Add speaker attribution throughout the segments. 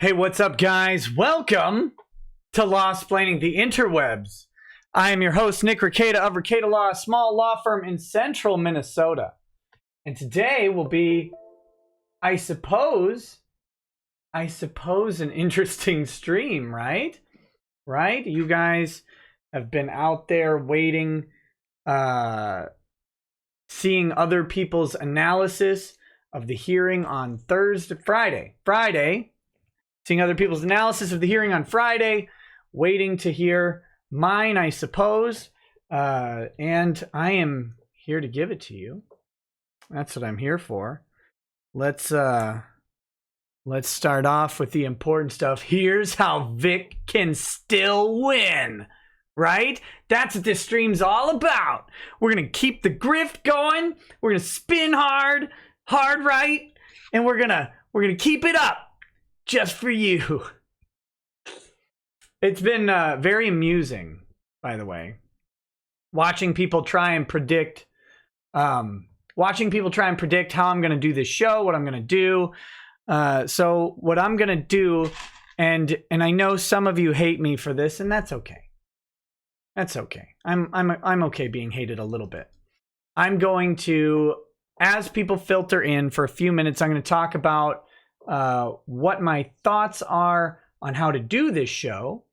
Speaker 1: Hey, what's up, guys? Welcome to Lawsplaining the Interwebs. I am your host, Nick Rekieta of Rekieta Law, a small law firm in central Minnesota. And today will be, I suppose, an interesting stream, right? Right? You guys have been out there waiting, seeing other people's analysis of the hearing on Friday. Seeing other people's analysis of the hearing on Friday, waiting to hear mine, I suppose. And I am here to give it to you. That's what I'm here for. Let's start off with the important stuff. Here's how Vic can still win. Right? That's what this stream's all about. We're going to keep the grift going. We're going to spin hard right, and we're going to keep it up. Just for you. It's been very amusing, by the way, watching people try and predict how I'm going to do this show, what I'm going to do. So what I'm going to do, and I know some of you hate me for this, and that's okay. That's okay. I'm okay being hated a little bit. I'm going to, as people filter in for a few minutes, I'm going to talk about what my thoughts are on how to do this show.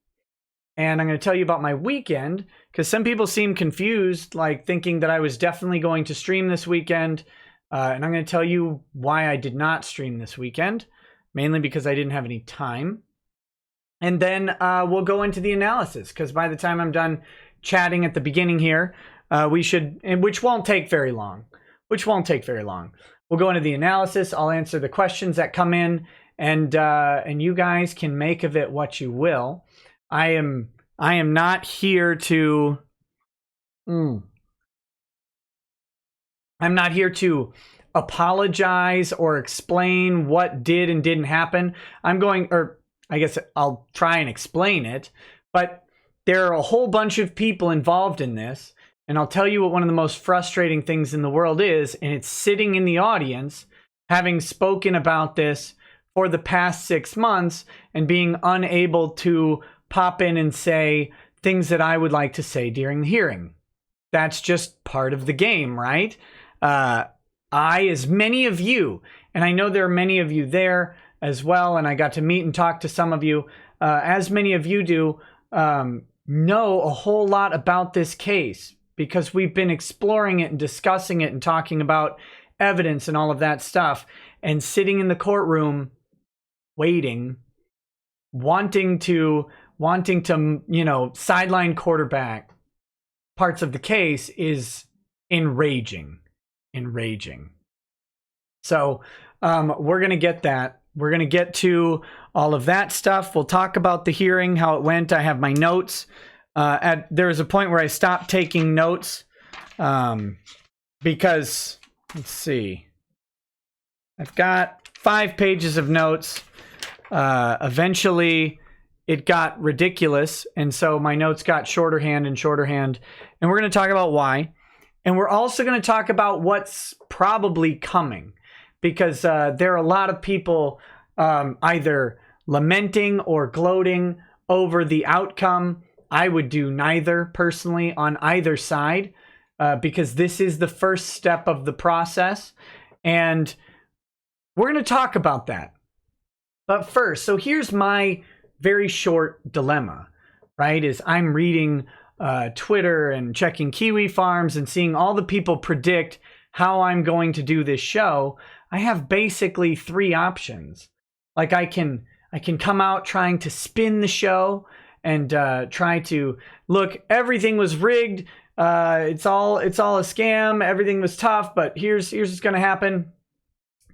Speaker 1: And I'm going to tell you about my weekend, because some people seem confused, like thinking that I was definitely going to stream this weekend. And I'm going to tell you why I did not stream this weekend, mainly because I didn't have any time. And then we'll go into the analysis, because by the time I'm done chatting at the beginning here, which won't take very long. We'll go into the analysis. I'll answer the questions that come in, and you guys can make of it what you will. I am not here to. I'm not here to apologize or explain what did and didn't happen. I guess I'll try and explain it, but there are a whole bunch of people involved in this. And I'll tell you what one of the most frustrating things in the world is, and it's sitting in the audience, having spoken about this for the past 6 months and being unable to pop in and say things that I would like to say during the hearing. That's just part of the game, right? As many of you, and I know there are many of you there as well, and I got to meet and talk to some of you, as many of you do, know a whole lot about this case, because we've been exploring it and discussing it and talking about evidence and all of that stuff, and sitting in the courtroom waiting, wanting to sideline quarterback parts of the case is enraging. So we're going to get that. We're going to get to all of that stuff. We'll talk about the hearing, how it went. I have my notes. There was a point where I stopped taking notes because, let's see, I've got 5 pages of notes. Eventually, it got ridiculous, and so my notes got shorterhand, and we're going to talk about why. And we're also going to talk about what's probably coming, because there are a lot of people either lamenting or gloating over the outcome. I would do neither personally on either side, because this is the first step of the process, and we're going to talk about that. But first, so here's my very short dilemma, right? Is I'm reading Twitter and checking Kiwi Farms and seeing all the people predict how I'm going to do this show. I have basically 3 options. Like I can come out trying to spin the show and try to look, everything was rigged. It's all a scam. Everything was tough, but here's what's going to happen.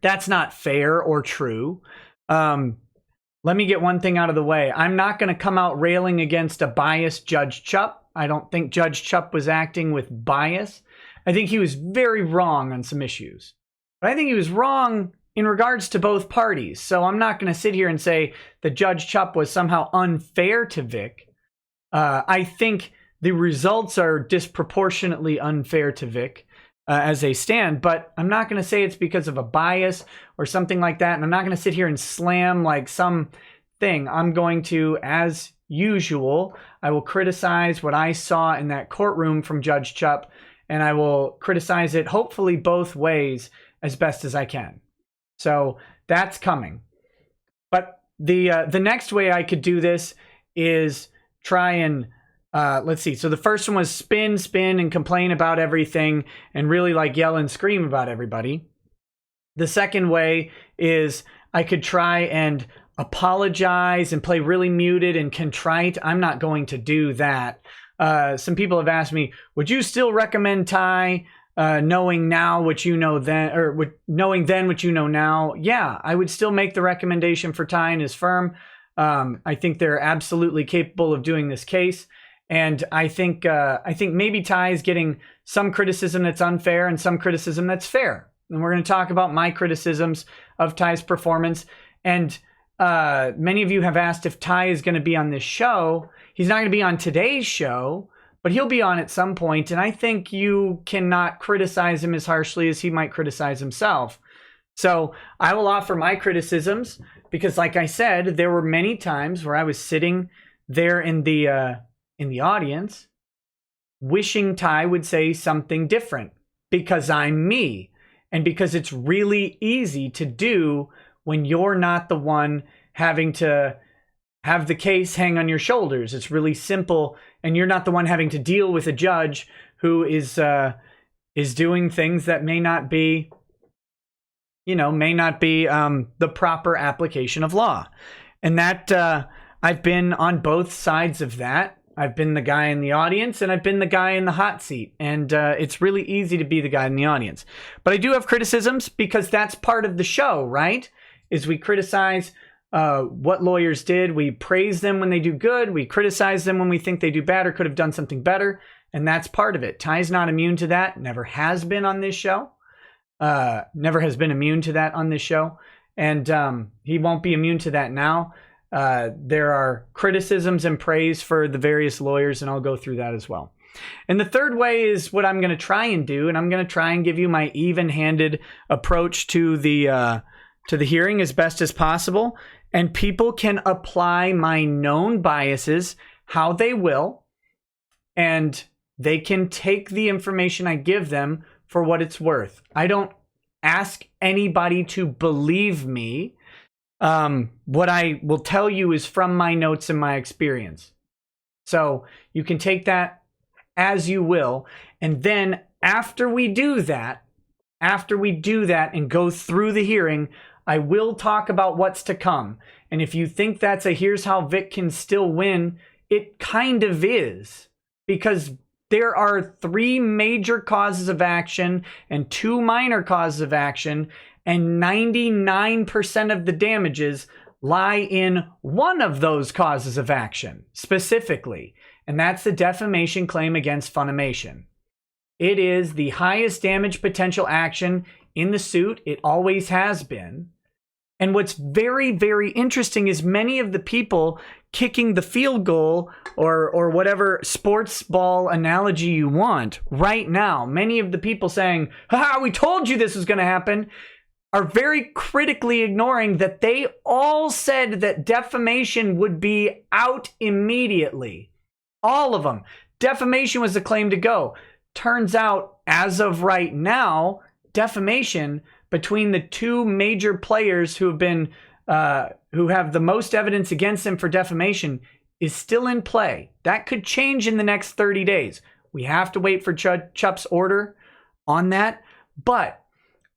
Speaker 1: That's not fair or true. Let me get one thing out of the way. I'm not going to come out railing against a biased Judge Chupp. I don't think Judge Chupp was acting with bias. I think he was very wrong on some issues. But I think he was wrong in regards to both parties. So I'm not going to sit here and say that Judge Chupp was somehow unfair to Vic. I think the results are disproportionately unfair to Vic as they stand, but I'm not going to say it's because of a bias or something like that. And I'm not going to sit here and slam like some thing. I'm going to, as usual, I will criticize what I saw in that courtroom from Judge Chupp, and I will criticize it hopefully both ways as best as I can. So that's coming. But the next way I could do this is try and let's see. So the first one was spin, and complain about everything and really like yell and scream about everybody. The second way is I could try and apologize and play really muted and contrite. I'm not going to do that. Some people have asked me, would you still recommend Ty, knowing now what you know then, or knowing then what you know now? Yeah, I would still make the recommendation for Ty and his firm. I think they're absolutely capable of doing this case. And I think maybe Ty is getting some criticism that's unfair and some criticism that's fair. And we're going to talk about my criticisms of Ty's performance. And many of you have asked if Ty is going to be on this show. He's not going to be on today's show, but he'll be on at some point. And I think you cannot criticize him as harshly as he might criticize himself. So I will offer my criticisms because, like I said, there were many times where I was sitting there in the audience wishing Ty would say something different because I'm me. And because it's really easy to do when you're not the one having to have the case hang on your shoulders. It's really simple, and you're not the one having to deal with a judge who is doing things that may not be the proper application of law. And that I've been on both sides of that. I've been the guy in the audience and I've been the guy in the hot seat. And it's really easy to be the guy in the audience. But I do have criticisms because that's part of the show, right? Is we criticize what lawyers did. We praise them when they do good. We criticize them when we think they do bad or could have done something better. And that's part of it. Ty's not immune to that. Never has been on this show. Never has been immune to that on this show. And he won't be immune to that now. There are criticisms and praise for the various lawyers, and I'll go through that as well. And the third way is what I'm going to try and do, and I'm going to try and give you my even-handed approach to the hearing as best as possible. And people can apply my known biases how they will, and they can take the information I give them for what it's worth. I don't ask anybody to believe me. What I will tell you is from my notes and my experience. So you can take that as you will. And then after we do that and go through the hearing, I will talk about what's to come. And if you think that's a here's how Vic can still win, it kind of is. Because there are 3 major causes of action and 2 minor causes of action. And 99% of the damages lie in one of those causes of action, specifically. And that's the defamation claim against Funimation. It is the highest damage potential action in the suit. It always has been. And what's very, very interesting is many of the people kicking the field goal or whatever sports ball analogy you want right now, many of the people saying, "Ha, we told you this was going to happen," are very critically ignoring that they all said that defamation would be out immediately. All of them. Defamation was the claim to go. Turns out, as of right now, defamation between the 2 major players who have the most evidence against them for defamation is still in play. That could change in the next 30 days. We have to wait for Chupp's order on that. But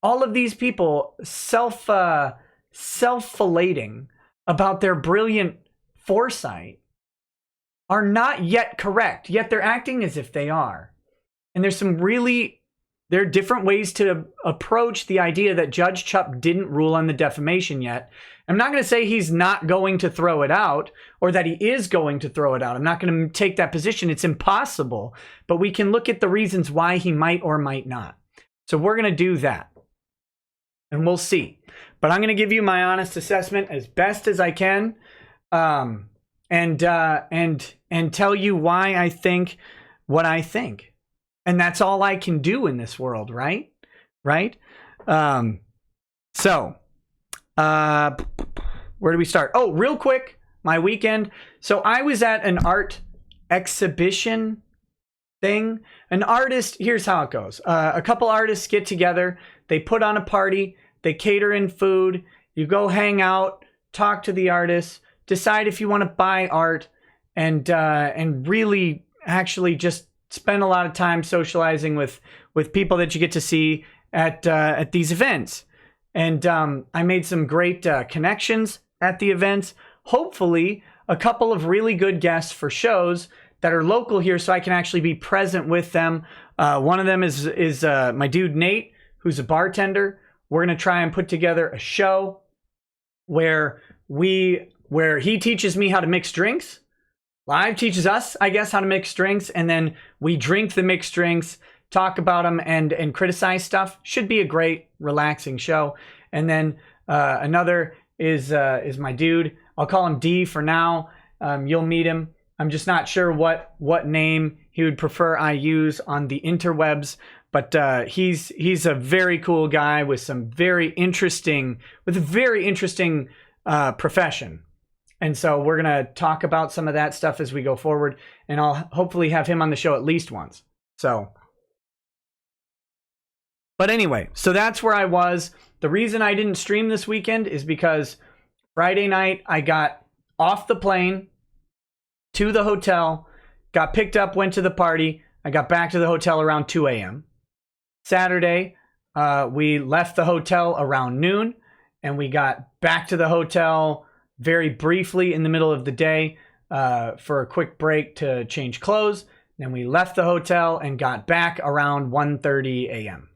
Speaker 1: all of these people self-filleting about their brilliant foresight are not yet correct, yet they're acting as if they are. And there are different ways to approach the idea that Judge Chupp didn't rule on the defamation yet. I'm not going to say he's not going to throw it out or that he is going to throw it out. I'm not going to take that position. It's impossible. But we can look at the reasons why he might or might not. So we're going to do that. And we'll see. But I'm going to give you my honest assessment as best as I can, and tell you why I think what I think. And that's all I can do in this world, right? Right? Where where do we start? Oh, real quick, my weekend. So I was at an art exhibition thing. An artist, here's how it goes. A couple artists get together, they put on a party, they cater in food, you go hang out, talk to the artists, decide if you want to buy art, and really actually just spend a lot of time socializing with people that you get to see at these events. And I made some great connections at the events. Hopefully, a couple of really good guests for shows that are local here, so I can actually be present with them. One of them is my dude Nate, who's a bartender. We're gonna try and put together a show where he teaches me how to mix drinks. Live teaches us, I guess, how to mix drinks, and then we drink the mixed drinks, talk about them, and criticize stuff. Should be a great, relaxing show. And then another is my dude. I'll call him D for now. You'll meet him. I'm just not sure what name he would prefer I use on the interwebs, but he's a very cool guy with a very interesting profession. And so we're going to talk about some of that stuff as we go forward, and I'll hopefully have him on the show at least once. So, but anyway, so that's where I was. The reason I didn't stream this weekend is because Friday night I got off the plane to the hotel, got picked up, went to the party. I got back to the hotel around 2 a.m. Saturday, we left the hotel around noon, and we got back to the hotel very briefly in the middle of the day for a quick break to change clothes. Then we left the hotel and got back around 1:30 a.m.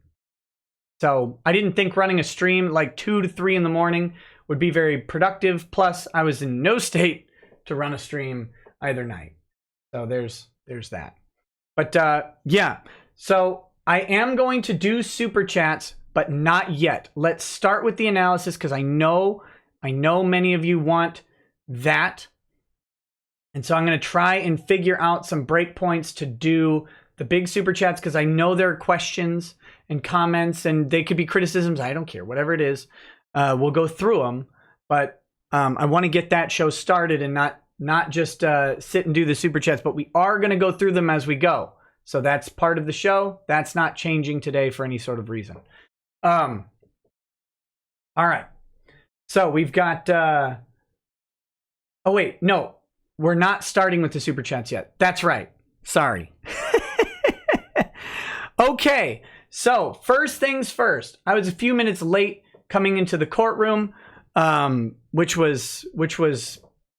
Speaker 1: So I didn't think running a stream like 2 to 3 in the morning would be very productive. Plus, I was in no state to run a stream either night. So there's that. But yeah, so I am going to do super chats, but not yet. Let's start with the analysis, because I know many of you want that. And so I'm going to try and figure out some breakpoints to do the big super chats, because I know there are questions and comments, and they could be criticisms. I don't care, whatever it is. We'll go through them, but I want to get that show started and not just sit and do the super chats, but we are going to go through them as we go. So that's part of the show. That's not changing today for any sort of reason. All right. So we've got, oh wait, no, we're not starting with the super chats yet. That's right. Sorry. Okay. So first things first, I was a few minutes late coming into the courtroom, which was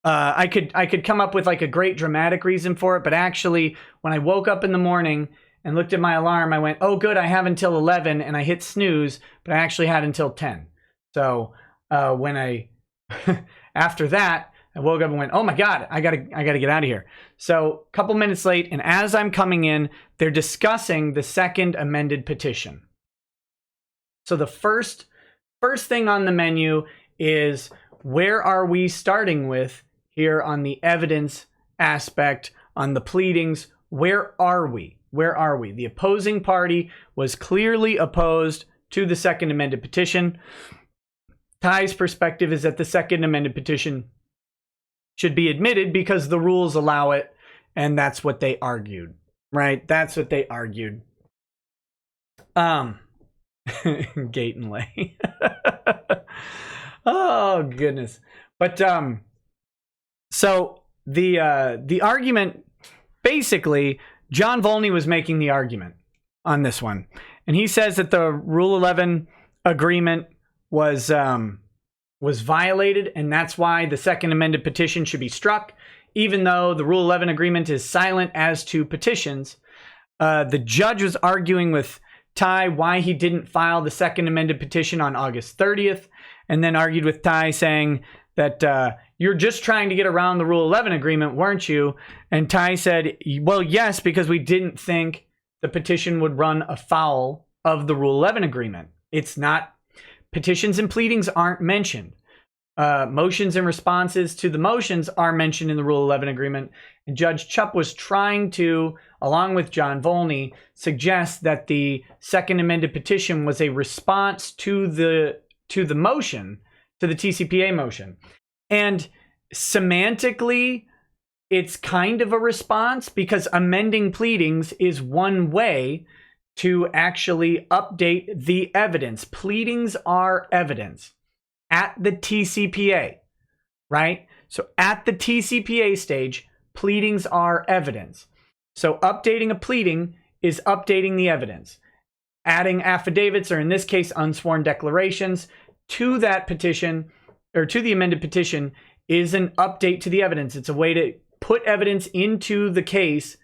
Speaker 1: I could come up with like a great dramatic reason for it, but actually when I woke up in the morning and looked at my alarm, I went, oh good, I have until 11, and I hit snooze, but I actually had until 10. So when after that, I woke up and went, oh my God, I gotta get out of here. So a couple minutes late, and as I'm coming in, they're discussing the second amended petition. So the first thing on the menu is, where are we starting with here on the evidence aspect, on the pleadings? Where are we? Where are we? The opposing party was clearly opposed to the second amended petition. Ty's perspective is that the second amended petition should be admitted because the rules allow it, and that's what they argued, right? That's what they argued. Gate and lay. Oh goodness. But so the argument, basically, John Volney was making the argument on this one, and he says that the Rule 11 agreement was violated, and that's why the second amended petition should be struck, even though the Rule 11 agreement is silent as to petitions. The judge was arguing with Ty why he didn't file the second amended petition on August 30th, and then argued with Ty saying that you're just trying to get around the Rule 11 agreement, weren't you? And Ty said, well, yes, because we didn't think the petition would run afoul of the Rule 11 agreement. It's not, petitions and pleadings aren't mentioned. Motions and responses to the motions are mentioned in the Rule 11 agreement. And Judge Chupp was trying to, along with John Volney, suggest that the second amended petition was a response to the motion, to the TCPA motion. And semantically, it's kind of a response because amending pleadings is one way to actually update the evidence. Pleadings are evidence at the TCPA, right? So at the TCPA stage, pleadings are evidence. So updating a pleading is updating the evidence. Adding affidavits, or in this case, unsworn declarations, to that petition or to the amended petition is an update to the evidence. It's a way to put evidence into the case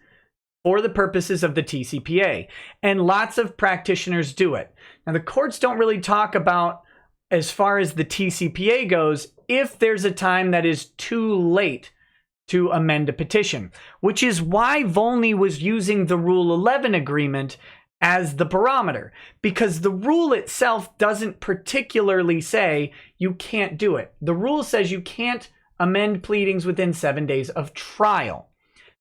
Speaker 1: for the purposes of the TCPA. And lots of practitioners do it. Now, the courts don't really talk about, as far as the TCPA goes, if there's a time that is too late to amend a petition, which is why Volney was using the Rule 11 agreement as the barometer, because the rule itself doesn't particularly say you can't do it. The rule says you can't amend pleadings within 7 days of trial.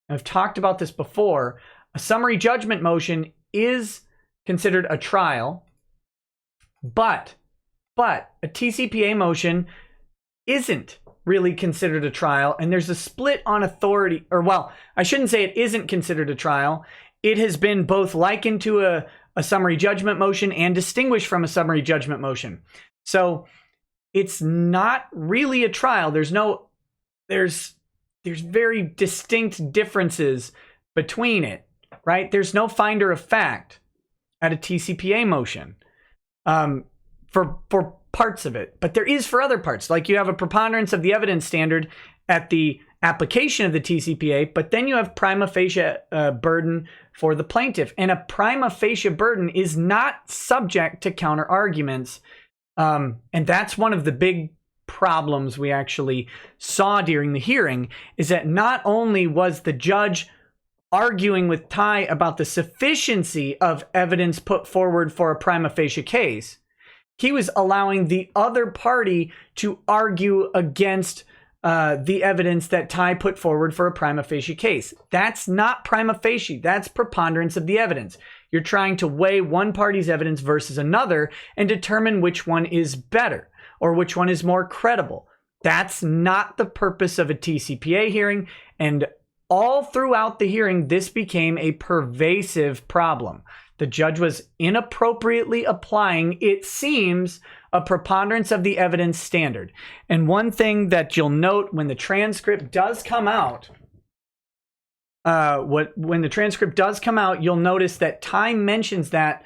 Speaker 1: I've talked about this before. A summary judgment motion is considered a trial, but a TCPA motion isn't really considered a trial, and there's a split on authority, or well, I shouldn't say it isn't considered a trial. It has been both likened to a summary judgment motion and distinguished from a summary judgment motion. So it's not really a trial. There's very distinct differences between it, right? There's no finder of fact at a TCPA motion for parts of it, but there is for other parts. Like you have a preponderance of the evidence standard at the application of the TCPA, but then you have prima facie burden for the plaintiff. And a prima facie burden is not subject to counter arguments. And that's one of the big problems we actually saw during the hearing, is that not only was the judge arguing with Ty about the sufficiency of evidence put forward for a prima facie case, he was allowing the other party to argue against the evidence that Ty put forward for a prima facie case. That's not prima facie. That's preponderance of the evidence. You're trying to weigh one party's evidence versus another and determine which one is better or which one is more credible. That's not the purpose of a TCPA hearing. And all throughout the hearing, this became a pervasive problem. The judge was inappropriately applying, it seems, a preponderance of the evidence standard. And one thing that you'll note when the transcript does come out, when the transcript does come out, you'll notice that Ty mentions that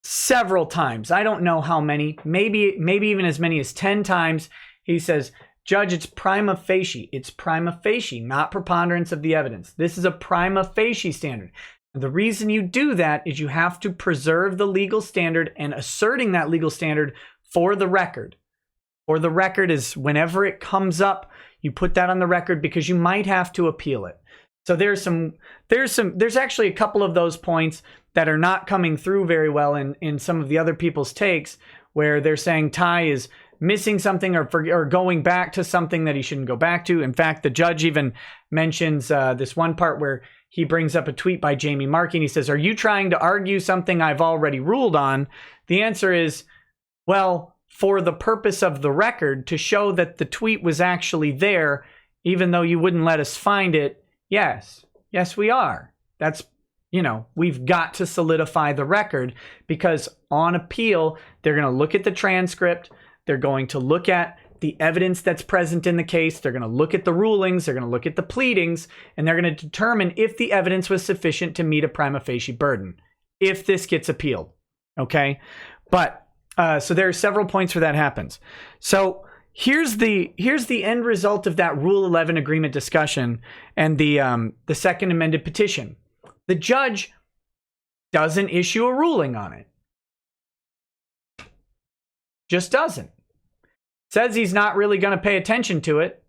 Speaker 1: several times. I don't know how many, maybe even as many as 10 times. He says, "Judge, it's prima facie. It's prima facie, not preponderance of the evidence. This is a prima facie standard." The reason you do that is you have to preserve the legal standard, and asserting that legal standard for the record. For the record is whenever it comes up, you put that on the record because you might have to appeal it. So there's actually a couple of those points that are not coming through very well in some of the other people's takes, where they're saying Ty is missing something or going back to something that he shouldn't go back to. In fact, the judge even mentions this one part where he brings up a tweet by Jamie Markey, and he says, "Are you trying to argue something I've already ruled on?" The answer is, well, for the purpose of the record, to show that the tweet was actually there, even though you wouldn't let us find it, yes, we are. That's, we've got to solidify the record, because on appeal, they're going to look at the transcript. They're going to look at the evidence that's present in the case. They're going to look at the rulings. They're going to look at the pleadings, and they're going to determine if the evidence was sufficient to meet a prima facie burden, if this gets appealed. Okay. But, so there are several points where that happens. So here's the end result of that Rule 11 agreement discussion and the second amended petition. The judge doesn't issue a ruling on it. Just doesn't. Says he's not really going to pay attention to it,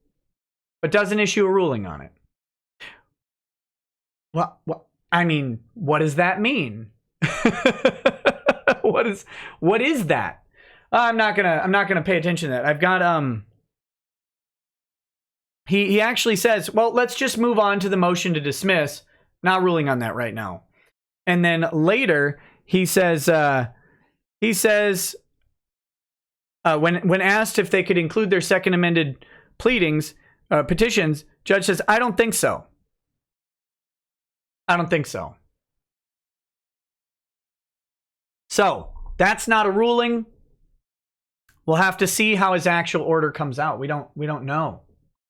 Speaker 1: but doesn't issue a ruling on it. Well, what does that mean? What is that? I'm not gonna pay attention to that. I've got he actually says, well, let's just move on to the motion to dismiss. Not ruling on that right now. And then later he says when asked if they could include their second amended petitions, judge says, I don't think so. I don't think so. So that's not a ruling. We'll have to see how his actual order comes out. We don't know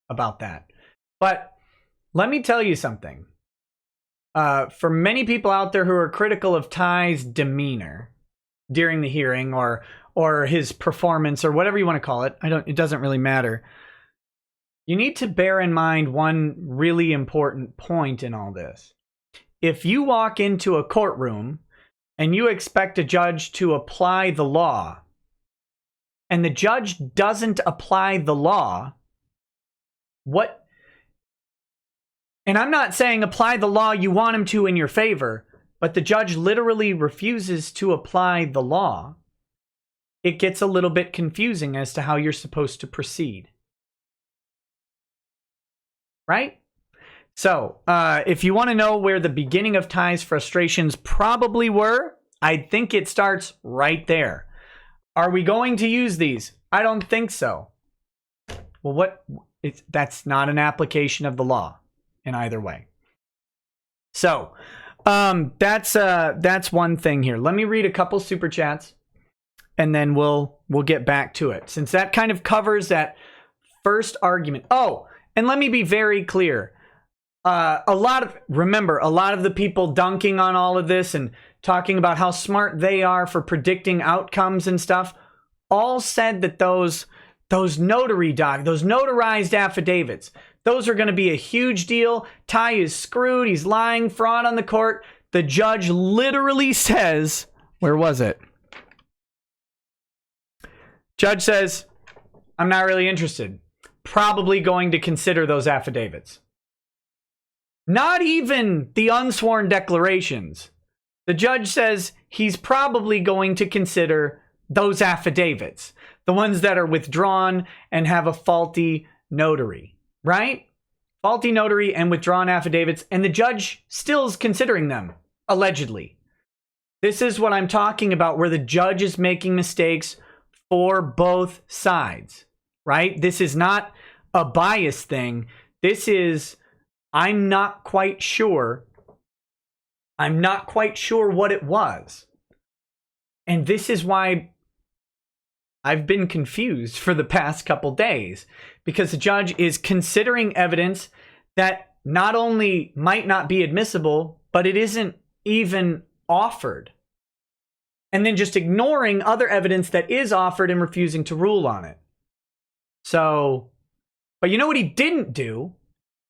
Speaker 1: about that. But let me tell you something. For many people out there who are critical of Ty's demeanor during the hearing or his performance or whatever you want to call it, it doesn't really matter. You need to bear in mind one really important point in all this. If you walk into a courtroom and you expect a judge to apply the law, and the judge doesn't apply the law, what? And I'm not saying apply the law you want him to in your favor, but the judge literally refuses to apply the law, it gets a little bit confusing as to how you're supposed to proceed. Right? So, if you want to know where the beginning of Ty's frustrations probably were, I think it starts right there. Are we going to use these? I don't think so. Well, that's not an application of the law in either way. So, that's one thing here. Let me read a couple super chats, and then we'll get back to it, since that kind of covers that first argument. Oh, and let me be very clear. A lot of the people dunking on all of this and talking about how smart they are for predicting outcomes and stuff, all said that those notarized affidavits, those are going to be a huge deal. Ty is screwed. He's lying, fraud on the court. The judge literally says, where was it? Judge says, I'm not really interested. Probably going to consider those affidavits. Not even the unsworn declarations. The judge says he's probably going to consider those affidavits, the ones that are withdrawn and have a faulty notary, right? Faulty notary and withdrawn affidavits, and the judge still is considering them, allegedly. This is what I'm talking about, where the judge is making mistakes for both sides, right? This is not a bias thing. This is, I'm not quite sure what it was. And this is why I've been confused for the past couple days, because the judge is considering evidence that not only might not be admissible, but it isn't even offered. And then just ignoring other evidence that is offered and refusing to rule on it. So, but you know what he didn't do?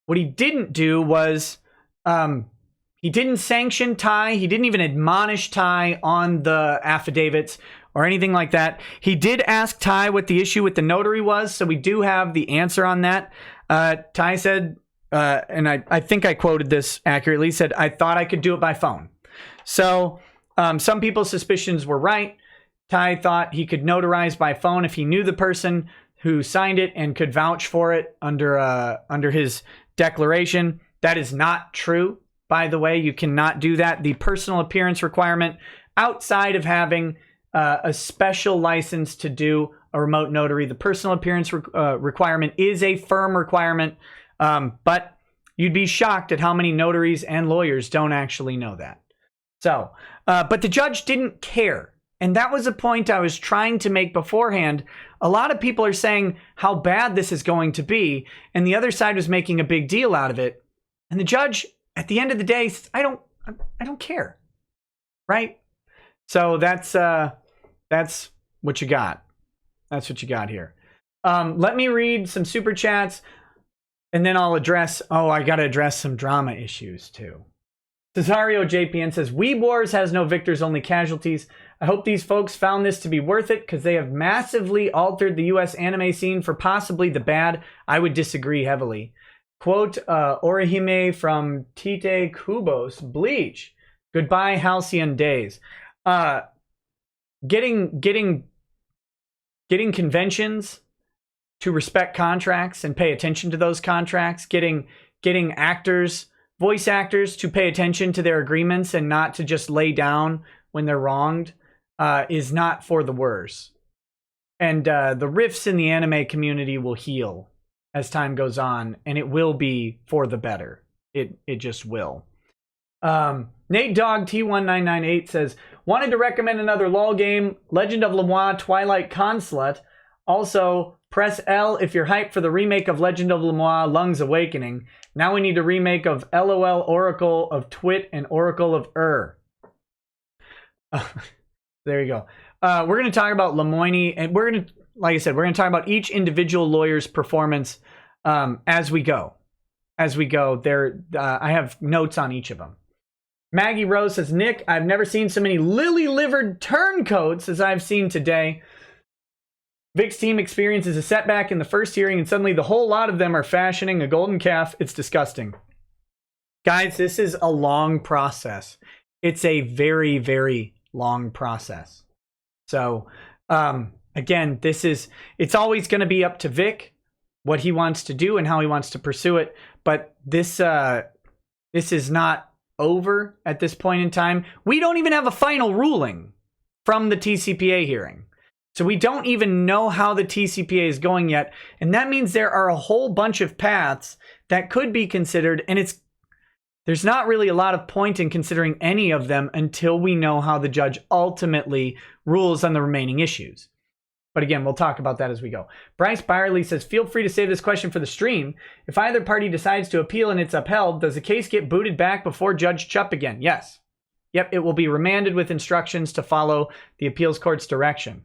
Speaker 1: What he didn't do was, he didn't sanction Ty. He didn't even admonish Ty on the affidavits or anything like that. He did ask Ty what the issue with the notary was, so we do have the answer on that. Ty said, and I think I quoted this accurately, said, I thought I could do it by phone. So some people's suspicions were right. Ty thought he could notarize by phone if he knew the person who signed it and could vouch for it under his declaration. That is not true, by the way. You cannot do that. The personal appearance requirement, outside of having a special license to do a remote notary, the personal appearance requirement is a firm requirement, but you'd be shocked at how many notaries and lawyers don't actually know that. So, but the judge didn't care. And that was a point I was trying to make beforehand. A lot of people are saying how bad this is going to be, and the other side was making a big deal out of it. And the judge, at the end of the day, says, I don't care. Right? So that's what you got. That's what you got here. Let me read some super chats, and then I'll address, I got to address some drama issues too. Cesario JPN says, Weeb Wars has no victors, only casualties. I hope these folks found this to be worth it, because they have massively altered the US anime scene for possibly the bad. I would disagree heavily. Quote, Orihime from Tite Kubos, Bleach. Goodbye, halcyon days. Getting conventions to respect contracts and pay attention to those contracts, getting actors, voice actors, to pay attention to their agreements and not to just lay down when they're wronged, is not for the worse. And the rifts in the anime community will heal as time goes on, and it will be for the better. It just will. Nate Dog T1998 says, wanted to recommend another LOL game, Legend of Lemois Twilight Consulate. Also, press L if you're hyped for the remake of Legend of Lemois Lungs Awakening. Now we need a remake of LOL Oracle of Twit and Oracle of There you go. We're going to talk about Lemoyne, and we're going to, like I said, we're going to talk about each individual lawyer's performance as we go. There, I have notes on each of them. Maggie Rose says, Nick, I've never seen so many lily-livered turncoats as I've seen today. Vic's team experiences a setback in the first hearing, and suddenly the whole lot of them are fashioning a golden calf. It's disgusting. Guys, this is a long process. It's a very, very long process. So, again, it's always going to be up to Vic, what he wants to do and how he wants to pursue it. But this is not over at this point in time. We don't even have a final ruling from the TCPA hearing. So we don't even know how the TCPA is going yet. And that means there are a whole bunch of paths that could be considered. And there's not really a lot of point in considering any of them until we know how the judge ultimately rules on the remaining issues. But again, we'll talk about that as we go. Bryce Byerly says, feel free to save this question for the stream. If either party decides to appeal and it's upheld, does the case get booted back before Judge Chupp again? Yes. Yep, it will be remanded with instructions to follow the appeals court's direction.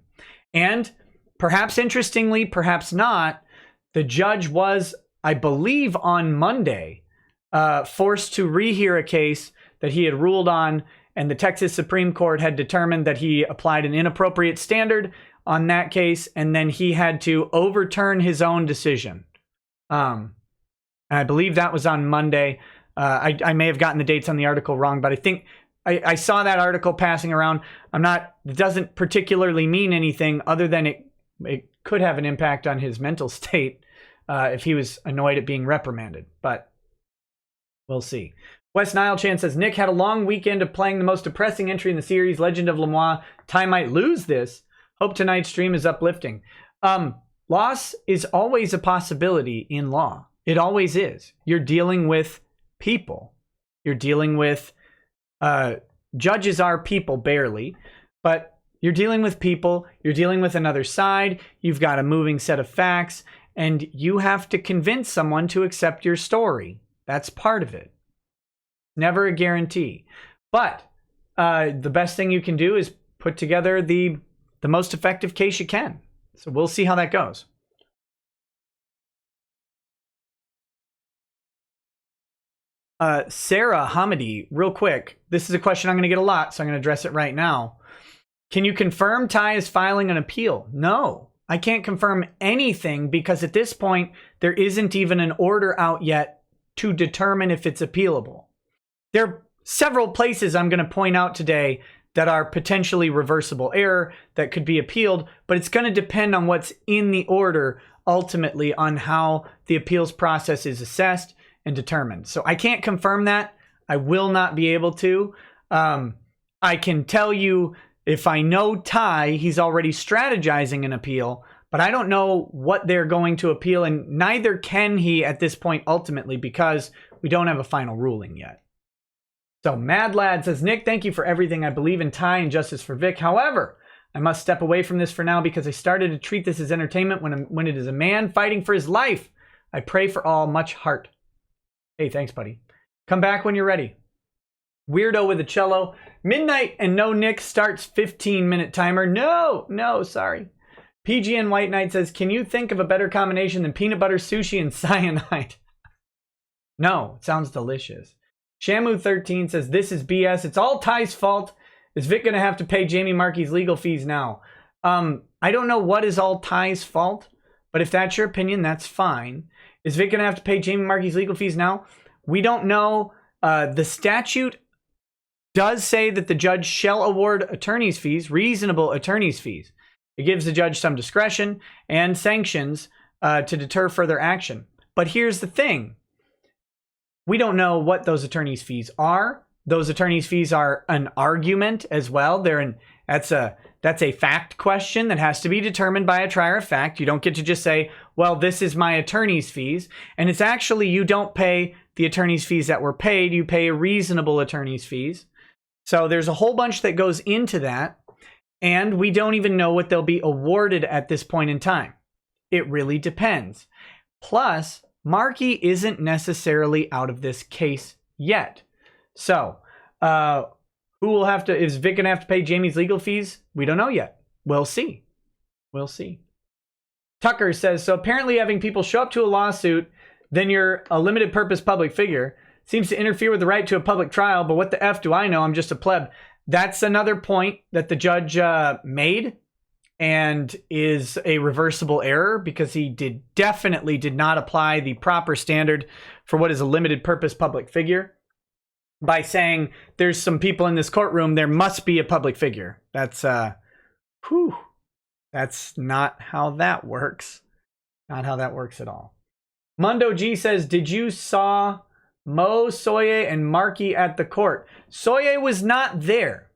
Speaker 1: And perhaps interestingly, perhaps not, the judge was, I believe on Monday, forced to rehear a case that he had ruled on, and the Texas Supreme Court had determined that he applied an inappropriate standard on that case, and then he had to overturn his own decision. And I believe that was on Monday. I may have gotten the dates on the article wrong, but I think I saw that article passing around. It doesn't particularly mean anything other than it could have an impact on his mental state if he was annoyed at being reprimanded, but we'll see. Wes Nilechan says, Nick had a long weekend of playing the most depressing entry in the series, Legend of Lemois. Ty might lose this. Hope tonight's stream is uplifting. Loss is always a possibility in law. It always is. You're dealing with people. You're dealing with judges are people, barely, but you're dealing with people. You're dealing with another side. You've got a moving set of facts, and you have to convince someone to accept your story. That's part of it. Never a guarantee. But the best thing you can do is put together the most effective case you can. So we'll see how that goes. Sarah Hamidi, real quick. This is a question I'm going to get a lot, so I'm going to address it right now. Can you confirm Ty is filing an appeal? No, I can't confirm anything because at this point, there isn't even an order out yet to determine if it's appealable. There are several places I'm going to point out today that are potentially reversible error that could be appealed, but it's going to depend on what's in the order ultimately on how the appeals process is assessed and determined. So I can't confirm that. I will not be able to. I can tell you if I know Ty, he's already strategizing an appeal, but I don't know what they're going to appeal, and neither can he at this point ultimately because we don't have a final ruling yet. So Mad Lad says, Nick, thank you for everything. I believe in Ty and justice for Vic. However, I must step away from this for now because I started to treat this as entertainment when it is a man fighting for his life. I pray for all, much heart. Hey, thanks, buddy. Come back when you're ready. Weirdo with a cello. Midnight and no Nick starts 15-minute timer. No, sorry. PGN White Knight says, can you think of a better combination than peanut butter, sushi, and cyanide? No, it sounds delicious. Shamu13 says, this is BS. It's all Ty's fault. Is Vic going to have to pay Jamie Markey's legal fees now? I don't know what is all Ty's fault, but if that's your opinion, that's fine. Is Vic going to have to pay Jamie Markey's legal fees now? We don't know. The statute does say that the judge shall award attorney's fees, reasonable attorney's fees. It gives the judge some discretion and sanctions to deter further action. But here's the thing. We don't know what those attorney's fees are. Those attorney's fees are an argument as well. They're an That's a fact question that has to be determined by a trier of fact. You don't get to just say, well, this is my attorney's fees. And it's actually, you don't pay the attorney's fees that were paid. You pay a reasonable attorney's fees. So there's a whole bunch that goes into that. And we don't even know what they'll be awarded at this point in time. It really depends. Plus, Markey isn't necessarily out of this case yet. So, who will have to, is Vic going to have to pay Jamie's legal fees? We don't know yet. We'll see. We'll see. Tucker says, so apparently having people show up to a lawsuit, then you're a limited purpose public figure, seems to interfere with the right to a public trial, but what the F do I know? I'm just a pleb. That's another point that the judge made and is a reversible error because he definitely did not apply the proper standard for what is a limited purpose public figure by saying there's some people in this courtroom, there must be a public figure. That's that's not how that works. Not how that works at all. Mundo G says, did you saw Mo, Soye, and Markey at the court? Soye was not there.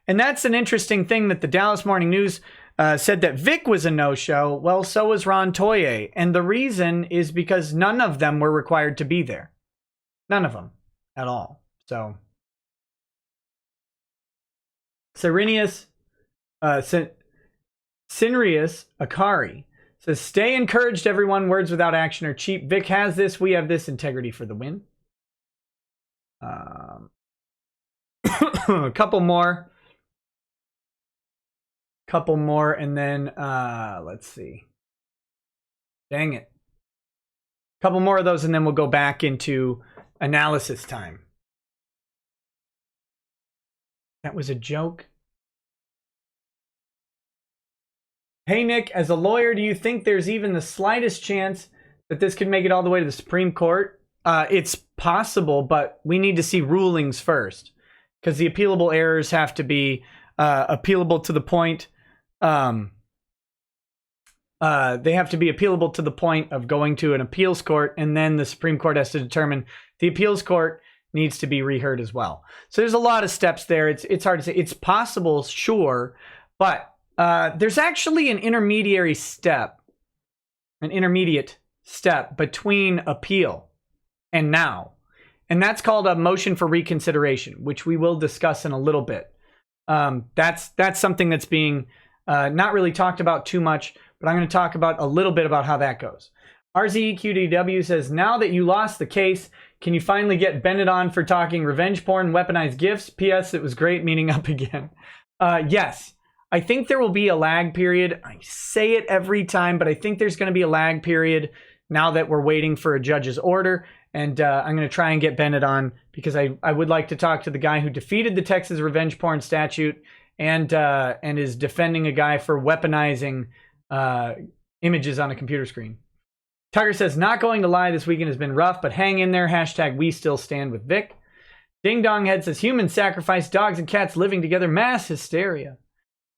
Speaker 1: And that's an interesting thing that the Dallas Morning News said that Vic was a no-show. Well, so was Ron Toye. And the reason is because none of them were required to be there. None of them at all. So, Sinrius Akari says, stay encouraged, everyone. Words without action are cheap. Vic has this. We have this. Integrity for the win. A couple more. And then, let's see. Dang it. Couple more of those, and then we'll go back into analysis time. That was a joke. Hey, Nick, as a lawyer, do you think there's even the slightest chance that this could make it all the way to the Supreme Court? It's possible, but we need to see rulings first because the appealable errors have to be appealable to the point. They have to be appealable to the point of going to an appeals court, and then the Supreme Court has to determine the appeals court needs to be reheard as well. So there's a lot of steps there. It's hard to say. It's possible, sure, but there's actually an intermediate step between appeal and now, and that's called a motion for reconsideration, which we will discuss in a little bit. That's something that's being not really talked about too much, but I'm going to talk about a little bit about how that goes. RZEQDW says, now that you lost the case, can you finally get Bennett on for talking revenge porn, weaponized gifts? P.S. It was great meeting up again. Yes, I think there will be a lag period. I say it every time, but I think there's going to be a lag period now that we're waiting for a judge's order. And I'm going to try and get Bennett on because I would like to talk to the guy who defeated the Texas revenge porn statute and is defending a guy for weaponizing images on a computer screen. Tucker says, not going to lie, this weekend has been rough, but hang in there. Hashtag we still stand with Vic. Ding Dong Head says, human sacrifice, dogs and cats living together, mass hysteria.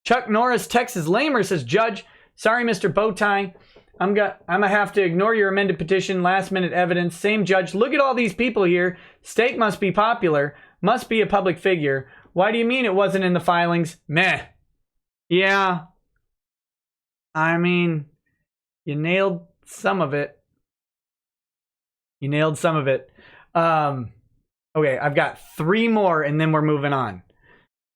Speaker 1: Chuck Norris, Texas Lamer says, Judge, sorry, Mr. Bowtie. I'm gonna have to ignore your amended petition, last minute evidence. Same judge, look at all these people here. Steak must be popular, must be a public figure. Why do you mean it wasn't in the filings? Meh. Yeah. I mean, you nailed some of it. Okay, I've got 3 more and then we're moving on.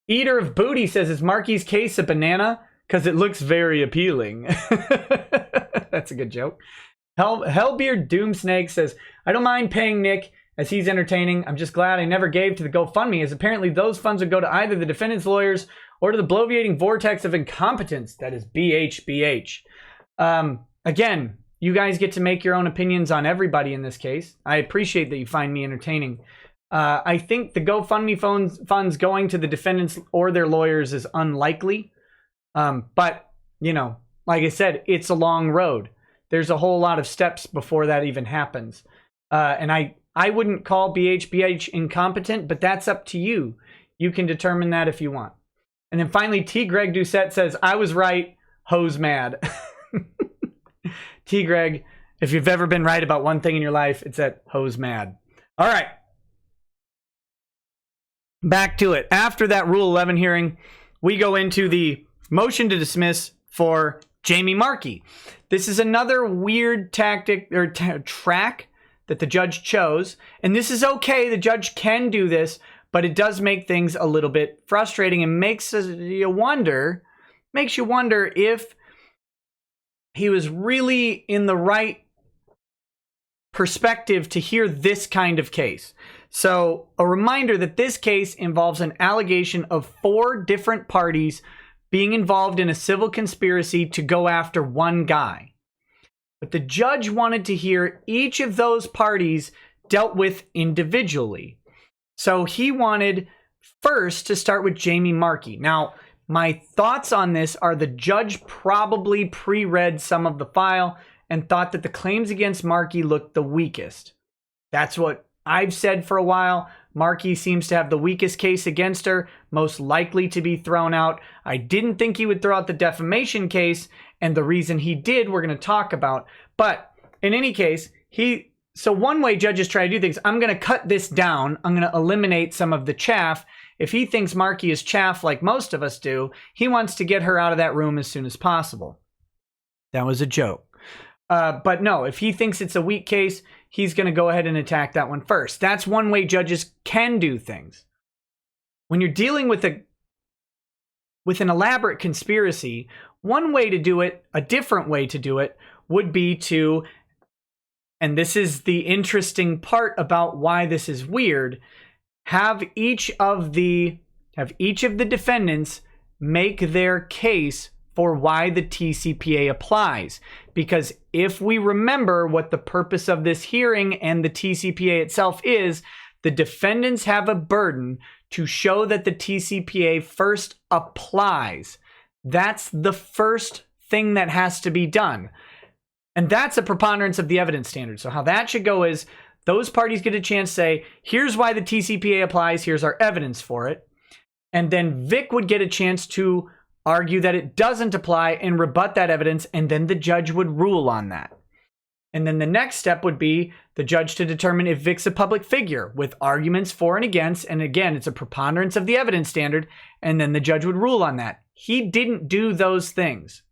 Speaker 1: Eater of Booty says, is Markey's case a banana? Because it looks very appealing. That's a good joke. Hellbeard Doomsnake says, I don't mind paying Nick as he's entertaining. I'm just glad I never gave to the GoFundMe, as apparently those funds would go to either the defendant's lawyers or to the bloviating vortex of incompetence that is BHBH. Again, you guys get to make your own opinions on everybody in this case. I appreciate that you find me entertaining. I think the GoFundMe funds going to the defendants or their lawyers is unlikely. But, you know, like I said, it's a long road. There's a whole lot of steps before that even happens. And I wouldn't call BHBH incompetent, but that's up to you. You can determine that if you want. And then finally, T. Greg Doucette says, I was right, hose mad. T. Greg, if you've ever been right about one thing in your life, it's that hose mad. All right. Back to it. After that Rule 11 hearing, we go into the motion to dismiss for Jamie Markey. This is another weird tactic or track that the judge chose. And this is okay. The judge can do this, but it does make things a little bit frustrating and makes you wonder if he was really in the right perspective to hear this kind of case. So a reminder that this case involves an allegation of 4 different parties being involved in a civil conspiracy to go after one guy. But the judge wanted to hear each of those parties dealt with individually. So he wanted first to start with Jamie Markey. Now, my thoughts on this are the judge probably pre-read some of the file and thought that the claims against Markey looked the weakest. That's what I've said for a while. Markey seems to have the weakest case against her, most likely to be thrown out. I didn't think he would throw out the defamation case, and the reason he did, we're going to talk about. But in any case, so one way judges try to do things, I'm going to cut this down. I'm going to eliminate some of the chaff. If he thinks Markey is chaff like most of us do, he wants to get her out of that room as soon as possible. That was a joke. But no, if he thinks it's a weak case, he's going to go ahead and attack that one first. That's one way judges can do things. When you're dealing with an elaborate conspiracy, one way to do it, a different way to do it, would be to, and this is the interesting part about why this is weird, have each of the defendants make their case for why the TCPA applies. Because if we remember what the purpose of this hearing and the TCPA itself is, the defendants have a burden to show that the TCPA first applies. That's the first thing that has to be done. And that's a preponderance of the evidence standard. So how that should go is those parties get a chance to say, here's why the TCPA applies, here's our evidence for it. And then Vic would get a chance to argue that it doesn't apply and rebut that evidence, and then the judge would rule on that. And then the next step would be the judge to determine if Vic's a public figure with arguments for and against, and again, it's a preponderance of the evidence standard, and then the judge would rule on that. He didn't do those things.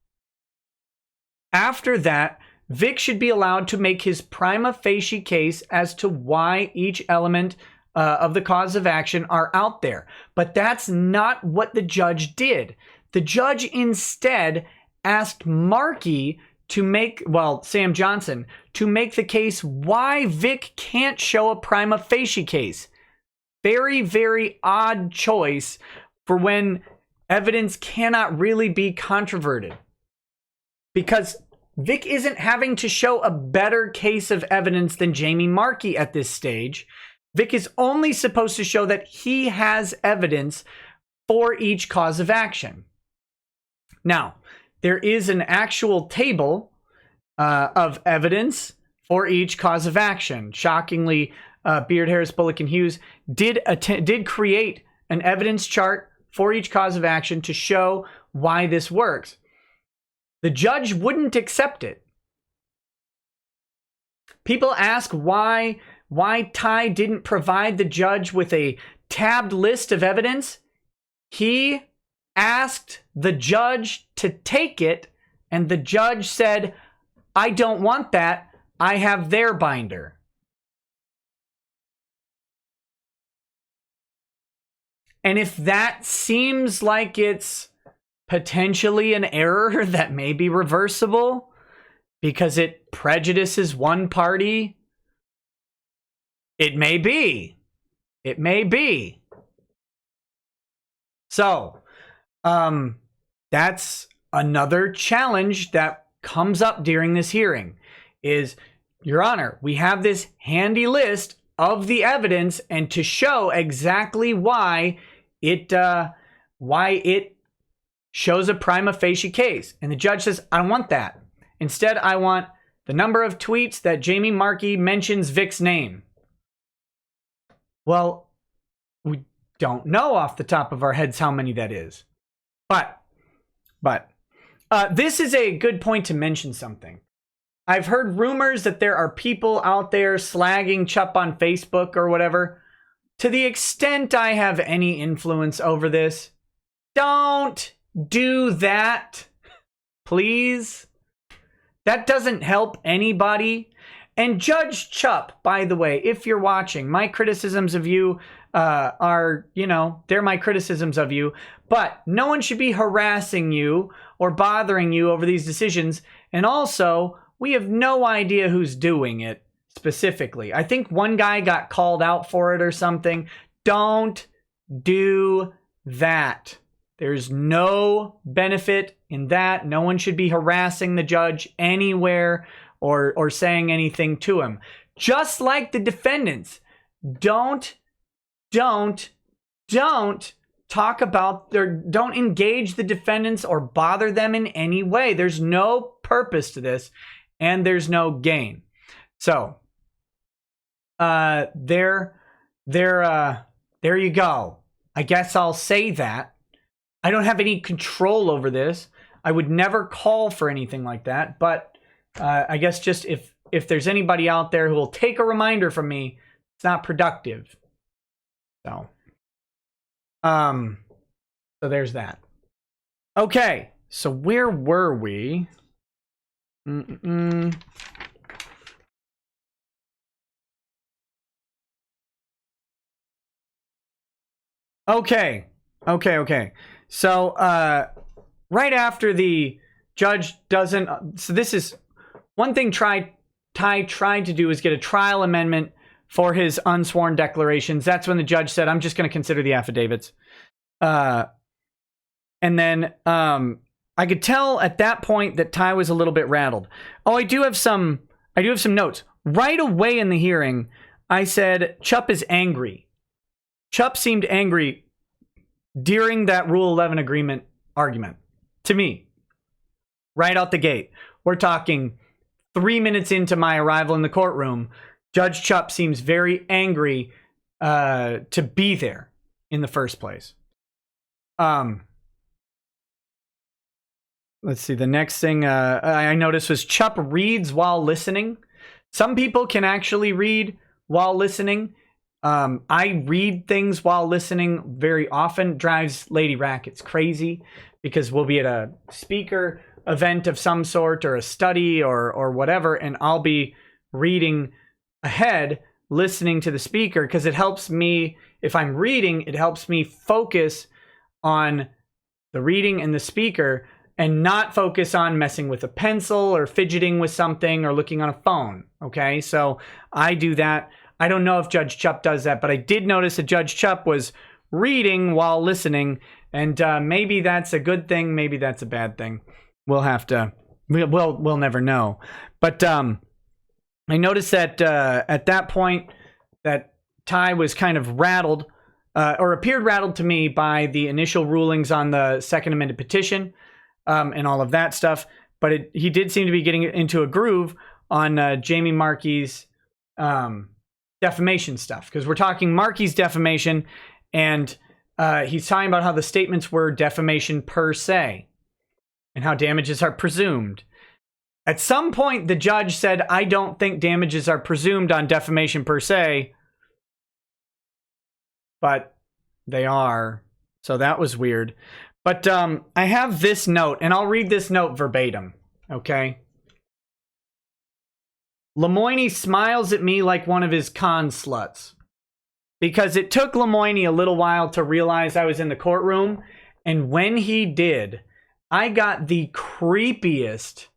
Speaker 1: After that, Vic should be allowed to make his prima facie case as to why each element of the cause of action are out there. But that's not what the judge did. The judge instead asked Markey to make, Sam Johnson, to make the case why Vic can't show a prima facie case. Very, very odd choice for when evidence cannot really be controverted. Because Vic isn't having to show a better case of evidence than Jamie Markey at this stage. Vic is only supposed to show that he has evidence for each cause of action. Now, there is an actual table of evidence for each cause of action. Shockingly, Beard, Harris, Bullock, and Hughes did create an evidence chart for each cause of action to show why this works. The judge wouldn't accept it. People ask why Ty didn't provide the judge with a tabbed list of evidence. He asked the judge to take it, and the judge said, I don't want that. I have their binder. And if that seems like it's potentially an error that may be reversible because it prejudices one party, it may be. It may be. So, that's another challenge that comes up during this hearing is, Your Honor, we have this handy list of the evidence and to show exactly why it shows a prima facie case. And the judge says, I don't want that. Instead, I want the number of tweets that Jamie Markey mentions Vic's name. Well, we don't know off the top of our heads how many that is. But this is a good point to mention something. I've heard rumors that there are people out there slagging Chup on Facebook or whatever. To the extent I have any influence over this, Don't do that, please. That doesn't help anybody. And Judge Chupp, by the way, if you're watching, my criticisms of you are, they're my criticisms of you. But no one should be harassing you or bothering you over these decisions. And also, we have no idea who's doing it specifically. I think one guy got called out for it or something. Don't do that. There's no benefit in that. No one should be harassing the judge anywhere or saying anything to him. Just like the defendants, don't talk about don't engage the defendants or bother them in any way. There's no purpose to this, and there's no gain. So, there you go. I guess I'll say that. I don't have any control over this. I would never call for anything like that, but I guess just if there's anybody out there who will take a reminder from me, it's not productive. So there's that. Okay, so where were we? Okay. So, right after the judge doesn't... So this is... One thing Ty tried to do is get a trial amendment for his unsworn declarations. That's when the judge said, I'm just going to consider the affidavits. And then I could tell at that point that Ty was a little bit rattled. Oh, I do have some notes. Right away in the hearing, I said, Chupp is angry. Chupp seemed angry during that Rule 11 agreement argument. To me. Right out the gate. We're talking 3 minutes into my arrival in the courtroom. Judge Chupp seems very angry to be there in the first place. Let's see. The next thing I noticed was Chupp reads while listening. Some people can actually read while listening. I read things while listening very often. Drives Lady Rackets crazy because we'll be at a speaker event of some sort or a study or whatever, and I'll be reading ahead, listening to the speaker, because it helps me. If I'm reading, it helps me focus on the reading and the speaker and not focus on messing with a pencil or fidgeting with something or looking on a phone. Okay, so I do that. I don't know if Judge Chupp does that, but I did notice that Judge Chupp was reading while listening, and maybe that's a good thing, maybe that's a bad thing. We'll never know. But I noticed that at that point that Ty was kind of rattled, or appeared rattled to me by the initial rulings on the Second Amendment petition and all of that stuff. But he did seem to be getting into a groove on Jamie Markey's defamation stuff, because we're talking Markey's defamation, and he's talking about how the statements were defamation per se and how damages are presumed. At some point, the judge said, I don't think damages are presumed on defamation per se, but they are. So that was weird. But I have this note, and I'll read this note verbatim, okay? Lemoyne smiles at me like one of his con sluts, because it took Lemoyne a little while to realize I was in the courtroom, and when he did, I got the creepiest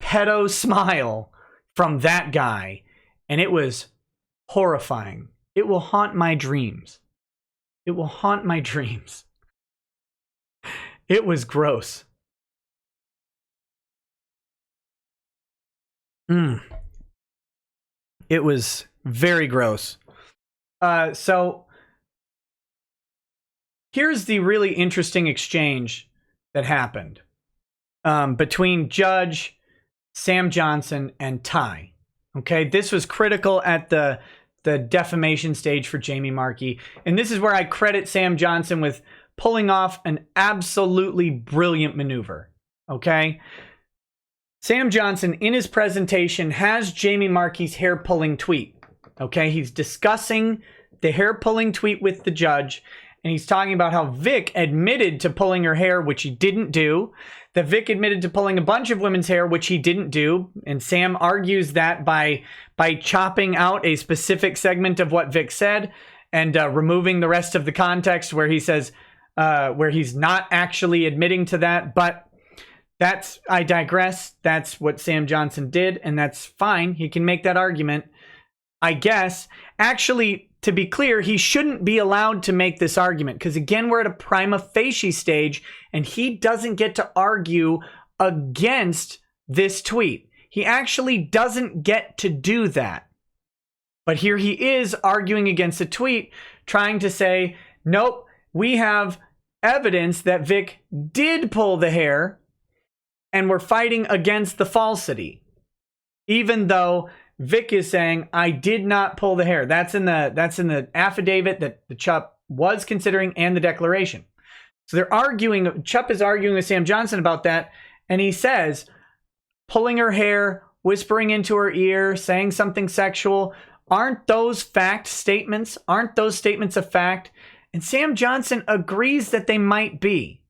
Speaker 1: pedo smile from that guy, and it was horrifying. It will haunt my dreams. It will haunt my dreams. It was gross. It was very gross. So here's the really interesting exchange that happened between Judge Sam Johnson and Ty. Okay, this was critical at the defamation stage for Jamie Markey, and this is where I credit Sam Johnson with pulling off an absolutely brilliant maneuver. Okay, Sam Johnson in his presentation has Jamie Markey's hair-pulling tweet. Okay, he's discussing the hair-pulling tweet with the judge, and he's talking about how Vic admitted to pulling her hair, which he didn't do. That Vic admitted to pulling a bunch of women's hair, which he didn't do. And Sam argues that by chopping out a specific segment of what Vic said and removing the rest of the context where he says, where he's not actually admitting to that. But I digress. That's what Sam Johnson did, and that's fine. He can make that argument, I guess. Actually, to be clear, he shouldn't be allowed to make this argument because, again, we're at a prima facie stage and he doesn't get to argue against this tweet. He actually doesn't get to do that. But here he is arguing against a tweet, trying to say, nope, we have evidence that Vic did pull the hair and we're fighting against the falsity. Even though Vic is saying, I did not pull the hair. That's in the affidavit that the Chup was considering and the declaration. So they're arguing, Chup is arguing with Sam Johnson about that. And he says, pulling her hair, whispering into her ear, saying something sexual. Aren't those fact statements? Aren't those statements of fact? And Sam Johnson agrees that they might be.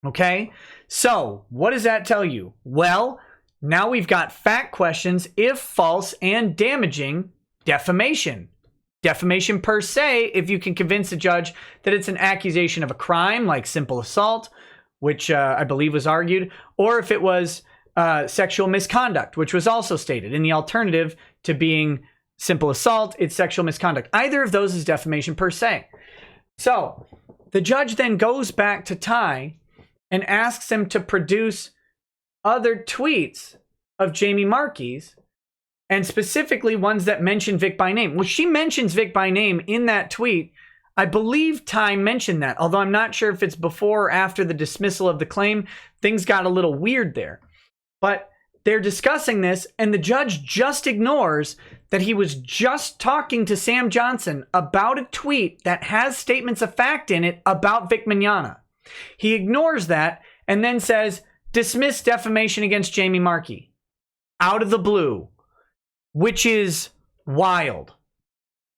Speaker 1: Okay? So what does that tell you? Well, now we've got fact questions, if false and damaging, defamation. Defamation per se, if you can convince a judge that it's an accusation of a crime like simple assault, which I believe was argued, or if it was sexual misconduct, which was also stated. In the alternative to being simple assault, it's sexual misconduct. Either of those is defamation per se. So the judge then goes back to Ty and asks him to produce other tweets of Jamie Markey's, and specifically ones that mention Vic by name. Well, she mentions Vic by name in that tweet. I believe Ty mentioned that, although I'm not sure if it's before or after the dismissal of the claim. Things got a little weird there. But they're discussing this, and the judge just ignores that he was just talking to Sam Johnson about a tweet that has statements of fact in it about Vic Mignogna. He ignores that and then says, dismiss defamation against Jamie Markey out of the blue, which is wild.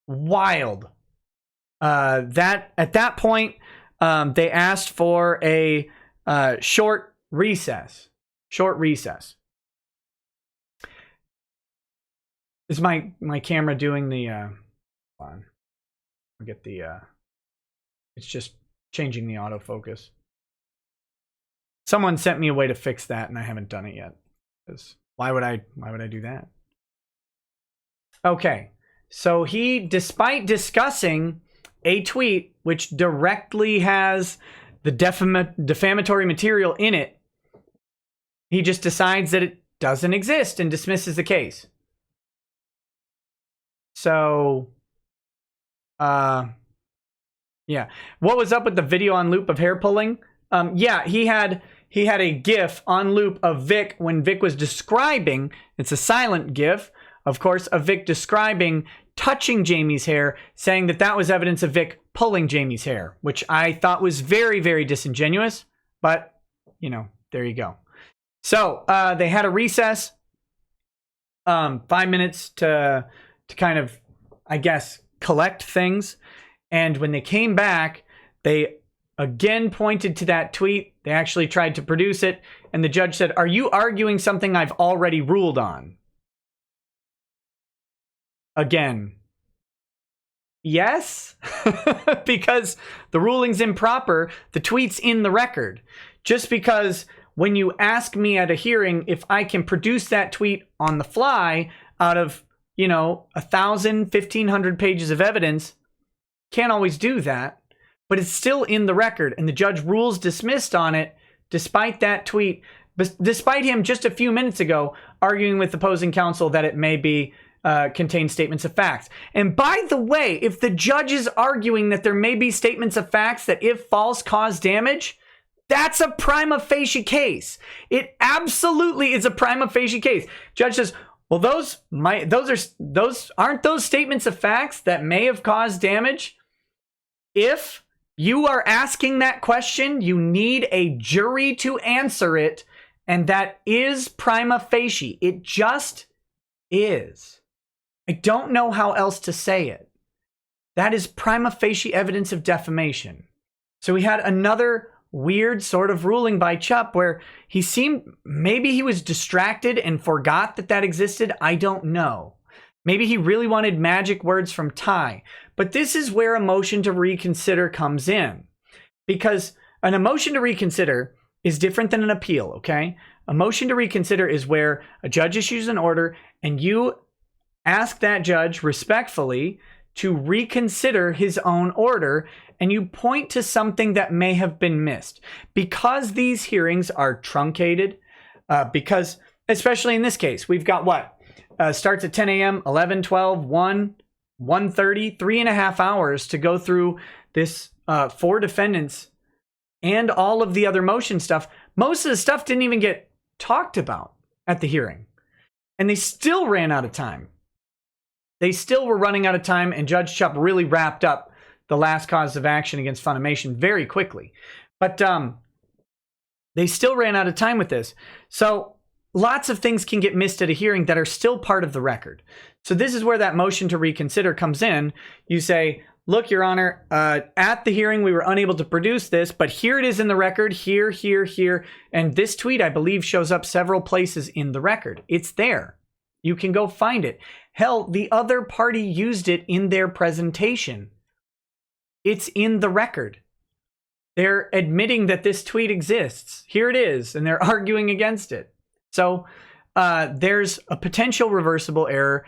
Speaker 1: Wild. That at that point, they asked for a short recess. Short recess. Is my camera doing the? Hold on. I'll get the. It's just changing the autofocus. Someone sent me a way to fix that, and I haven't done it yet. Because why would I do that? Okay, so he, despite discussing a tweet which directly has the defamatory material in it, he just decides that it doesn't exist and dismisses the case. So, yeah. What was up with the video on loop of hair pulling? Yeah, he had a GIF on loop of Vic when Vic was describing, it's a silent GIF, of course, of Vic describing touching Jamie's hair, saying that that was evidence of Vic pulling Jamie's hair, which I thought was very, very disingenuous, but, you know, there you go. So, they had a recess, 5 minutes to kind of, I guess, collect things, and when they came back, they again pointed to that tweet. They actually tried to produce it, and the judge said, are you arguing something I've already ruled on? Again, yes, because the ruling's improper. The tweet's in the record. Just because when you ask me at a hearing if I can produce that tweet on the fly out of, you know, 1,000, 1,500 pages of evidence, can't always do that. But it's still in the record, and the judge rules dismissed on it despite that tweet, despite him just a few minutes ago arguing with opposing counsel that it may be contain statements of facts. And by the way, if the judge is arguing that there may be statements of facts that, if false, cause damage, that's a prima facie case. It absolutely is a prima facie case. Judge says, well, those aren't those statements of facts that may have caused damage. If you are asking that question, you need a jury to answer it, and that is prima facie. It just is. I don't know how else to say it. that is prima facie evidence of defamation. So we had another weird sort of ruling by Chupp where maybe he was distracted and forgot that existed. I don't know. Maybe he really wanted magic words from Ty. But this is where a motion to reconsider comes in. Because a motion to reconsider is different than an appeal, okay? A motion to reconsider is where a judge issues an order and you ask that judge respectfully to reconsider his own order, and you point to something that may have been missed. Because these hearings are truncated, because, especially in this case, we've got what? Starts at 10 a.m., 11, 12, 1, 1:30, 3.5 hours to go through this 4 defendants and all of the other motion stuff. Most of the stuff didn't even get talked about at the hearing. And they still ran out of time. They still were running out of time, and Judge Chupp really wrapped up the last cause of action against Funimation very quickly. But they still ran out of time with this. So lots of things can get missed at a hearing that are still part of the record. So this is where that motion to reconsider comes in. You say, look, Your Honor, at the hearing, we were unable to produce this, but here it is in the record, here, here, here. And this tweet, I believe, shows up several places in the record. It's there. You can go find it. Hell, the other party used it in their presentation. It's in the record. They're admitting that this tweet exists. Here it is, and they're arguing against it. So there's a potential reversible error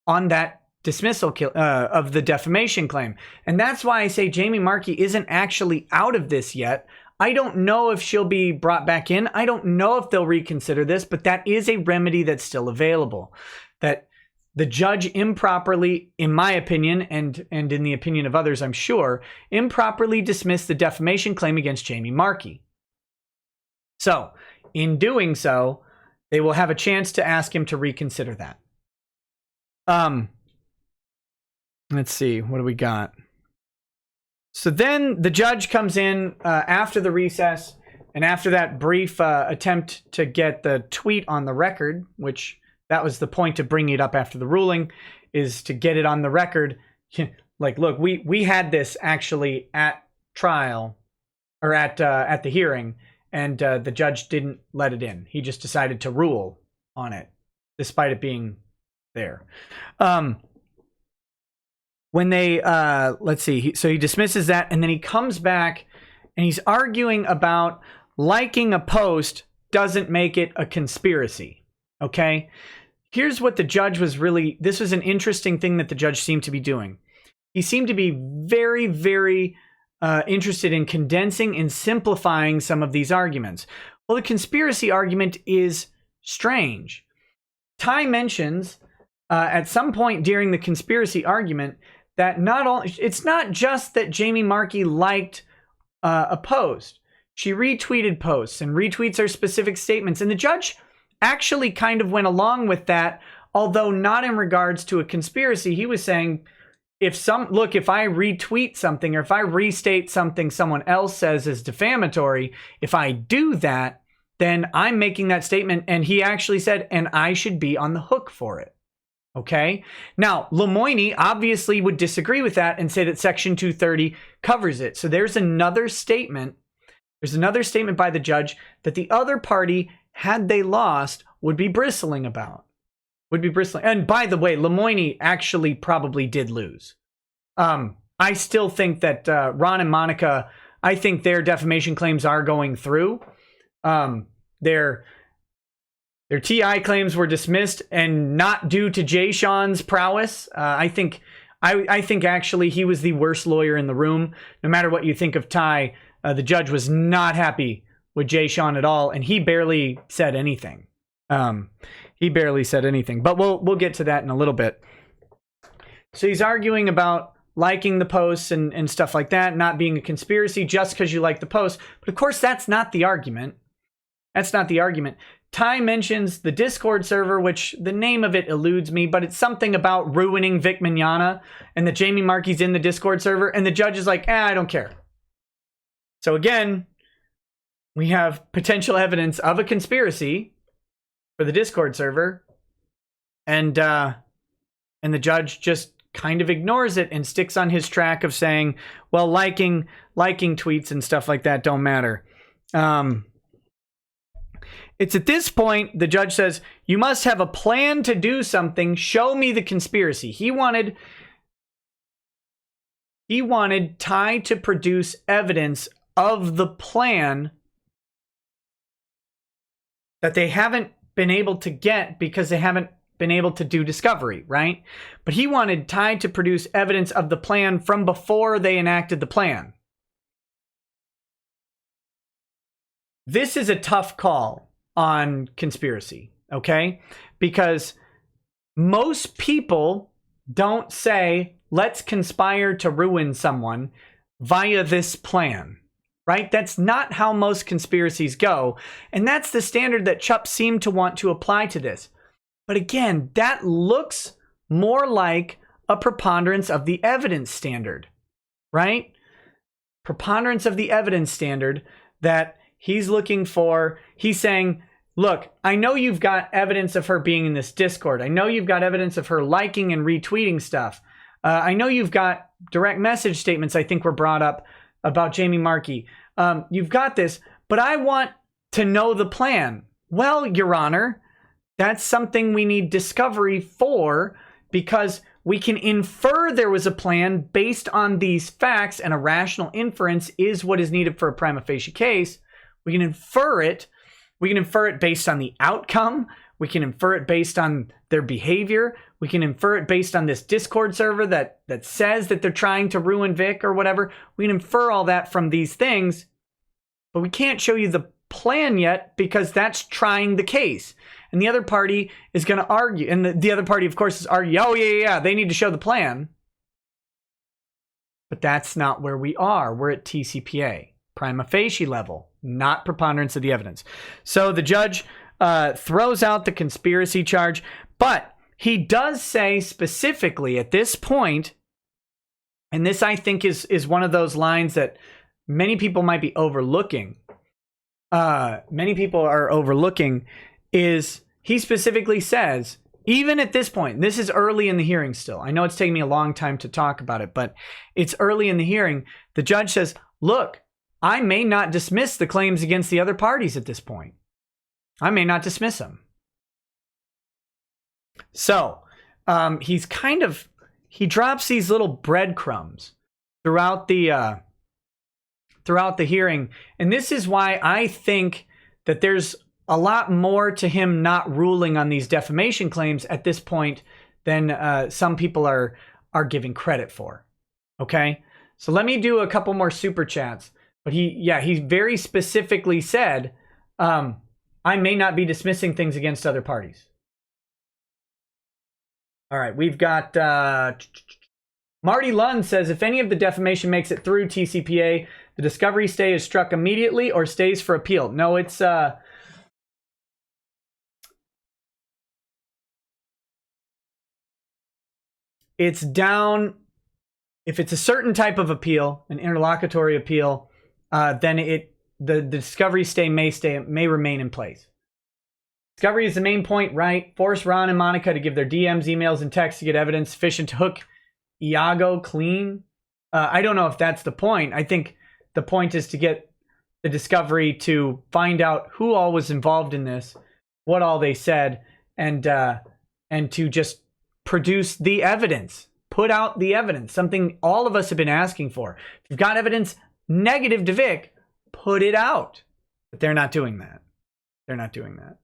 Speaker 1: on that dismissal of the defamation claim. And that's why I say Jamie Marchi isn't actually out of this yet. I don't know if she'll be brought back in. I don't know if they'll reconsider this, but that is a remedy that's still available. That the judge improperly, in my opinion, and in the opinion of others, I'm sure, improperly dismissed the defamation claim against Jamie Marchi. So, in doing so, they will have a chance to ask him to reconsider that. Let's see, what do we got? So then the judge comes in after the recess, and after that brief attempt to get the tweet on the record, which that was the point of bringing it up after the ruling, is to get it on the record. Like, look, we had this actually at trial, or at the hearing, and the judge didn't let it in. He just decided to rule on it, despite it being there. When they, let's see, so he dismisses that, and then he comes back, and he's arguing about liking a post doesn't make it a conspiracy, okay? Here's what the judge was really, this was an interesting thing that the judge seemed to be doing. He seemed to be very, very interested in condensing and simplifying some of these arguments. Well, the conspiracy argument is strange. Ty mentions at some point during the conspiracy argument that it's not just that Jamie Marchi liked a post. She retweeted posts, and retweets are specific statements. And the judge actually kind of went along with that, although not in regards to a conspiracy. He was saying, if I retweet something, or if I restate something someone else says is defamatory, if I do that, then I'm making that statement. And he actually said, and I should be on the hook for it. Okay. Now, Lemoyne obviously would disagree with that and say that Section 230 covers it. So there's another statement. There's another statement by the judge that the other party, had they lost, would be bristling about. And by the way, Lemoyne actually probably did lose. I still think that Ron and Monica, I think their defamation claims are going through. Their TI claims were dismissed, and not due to Jay Sean's prowess. I think actually he was the worst lawyer in the room. No matter what you think of Ty, the judge was not happy with Jay Sean at all, and he barely said anything. But we'll get to that in a little bit. So he's arguing about liking the posts and stuff like that, not being a conspiracy just because you like the post. But of course, that's not the argument. Ty mentions the Discord server, which the name of it eludes me, but it's something about ruining Vic Mignogna, and that Jamie Marchi's in the Discord server, and the judge is like, I don't care. So again, we have potential evidence of a conspiracy for the Discord server, and the judge just kind of ignores it and sticks on his track of saying, well, liking tweets and stuff like that don't matter. It's at this point the judge says, you must have a plan to do something. Show me the conspiracy. He wanted Ty to produce evidence of the plan that they haven't been able to get because they haven't been able to do discovery, right? But he wanted Ty to produce evidence of the plan from before they enacted the plan. This is a tough call on conspiracy, okay? Because most people don't say, let's conspire to ruin someone via this plan, right? That's not how most conspiracies go. And that's the standard that Chupp seemed to want to apply to this. But again, that looks more like a preponderance of the evidence standard, right? Preponderance of the evidence standard that he's looking for. He's saying, look, I know you've got evidence of her being in this Discord. I know you've got evidence of her liking and retweeting stuff. I know you've got direct message statements I think were brought up about Jamie Markey. You've got this, but I want to know the plan. Well, Your Honor, that's something we need discovery for, because we can infer there was a plan based on these facts, and a rational inference is what is needed for a prima facie case. We can infer it. We can infer it based on the outcome. We can infer it based on their behavior. We can infer it based on this Discord server that says that they're trying to ruin Vic or whatever. We can infer all that from these things, but we can't show you the plan yet because that's trying the case. And the other party is going to argue. And the other party, of course, is arguing, oh, yeah, they need to show the plan. But that's not where we are. We're at TCPA, prima facie level, not preponderance of the evidence. So the judge throws out the conspiracy charge, but he does say specifically at this point, and this I think is one of those lines that many people might be overlooking. Many people are overlooking, is he specifically says, even at this point, this is early in the hearing still. I know it's taking me a long time to talk about it, but it's early in the hearing. The judge says, look, I may not dismiss the claims against the other parties at this point. I may not dismiss them. So he drops these little breadcrumbs throughout the hearing. And this is why I think that there's a lot more to him not ruling on these defamation claims at this point than some people are giving credit for. Okay? So let me do a couple more super chats. But he very specifically said, I may not be dismissing things against other parties. All right, we've got Marty Lund says, if any of the defamation makes it through TCPA, the discovery stay is struck immediately or stays for appeal. No, it's down. If it's a certain type of appeal, an interlocutory appeal, then the discovery stay may remain in place. Discovery is the main point, right? Force Ron and Monica to give their DMs, emails, and texts to get evidence sufficient to hook Iago clean. I don't know if that's the point. I think the point is to get the discovery to find out who all was involved in this, what all they said, and to just produce the evidence, put out the evidence, something all of us have been asking for. If you've got evidence negative to Vic, put it out. But they're not doing that. They're not doing that.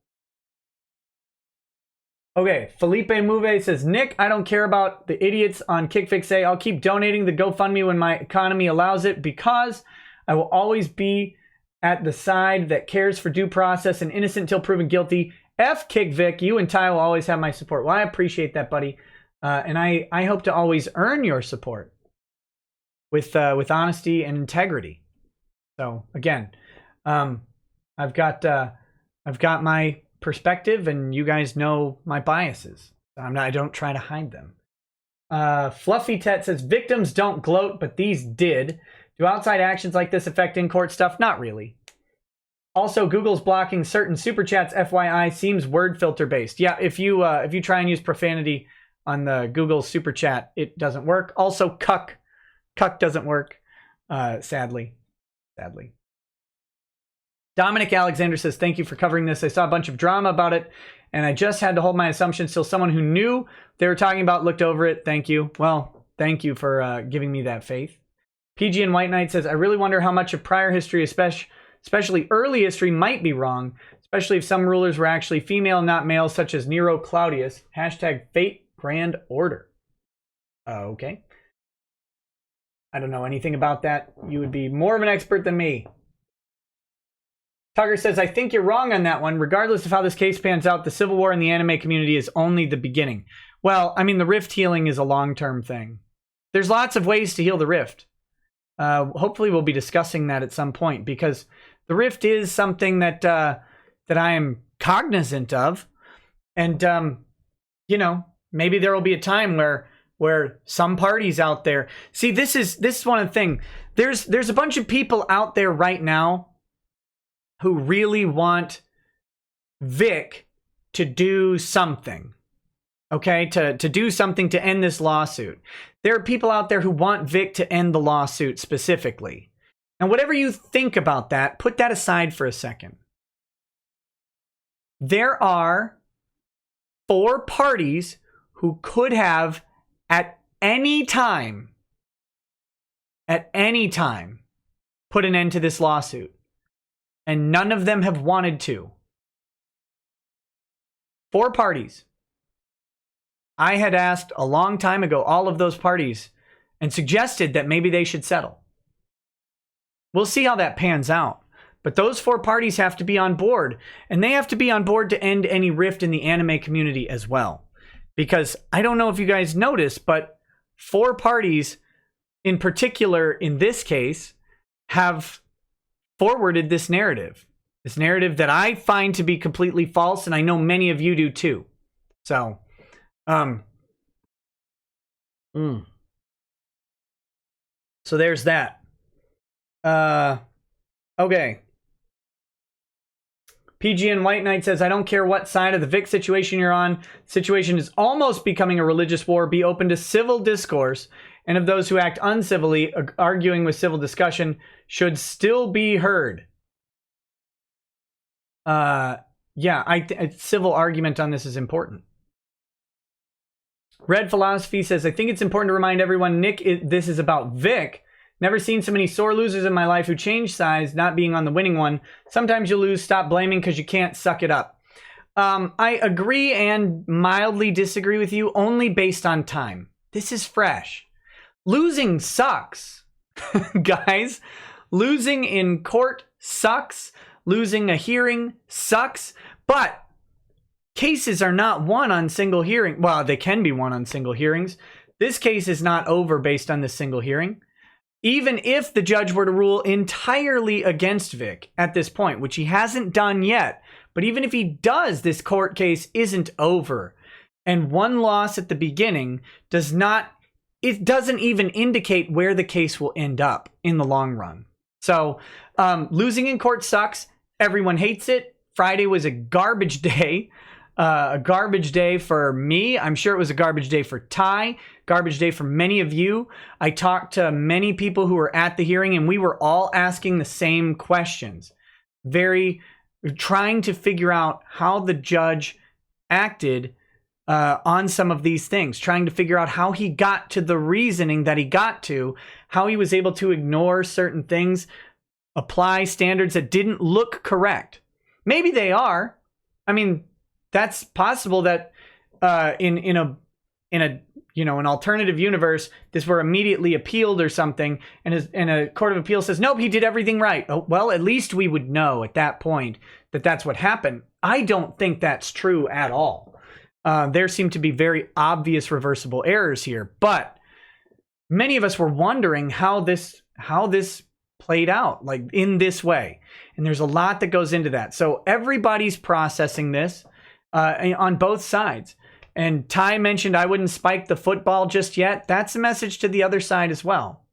Speaker 1: Okay, Felipe Mouve says, Nick, I don't care about the idiots on KickFixA. I'll keep donating the GoFundMe when my economy allows it, because I will always be at the side that cares for due process and innocent until proven guilty. F Kick Vic, you and Ty will always have my support. Well, I appreciate that, buddy. And I hope to always earn your support with honesty and integrity. So again, I've got my perspective, and you guys know my biases. I don't try to hide them. Fluffy Tet says, victims don't gloat, but these did. Do outside actions like this affect in-court stuff? Not really. Also, Google's blocking certain super chats. FYI, seems word filter based. Yeah, if you try and use profanity on the Google Super Chat, it doesn't work. Also, cuck doesn't work, sadly. Dominic Alexander says, thank you for covering this. I saw a bunch of drama about it, and I just had to hold my assumptions till someone who knew they were talking about looked over it. Thank you. Well, thank you for giving me that faith. PG and White Knight says, I really wonder how much of prior history, especially early history, might be wrong, especially if some rulers were actually female, not male, such as Nero Claudius. Hashtag fate grand order. Okay. I don't know anything about that. You would be more of an expert than me. Tucker says, I think you're wrong on that one. Regardless of how this case pans out, the Civil War in the anime community is only the beginning. Well, I mean, the rift healing is a long-term thing. There's lots of ways to heal the rift. Hopefully we'll be discussing that at some point, because the rift is something that that I am cognizant of. And, you know, maybe there will be a time where some parties out there... See, this is one of the things. There's a bunch of people out there right now who really want Vic to do something, okay? To do something to end this lawsuit. There are people out there who want Vic to end the lawsuit specifically. And whatever you think about that, put that aside for a second. There are 4 parties who could have at any time, put an end to this lawsuit. And none of them have wanted to. 4 parties. I had asked a long time ago all of those parties and suggested that maybe they should settle. We'll see how that pans out. But those 4 parties have to be on board. And they have to be on board to end any rift in the anime community as well. Because I don't know if you guys noticed, but 4 parties in particular in this case have forwarded this narrative that I find to be completely false, and I know many of you do too. So, so there's that. Okay. PG and White Knight says, I don't care what side of the Vic situation you're on. The situation is almost becoming a religious war. Be open to civil discourse. And of those who act uncivilly, arguing with civil discussion should still be heard. Civil argument on this is important. Red Philosophy says, I think it's important to remind everyone, Nick, this is about Vic. Never seen so many sore losers in my life who change sides, not being on the winning one. Sometimes you lose, stop blaming because you can't suck it up. I agree and mildly disagree with you, only based on time. This is fresh. Losing sucks, guys. Losing in court sucks. Losing a hearing sucks. But cases are not won on single hearing. Well, they can be won on single hearings. This case is not over based on this single hearing. Even if the judge were to rule entirely against Vic at this point, which he hasn't done yet, but even if he does, this court case isn't over. And one loss at the beginning it doesn't even indicate where the case will end up in the long run. So losing in court sucks. Everyone hates it. Friday was a garbage day. A garbage day for me. I'm sure it was a garbage day for Ty. Garbage day for many of you. I talked to many people who were at the hearing, and we were all asking the same questions. Trying to figure out how the judge acted on some of these things, trying to figure out how he got to the reasoning that he got to, how he was able to ignore certain things, apply standards that didn't look correct. Maybe they are. I mean, that's possible that in an alternative universe, this were immediately appealed or something, and a court of appeal says, nope, he did everything right. Oh, well, at least we would know at that point that that's what happened. I don't think that's true at all. There seem to be very obvious reversible errors here, but many of us were wondering how this played out, like in this way. And there's a lot that goes into that. So everybody's processing this on both sides. And Ty mentioned I wouldn't spike the football just yet. That's a message to the other side as well.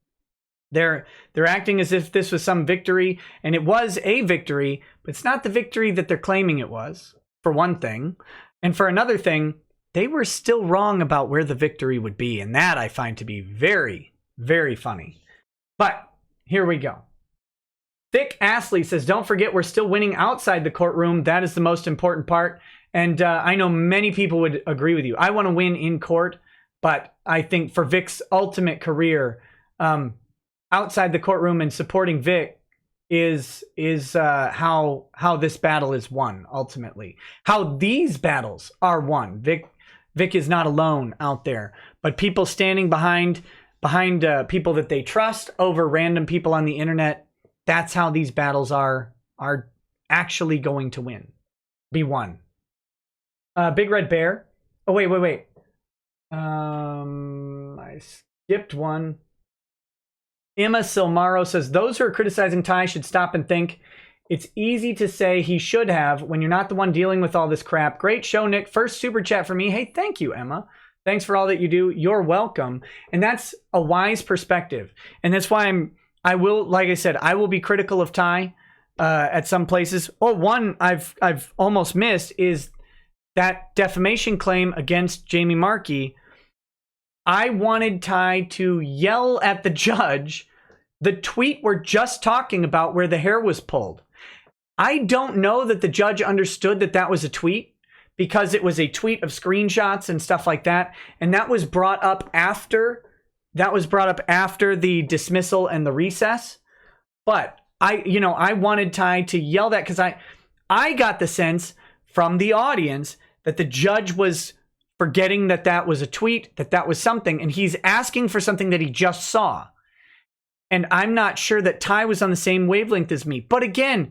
Speaker 1: They're acting as if this was some victory, and it was a victory, but it's not the victory that they're claiming it was, for one thing. And for another thing, they were still wrong about where the victory would be. And that I find to be very, very funny. But here we go. Thick Astley says, don't forget we're still winning outside the courtroom. That is the most important part. And I know many people would agree with you. I want to win in court, but I think for Vic's ultimate career, outside the courtroom and supporting Vic is how this battle is won ultimately. How these battles are won. Vic is not alone out there, but people standing behind people that they trust over random people on the internet. That's how these battles are actually going to be won. Big Red Bear. Oh, wait. I skipped one. Emma Silmaro says, those who are criticizing Ty should stop and think. It's easy to say he should have when you're not the one dealing with all this crap. Great show, Nick. First super chat for me. Hey, thank you, Emma. Thanks for all that you do. You're welcome. And that's a wise perspective. And that's why I will, like I said, I will be critical of Ty at some places. Oh, one I've almost missed is that defamation claim against Jamie Markey. I wanted Ty to yell at the judge the tweet we're just talking about where the hair was pulled. I don't know that the judge understood that that was a tweet because it was a tweet of screenshots and stuff like that. And that was brought up after the dismissal and the recess. But I wanted Ty to yell that because I got the sense from the audience that the judge was forgetting that that was a tweet, that was something, and he's asking for something that he just saw. And I'm not sure that Ty was on the same wavelength as me. But again,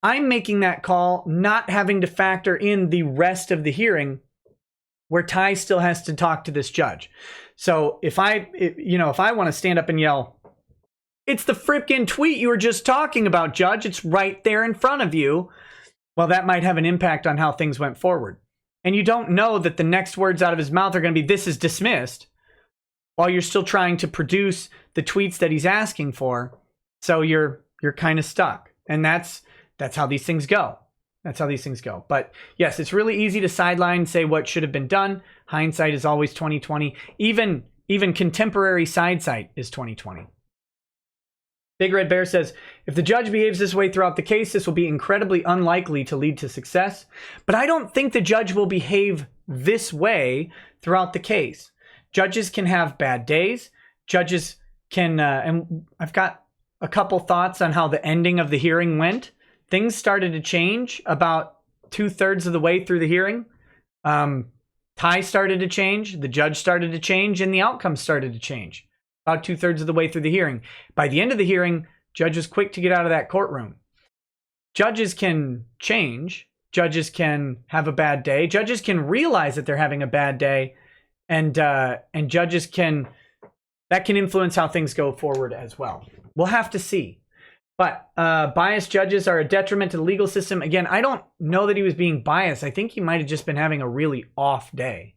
Speaker 1: I'm making that call not having to factor in the rest of the hearing where Ty still has to talk to this judge. So if I want to stand up and yell, it's the frickin' tweet you were just talking about, judge, it's right there in front of you. Well, that might have an impact on how things went forward. And you don't know that the next words out of his mouth are going to be, this is dismissed, while you're still trying to produce the tweets that he's asking for. So you're kind of stuck. And that's how these things go. That's how these things go. But yes, it's really easy to sideline and say what should have been done. Hindsight is always 20/20. Even contemporary sidesight is 20/20. Big Red Bear says, if the judge behaves this way throughout the case, this will be incredibly unlikely to lead to success. But I don't think the judge will behave this way throughout the case. Judges can have bad days. Judges can, and I've got a couple thoughts on how the ending of the hearing went. Things started to change about 2/3 of the way through the hearing. Ty started to change, the judge started to change, and the outcome started to change. About 2/3 of the way through the hearing. By the end of the hearing, judge was quick to get out of that courtroom. Judges can change. Judges can have a bad day. Judges can realize that they're having a bad day, and judges can influence how things go forward as well. We'll have to see. But biased judges are a detriment to the legal system. Again, I don't know that he was being biased. I think he might have just been having a really off day.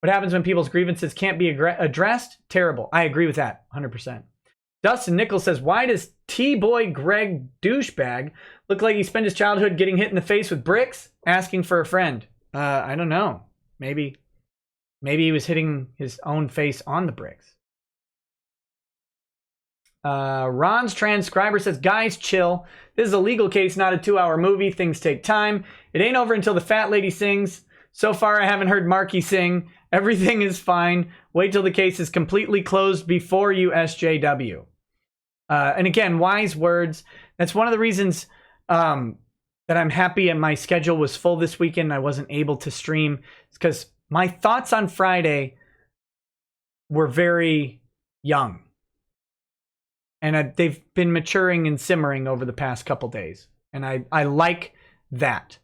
Speaker 1: What happens when people's grievances can't be addressed? Terrible. I agree with that 100%. Dustin Nichols says, why does T-Boy Greg douchebag look like he spent his childhood getting hit in the face with bricks, asking for a friend? I don't know. Maybe he was hitting his own face on the bricks. Ron's transcriber says, guys, chill. This is a legal case, not a 2-hour movie. Things take time. It ain't over until the fat lady sings. So far, I haven't heard Markey sing. Everything is fine. Wait till the case is completely closed before you SJW. And again, wise words. That's one of the reasons that I'm happy and my schedule was full this weekend. I wasn't able to stream. It's because my thoughts on Friday were very young. And they've been maturing and simmering over the past couple days. And I like that.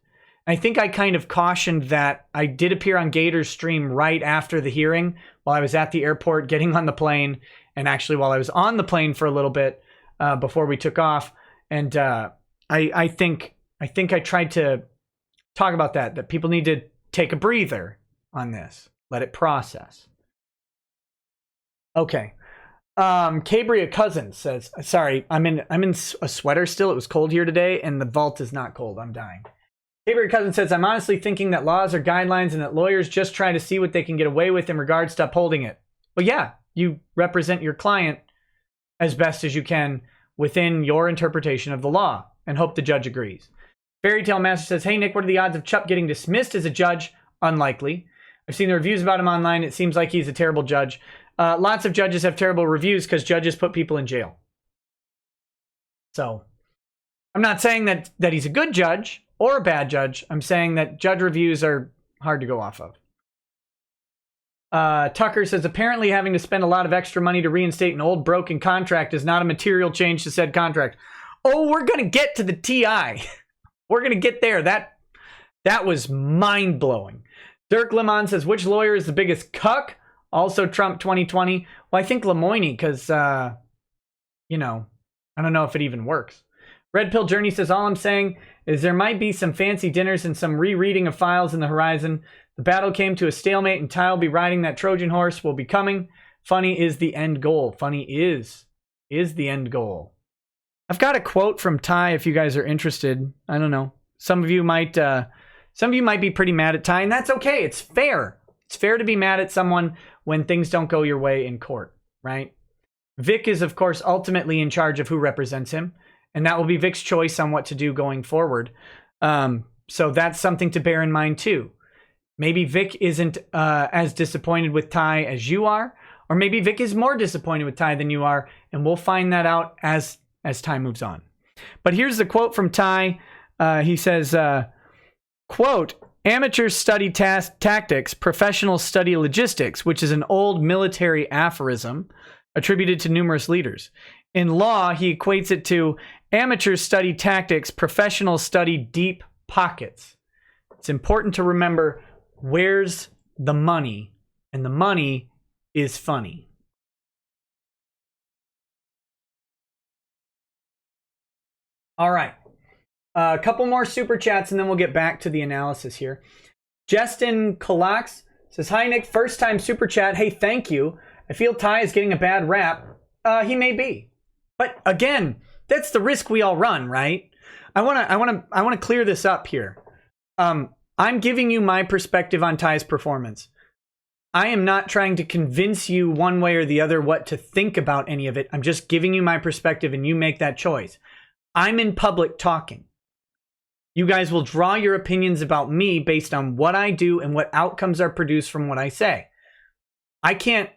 Speaker 1: I think I kind of cautioned that I did appear on Gator's stream right after the hearing while I was at the airport getting on the plane, and actually while I was on the plane for a little bit before we took off. And I think I tried to talk about that people need to take a breather on this, let it process. Okay. Cabria Cousins says, sorry, I'm in a sweater still. It was cold here today, and the vault is not cold. I'm dying. Favorite Cousin says, I'm honestly thinking that laws are guidelines and that lawyers just try to see what they can get away with in regards to upholding it. Well, yeah, you represent your client as best as you can within your interpretation of the law and hope the judge agrees. Fairy Tale Master says, hey, Nick, what are the odds of Chup getting dismissed as a judge? Unlikely. I've seen the reviews about him online. It seems like he's a terrible judge. Lots of judges have terrible reviews because judges put people in jail. So I'm not saying that he's a good judge or a bad judge. I'm saying that judge reviews are hard to go off of. Tucker says, apparently having to spend a lot of extra money to reinstate an old broken contract is not a material change to said contract. Oh, we're going to get to the TI. We're going to get there. That was mind-blowing. Dirk Lemon says, which lawyer is the biggest cuck? Also Trump 2020. Well, I think Lemoyne, because, you know, I don't know if it even works. Red Pill Journey says, all I'm saying is there might be some fancy dinners and some rereading of files in the horizon. The battle came to a stalemate and Ty will be riding that Trojan horse will be coming. Funny is the end goal. Funny is the end goal. I've got a quote from Ty if you guys are interested. I don't know. Some of you might be pretty mad at Ty, and that's okay. It's fair. It's fair to be mad at someone when things don't go your way in court, right? Vic is, of course, ultimately in charge of who represents him, and that will be Vic's choice on what to do going forward. So that's something to bear in mind, too. Maybe Vic isn't as disappointed with Ty as you are, or maybe Vic is more disappointed with Ty than you are, and we'll find that out as time moves on. But here's the quote from Ty. He says, quote, amateurs study tactics, professionals study logistics, which is an old military aphorism attributed to numerous leaders. In law, he equates it to amateurs study tactics, professionals study deep pockets. It's important to remember where's the money, and the money is funny. All right. A couple more super chats and then we'll get back to the analysis here. Justin Colax says, hi, Nick. First time super chat. Hey, thank you. I feel Ty is getting a bad rap. He may be. But again, that's the risk we all run, right? I want to clear this up here. I'm giving you my perspective on Ty's performance. I am not trying to convince you one way or the other what to think about any of it. I'm just giving you my perspective and you make that choice. I'm in public talking. You guys will draw your opinions about me based on what I do and what outcomes are produced from what I say. I can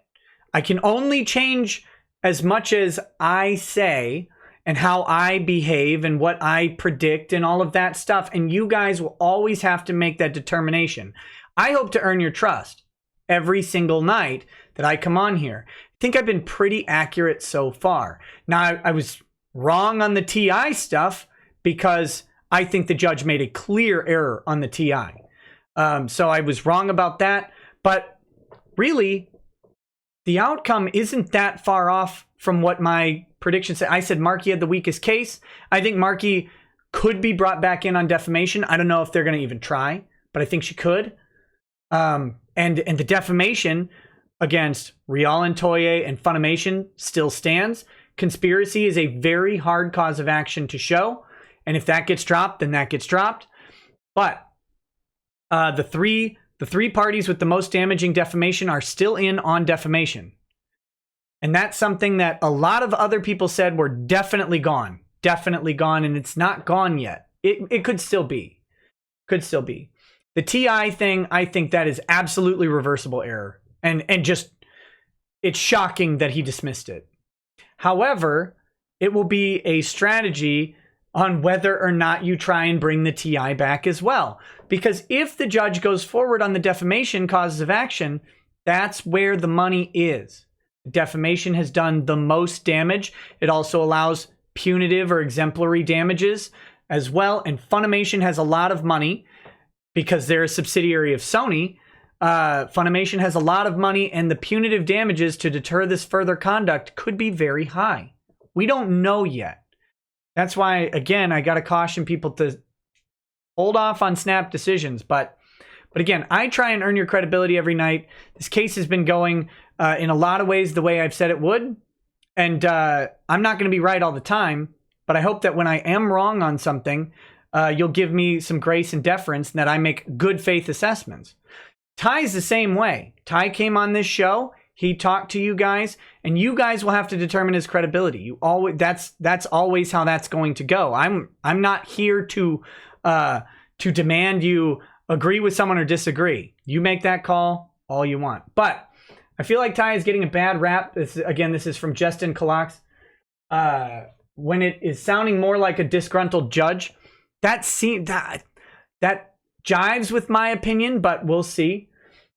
Speaker 1: only change as much as I say and how I behave and what I predict and all of that stuff. And you guys will always have to make that determination. I hope to earn your trust every single night that I come on here. I think I've been pretty accurate so far. Now, I was wrong on the TI stuff because I think the judge made a clear error on the TI. So I was wrong about that. But really, the outcome isn't that far off from what my prediction said. I said Markey had the weakest case. I think Markey could be brought back in on defamation. I don't know if they're going to even try, but I think she could. And the defamation against Rial and Toye and Funimation still stands. Conspiracy is a very hard cause of action to show. And if that gets dropped, then that gets dropped. But the three parties with the most damaging defamation are still in on defamation. And that's something that a lot of other people said were definitely gone. Definitely gone. And it's not gone yet. It could still be. Could still be. The TI thing, I think that is absolutely reversible error. And just, it's shocking that he dismissed it. However, it will be a strategy on whether or not you try and bring the TI back as well. Because if the judge goes forward on the defamation causes of action, that's where the money is. Defamation has done the most damage. It also allows punitive or exemplary damages as well. And Funimation has a lot of money because they're a subsidiary of Sony. Funimation has a lot of money, and the punitive damages to deter this further conduct could be very high. We don't know yet. That's why, again, I got to caution people to hold off on snap decisions. But again, I try and earn your credibility every night. This case has been going in a lot of ways the way I've said it would. And I'm not going to be right all the time. But I hope that when I am wrong on something, you'll give me some grace and deference and that I make good faith assessments. Ty's the same way. Ty came on this show. He talked to you guys, and you guys will have to determine his credibility. You always that's always how that's going to go. I'm not here to demand you agree with someone or disagree. You make that call all you want. But I feel like Ty is getting a bad rap. This is from Justin Calox. When it is sounding more like a disgruntled judge, that jives with my opinion, but we'll see.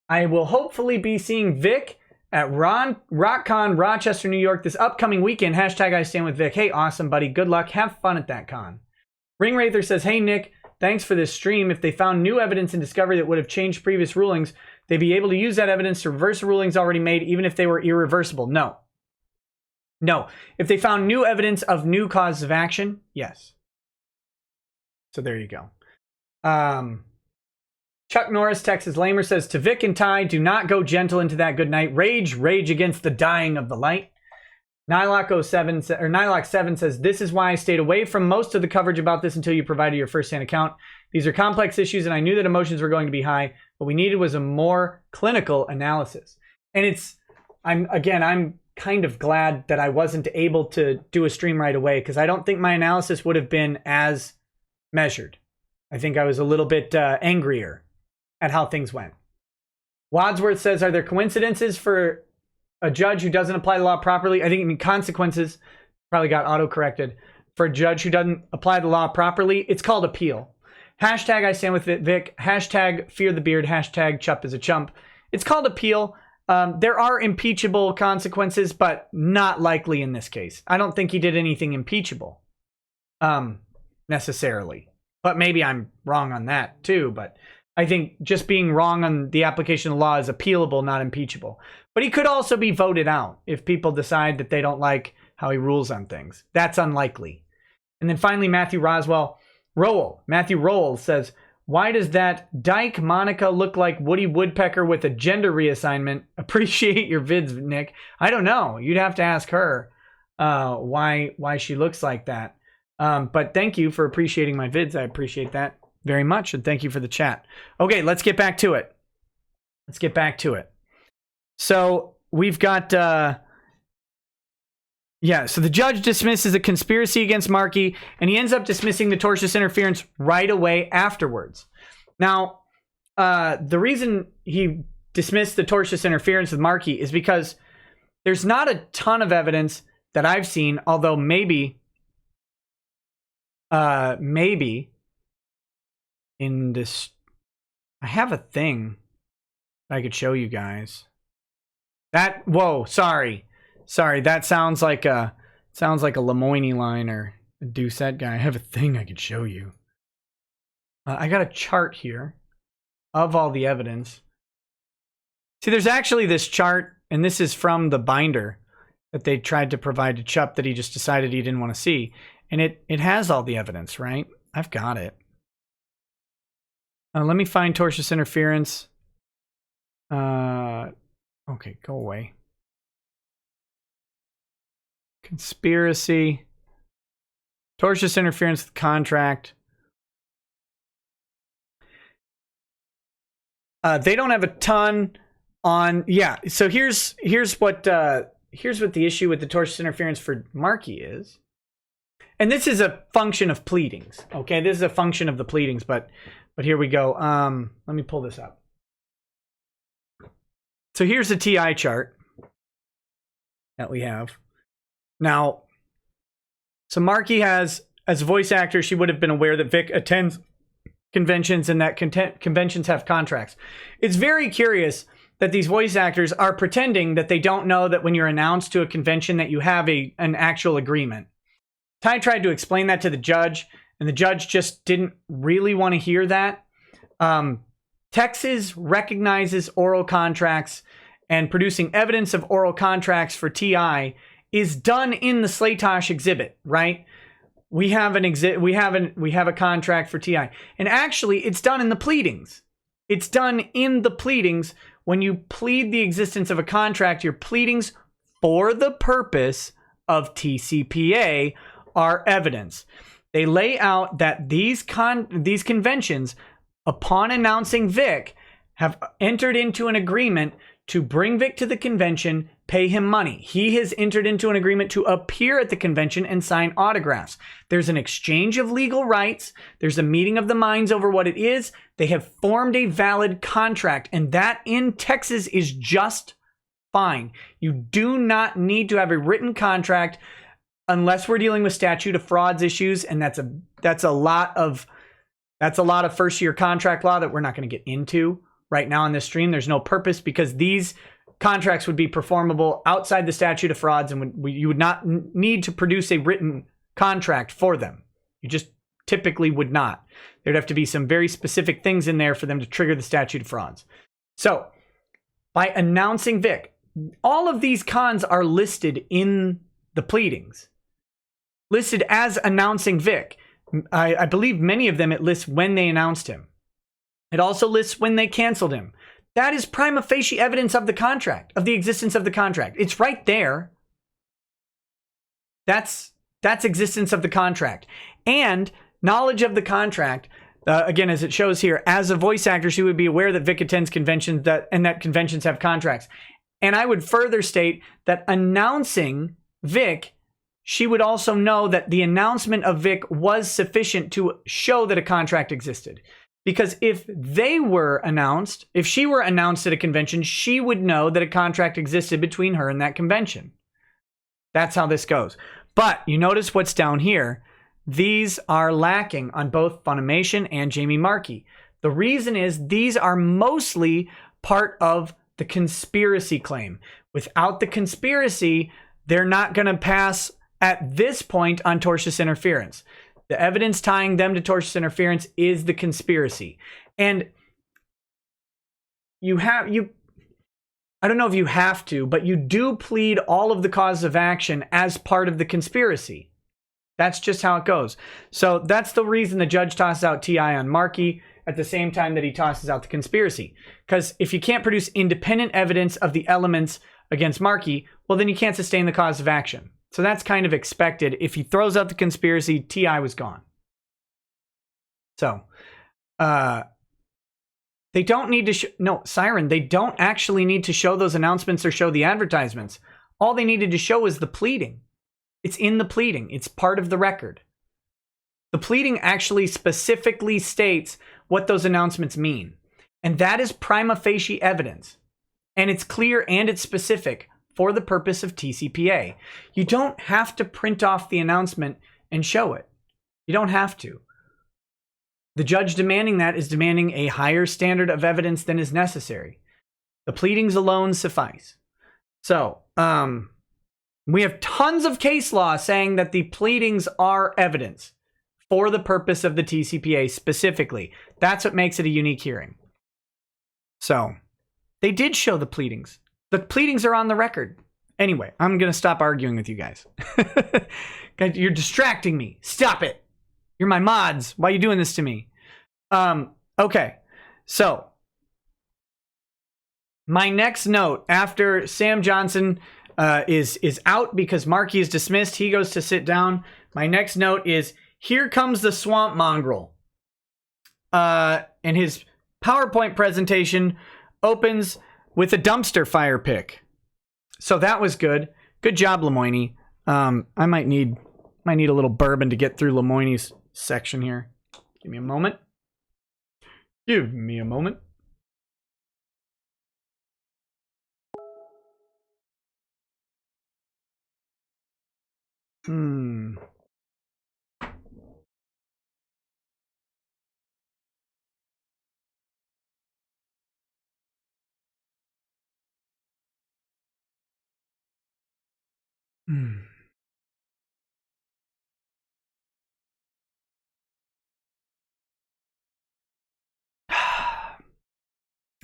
Speaker 1: I will hopefully be seeing Vic at RockCon Rochester, New York this upcoming weekend. Hashtag I stand with Vic. Hey, awesome, buddy. Good luck. Have fun at that con. Ringwraither says, hey, Nick, thanks for this stream. If they found new evidence in discovery that would have changed previous rulings, they'd be able to use that evidence to reverse the rulings already made, even if they were irreversible. No. If they found new evidence of new causes of action, yes. So there you go. Chuck Norris, Texas Lamer says, to Vic and Ty, do not go gentle into that good night. Rage against the dying of the light. Nylock7 says, this is why I stayed away from most of the coverage about this until you provided your first-hand account. These are complex issues, and I knew that emotions were going to be high. What we needed was a more clinical analysis. And I'm kind of glad that I wasn't able to do a stream right away, because I don't think my analysis would have been as measured. I think I was a little bit angrier at how things went. Wadsworth says, are there coincidences for a judge who doesn't apply the law properly? I think consequences probably got auto-corrected. For a judge who doesn't apply the law properly, it's called appeal. Hashtag I stand with Vic. Hashtag fear the beard. Hashtag Chup is a chump. It's called appeal. There are impeachable consequences, but not likely in this case. I don't think he did anything impeachable, necessarily. But maybe I'm wrong on that too. But I think just being wrong on the application of the law is appealable, not impeachable. But he could also be voted out if people decide that they don't like how he rules on things. That's unlikely. And then finally, Matthew Rowell says, why does that Dyke Monica look like Woody Woodpecker with a gender reassignment? Appreciate your vids, Nick. I don't know. You'd have to ask her why she looks like that. But thank you for appreciating my vids. I appreciate that very much. And thank you for the chat. Okay, let's get back to it. So we've got... so the judge dismisses a conspiracy against Markey, and he ends up dismissing the tortious interference right away afterwards. Now, the reason he dismissed the tortious interference with Markey is because there's not a ton of evidence that I've seen, although maybe in this, I have a thing I could show you guys. Sorry, that sounds like a Lemoyne line or a Doucette guy. I have a thing I could show you. I got a chart here of all the evidence. See, there's actually this chart, and this is from the binder that they tried to provide to Chup that he just decided he didn't want to see. And it has all the evidence, right? I've got it. Let me find tortious interference. Okay, go away. Conspiracy. Tortious interference with contract. They don't have a ton on... Yeah, so here's what the issue with the tortious interference for Markey is. And this is a function of pleadings. Okay, this is a function of the pleadings, but here we go. Let me pull this up. So here's the TI chart that we have. Now, so Markey has, as a voice actor, she would have been aware that Vic attends conventions and that conventions have contracts. It's very curious that these voice actors are pretending that they don't know that when you're announced to a convention that you have an actual agreement. Ty tried to explain that to the judge, and the judge just didn't really want to hear that. Texas recognizes oral contracts, and producing evidence of oral contracts for TI is done in the Slatosh exhibit, right? We have a contract for TI, and actually, it's done in the pleadings. It's done in the pleadings. When you plead the existence of a contract, your pleadings for the purpose of TCPA are evidence. They lay out that these conventions, upon announcing Vic, have entered into an agreement to bring Vic to the convention, pay him money. He has entered into an agreement to appear at the convention and sign autographs. There's an exchange of legal rights. There's a meeting of the minds over what it is. They have formed a valid contract, and that in Texas is just fine. You do not need to have a written contract unless we're dealing with statute of frauds issues, and that's a lot of first year contract law that we're not going to get into right now on this stream. There's no purpose, because these contracts would be performable outside the statute of frauds, and you would not need to produce a written contract for them. You just typically would not. There'd have to be some very specific things in there for them to trigger the statute of frauds. So by announcing Vic, all of these cons are listed in the pleadings, listed as announcing Vic. I believe many of them, it lists when they announced him. It also lists when they canceled him. That is prima facie evidence of the contract, of the existence of the contract. It's right there. That's existence of the contract. And knowledge of the contract, again, as it shows here, as a voice actor, she would be aware that Vic attends conventions and that conventions have contracts. And I would further state that announcing Vic, she would also know that the announcement of Vic was sufficient to show that a contract existed. Because if they were announced, if she were announced at a convention, she would know that a contract existed between her and that convention. That's how this goes. But you notice what's down here. These are lacking on both Funimation and Jamie Marchi. The reason is these are mostly part of the conspiracy claim. Without the conspiracy, they're not going to pass at this point on tortious interference. The evidence tying them to tortious interference is the conspiracy. And I don't know if you have to, but you do plead all of the causes of action as part of the conspiracy. That's just how it goes. So that's the reason the judge tosses out TI on Marchi at the same time that he tosses out the conspiracy. Because if you can't produce independent evidence of the elements against Marchi, well, then you can't sustain the cause of action. So that's kind of expected. If he throws out the conspiracy, TI was gone. So, they don't need to Siren, they don't actually need to show those announcements or show the advertisements. All they needed to show is the pleading. It's in the pleading. It's part of the record. The pleading actually specifically states what those announcements mean. And that is prima facie evidence. And it's clear and it's specific for the purpose of TCPA. You don't have to print off the announcement and show it. You don't have to. The judge demanding that is demanding a higher standard of evidence than is necessary. The pleadings alone suffice. So, we have tons of case law saying that the pleadings are evidence for the purpose of the TCPA specifically. That's what makes it a unique hearing. So, they did show the pleadings. The pleadings are on the record. Anyway, I'm going to stop arguing with you guys. You're distracting me. Stop it. You're my mods. Why are you doing this to me? Okay. So, my next note after Sam Johnson is out because Marchi is dismissed. He goes to sit down. My next note is, here comes the swamp mongrel. And his PowerPoint presentation opens with a dumpster fire pick. So that was good. Good job, Lemoyne. I might need a little bourbon to get through Lemoyne's section here. Give me a moment. Give me a moment.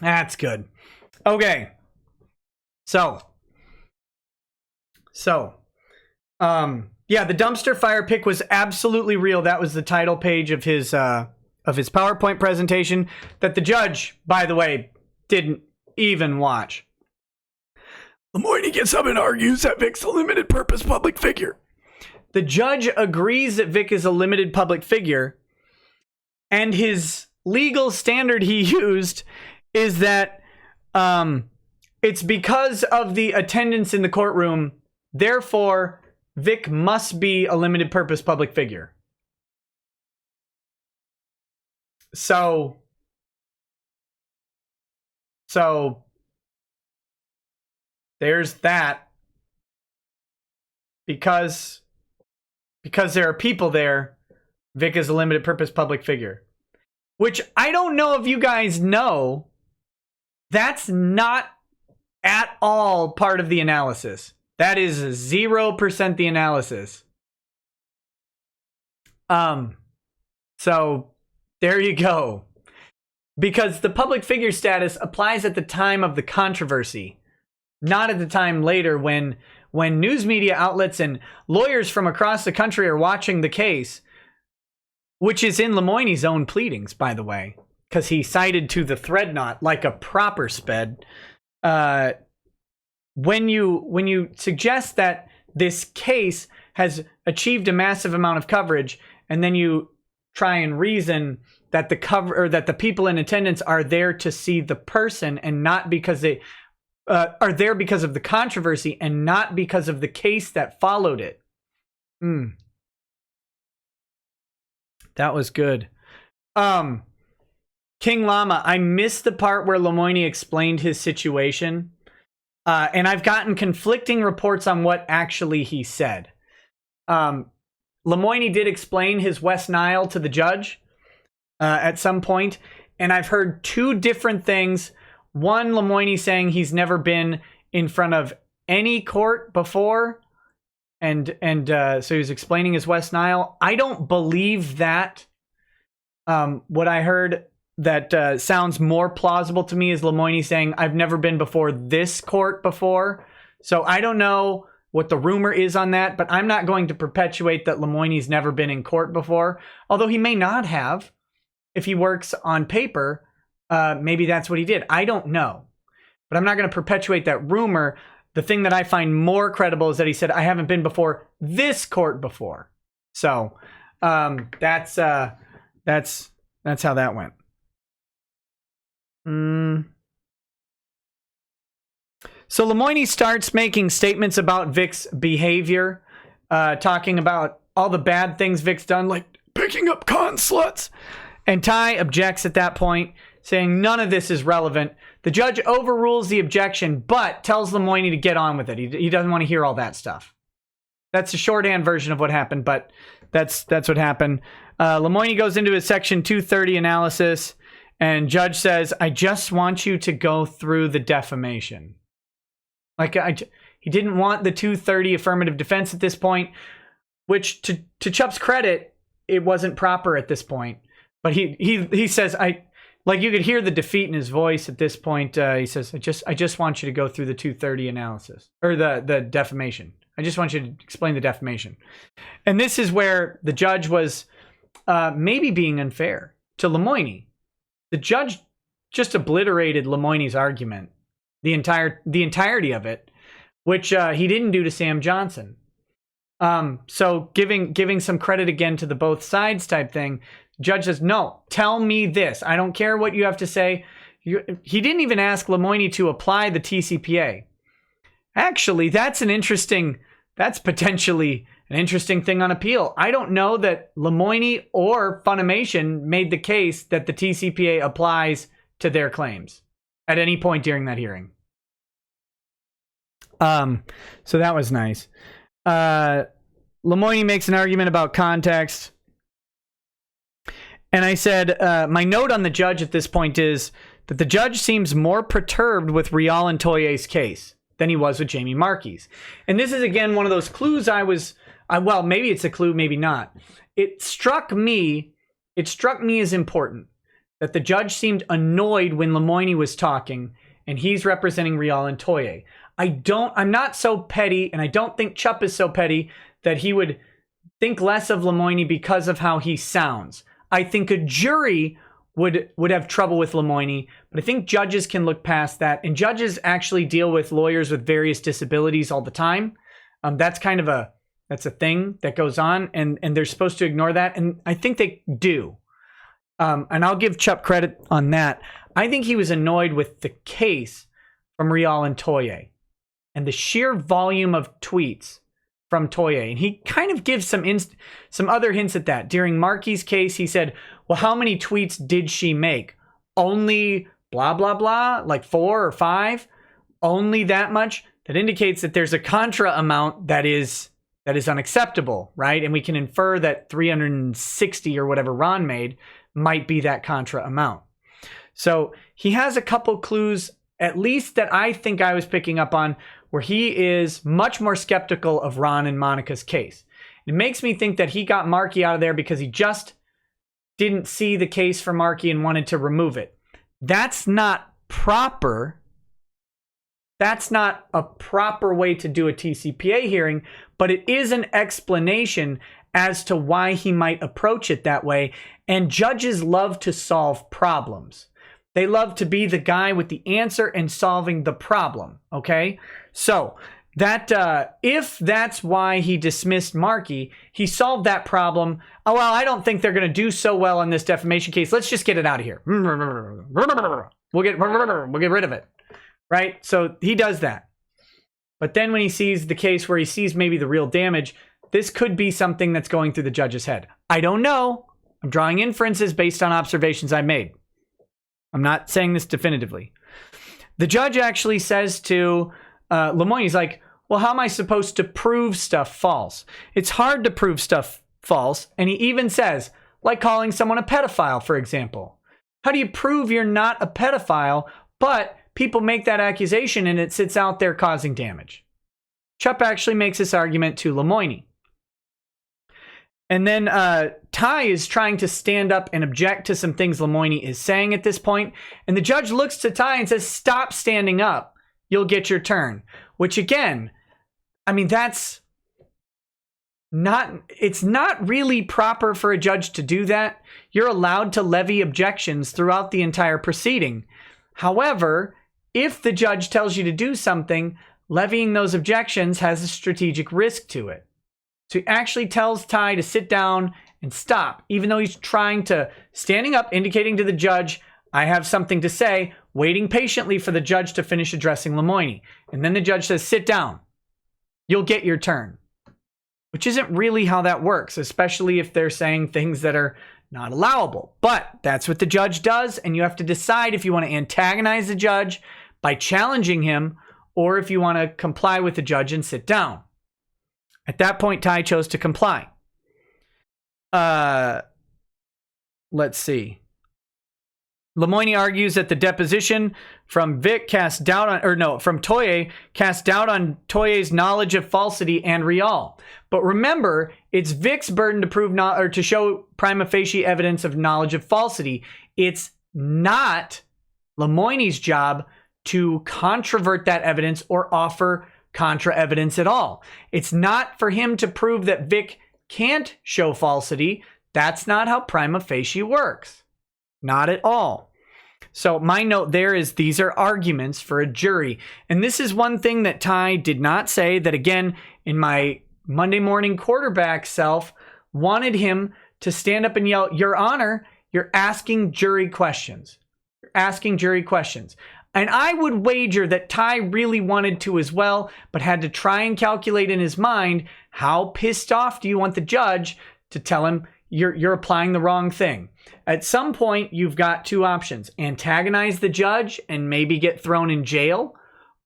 Speaker 1: That's good. Okay. So, yeah, the dumpster fire pick was absolutely real. That was the title page of his PowerPoint presentation that the judge, by the way, didn't even watch. Lemoyne gets up and argues that Vic's a limited purpose public figure. the judge agrees that Vic is a limited public figure, and his legal standard he used is that it's because of the attendance in the courtroom, therefore Vic must be a limited purpose public figure. So there's that. Because there are people there, Vic is a limited purpose public figure. Which I don't know if you guys know, that's not at all part of the analysis. That is 0% the analysis. So there you go. Because the public figure status applies at the time of the controversy, not at the time later when news media outlets and lawyers from across the country are watching the case, which is in Lemoyne's own pleadings, by the way, because he cited to the thread knot like a proper sped. When you suggest that this case has achieved a massive amount of coverage, and then you try and reason that that the people in attendance are there to see the person and not because they are there because of the controversy and not because of the case that followed it. That was good. King Llama, I missed the part where Lemoyne explained his situation. And I've gotten conflicting reports on what actually he said. Lemoyne did explain his West Nile to the judge at some point, and I've heard two different things. One, Lemoyne saying he's never been in front of any court before, and so he was explaining his West Nile. I don't believe that. What I heard that sounds more plausible to me is Lemoyne saying, I've never been before this court before. So I don't know what the rumor is on that, but I'm not going to perpetuate that Lemoyne's never been in court before, although he may not have. If he works on paper, maybe that's what he did. I don't know, but I'm not going to perpetuate that rumor. The thing that I find more credible is that he said, I haven't been before this court before. So that's how that went. So Lemoyne starts making statements about Vic's behavior, talking about all the bad things Vic's done, like picking up consulates. And Ty objects at that point, saying none of this is relevant. The judge overrules the objection, but tells Lemoyne to get on with it. He doesn't want to hear all that stuff. That's a shorthand version of what happened, but that's what happened. Lemoyne goes into his Section 230 analysis, and judge says, I just want you to go through the defamation. He didn't want the 230 affirmative defense at this point, which to Chupp's credit, it wasn't proper at this point. But he says, you could hear the defeat in his voice at this point. He says, I just want you to go through the 230 analysis, or the defamation. I just want you to explain the defamation. And this is where the judge was maybe being unfair to Lemoyne. The judge just obliterated Lemoyne's argument, the entirety of it, which he didn't do to Sam Johnson. So giving some credit again to the both sides type thing. Judge says, no, tell me this. I don't care what you have to say. He didn't even ask Lemoyne to apply the TCPA. Actually, that's potentially an interesting thing on appeal. I don't know that Lemoyne or Funimation made the case that the TCPA applies to their claims at any point during that hearing. So that was nice. Lemoyne makes an argument about context. And I said, my note on the judge at this point is that the judge seems more perturbed with Rial and Toye's case than he was with Jamie Markey's. And this is, again, one of those clues well, maybe it's a clue, maybe not. It struck me as important that the judge seemed annoyed when Lemoyne was talking and he's representing Rial and Toye. I'm not so petty, and I don't think Chupp is so petty that he would think less of Lemoyne because of how he sounds. I think a jury would have trouble with Lemoyne, but I think judges can look past that. And judges actually deal with lawyers with various disabilities all the time. That's kind of a That's a thing that goes on, and they're supposed to ignore that. And I think they do. And I'll give Chup credit on that. I think he was annoyed with the case from Rial and Toye and the sheer volume of tweets from Toye. And he kind of gives some other hints at that. During Markey's case, he said, well, how many tweets did she make? Only blah, blah, blah, like 4 or 5? Only that much? That indicates that there's a contra amount that is unacceptable, right? And we can infer that 360 or whatever Ron made might be that contra amount. So he has a couple clues, at least that I think I was picking up on, where he is much more skeptical of Ron and Monica's case. It makes me think that he got Markey out of there because he just didn't see the case for Markey and wanted to remove it. That's not proper. That's not a proper way to do a TCPA hearing, but it is an explanation as to why he might approach it that way. And judges love to solve problems. They love to be the guy with the answer and solving the problem, okay? So that if that's why he dismissed Markey, he solved that problem. Oh, well, I don't think they're going to do so well on this defamation case. Let's just get it out of here. We'll get rid of it, right? So he does that. But then when he sees the case where he sees maybe the real damage, this could be something that's going through the judge's head. I don't know. I'm drawing inferences based on observations I made. I'm not saying this definitively. The judge actually says to Lemoyne, he's like, well, how am I supposed to prove stuff false? It's hard to prove stuff false. And he even says, like calling someone a pedophile, for example. How do you prove you're not a pedophile, but people make that accusation and it sits out there causing damage? Chup actually makes this argument to Lemoyne. And then Ty is trying to stand up and object to some things Lemoyne is saying at this point. And the judge looks to Ty and says, stop standing up. You'll get your turn. Which again, I mean, it's not really proper for a judge to do that. You're allowed to levy objections throughout the entire proceeding. However, if the judge tells you to do something, levying those objections has a strategic risk to it. So he actually tells Ty to sit down and stop, even though he's standing up, indicating to the judge, I have something to say, waiting patiently for the judge to finish addressing Lemoyne. And then the judge says, sit down. You'll get your turn. Which isn't really how that works, especially if they're saying things that are not allowable. But that's what the judge does, and you have to decide if you want to antagonize the judge by challenging him, or if you want to comply with the judge and sit down. At that point, Ty chose to comply. Let's see. Lemoyne argues that the deposition from Toye cast doubt on Toye's knowledge of falsity and Rial. But remember, it's Vic's burden to prove to show prima facie evidence of knowledge of falsity. It's not Lemoyne's job to controvert that evidence or offer contra evidence at all. It's not for him to prove that Vic can't show falsity. That's not how prima facie works. Not at all. So my note there is these are arguments for a jury. And this is one thing that Ty did not say that, again, in my Monday morning quarterback self, wanted him to stand up and yell, Your Honor, you're asking jury questions. You're asking jury questions. And I would wager that Ty really wanted to as well, but had to try and calculate in his mind, how pissed off do you want the judge to tell him you're applying the wrong thing? At some point, you've got two options. Antagonize the judge and maybe get thrown in jail,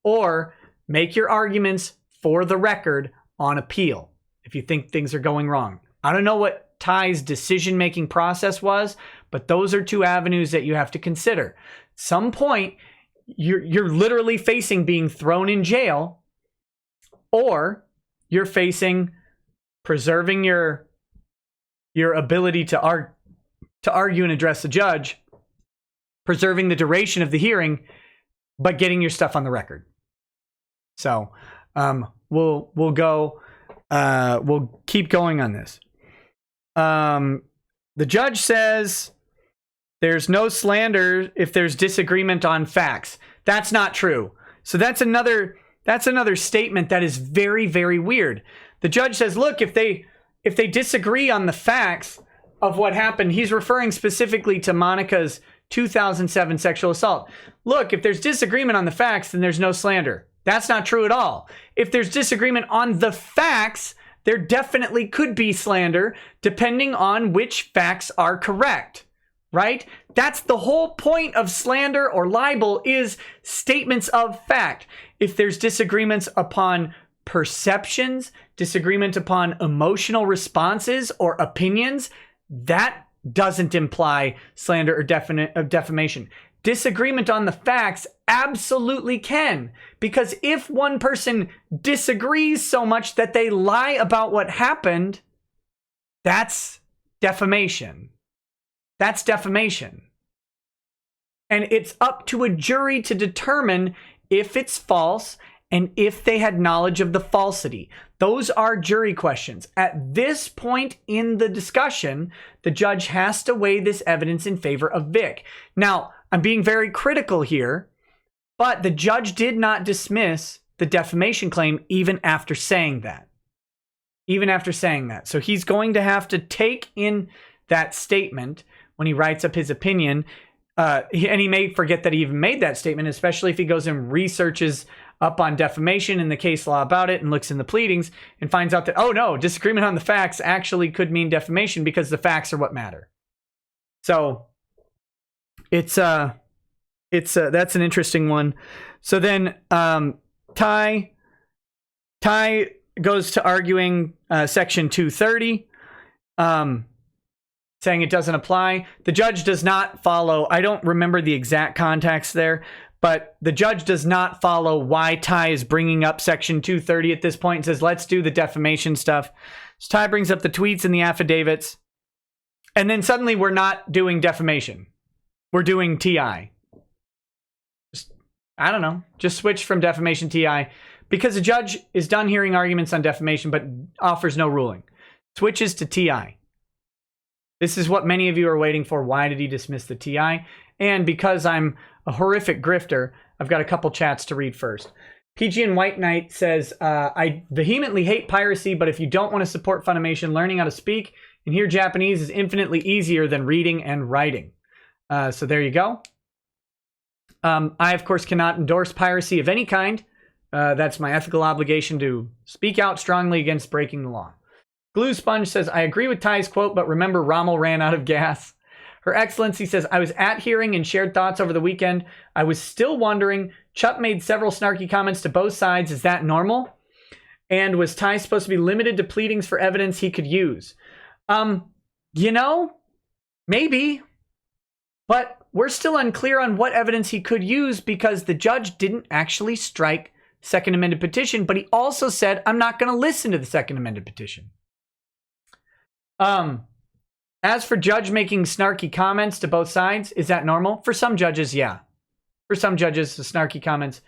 Speaker 1: or make your arguments for the record on appeal if you think things are going wrong. I don't know what Ty's decision-making process was, but those are two avenues that you have to consider. At some point, you're literally facing being thrown in jail, or you're facing preserving your ability to argue and address the judge, preserving the duration of the hearing, but getting your stuff on the record. So we'll keep going on this. The judge says there's no slander if there's disagreement on facts. That's not true. So that's another statement that is very, very weird. The judge says, look, if they disagree on the facts of what happened, he's referring specifically to Monica's 2007 sexual assault. Look, if there's disagreement on the facts, then there's no slander. That's not true at all. If there's disagreement on the facts, there definitely could be slander, depending on which facts are correct, right? That's the whole point of slander or libel, is statements of fact. If there's disagreements upon perceptions, disagreement upon emotional responses or opinions, that doesn't imply slander or defamation. Disagreement on the facts absolutely can, because if one person disagrees so much that they lie about what happened, that's defamation. That's defamation. And it's up to a jury to determine if it's false and if they had knowledge of the falsity. Those are jury questions. At this point in the discussion, the judge has to weigh this evidence in favor of Vic. Now, I'm being very critical here, but the judge did not dismiss the defamation claim even after saying that. Even after saying that. So he's going to have to take in that statement when he writes up his opinion. And he may forget that he even made that statement, especially if he goes and researches up on defamation and the case law about it and looks in the pleadings and finds out that, oh no, disagreement on the facts actually could mean defamation because the facts are what matter. So it's that's an interesting one. So then Ty goes to arguing section 230, saying it doesn't apply. The judge does not follow, I don't remember the exact context there, but the judge does not follow why Ty is bringing up section 230 at this point and says, let's do the defamation stuff. So Ty brings up the tweets and the affidavits, and then suddenly we're not doing defamation. We're doing TI. I don't know, just switch from defamation TI, because the judge is done hearing arguments on defamation but offers no ruling. Switches to TI. This is what many of you are waiting for. Why did he dismiss the TI? And because I'm a horrific grifter, I've got a couple chats to read first. PG and White Knight says, I vehemently hate piracy, but if you don't want to support Funimation, learning how to speak and hear Japanese is infinitely easier than reading and writing. So there you go. I, of course, cannot endorse piracy of any kind. That's my ethical obligation to speak out strongly against breaking the law. Glue Sponge says, I agree with Ty's quote, but remember Rommel ran out of gas. Her Excellency says, I was at hearing and shared thoughts over the weekend. I was still wondering. Chup made several snarky comments to both sides. Is that normal? And was Ty supposed to be limited to pleadings for evidence he could use? You know, maybe. But we're still unclear on what evidence he could use because the judge didn't actually strike Second Amended petition, but he also said, I'm not going to listen to the Second Amended petition. As for judge making snarky comments to both sides, is that normal? For some judges, yeah. For some judges, the snarky comments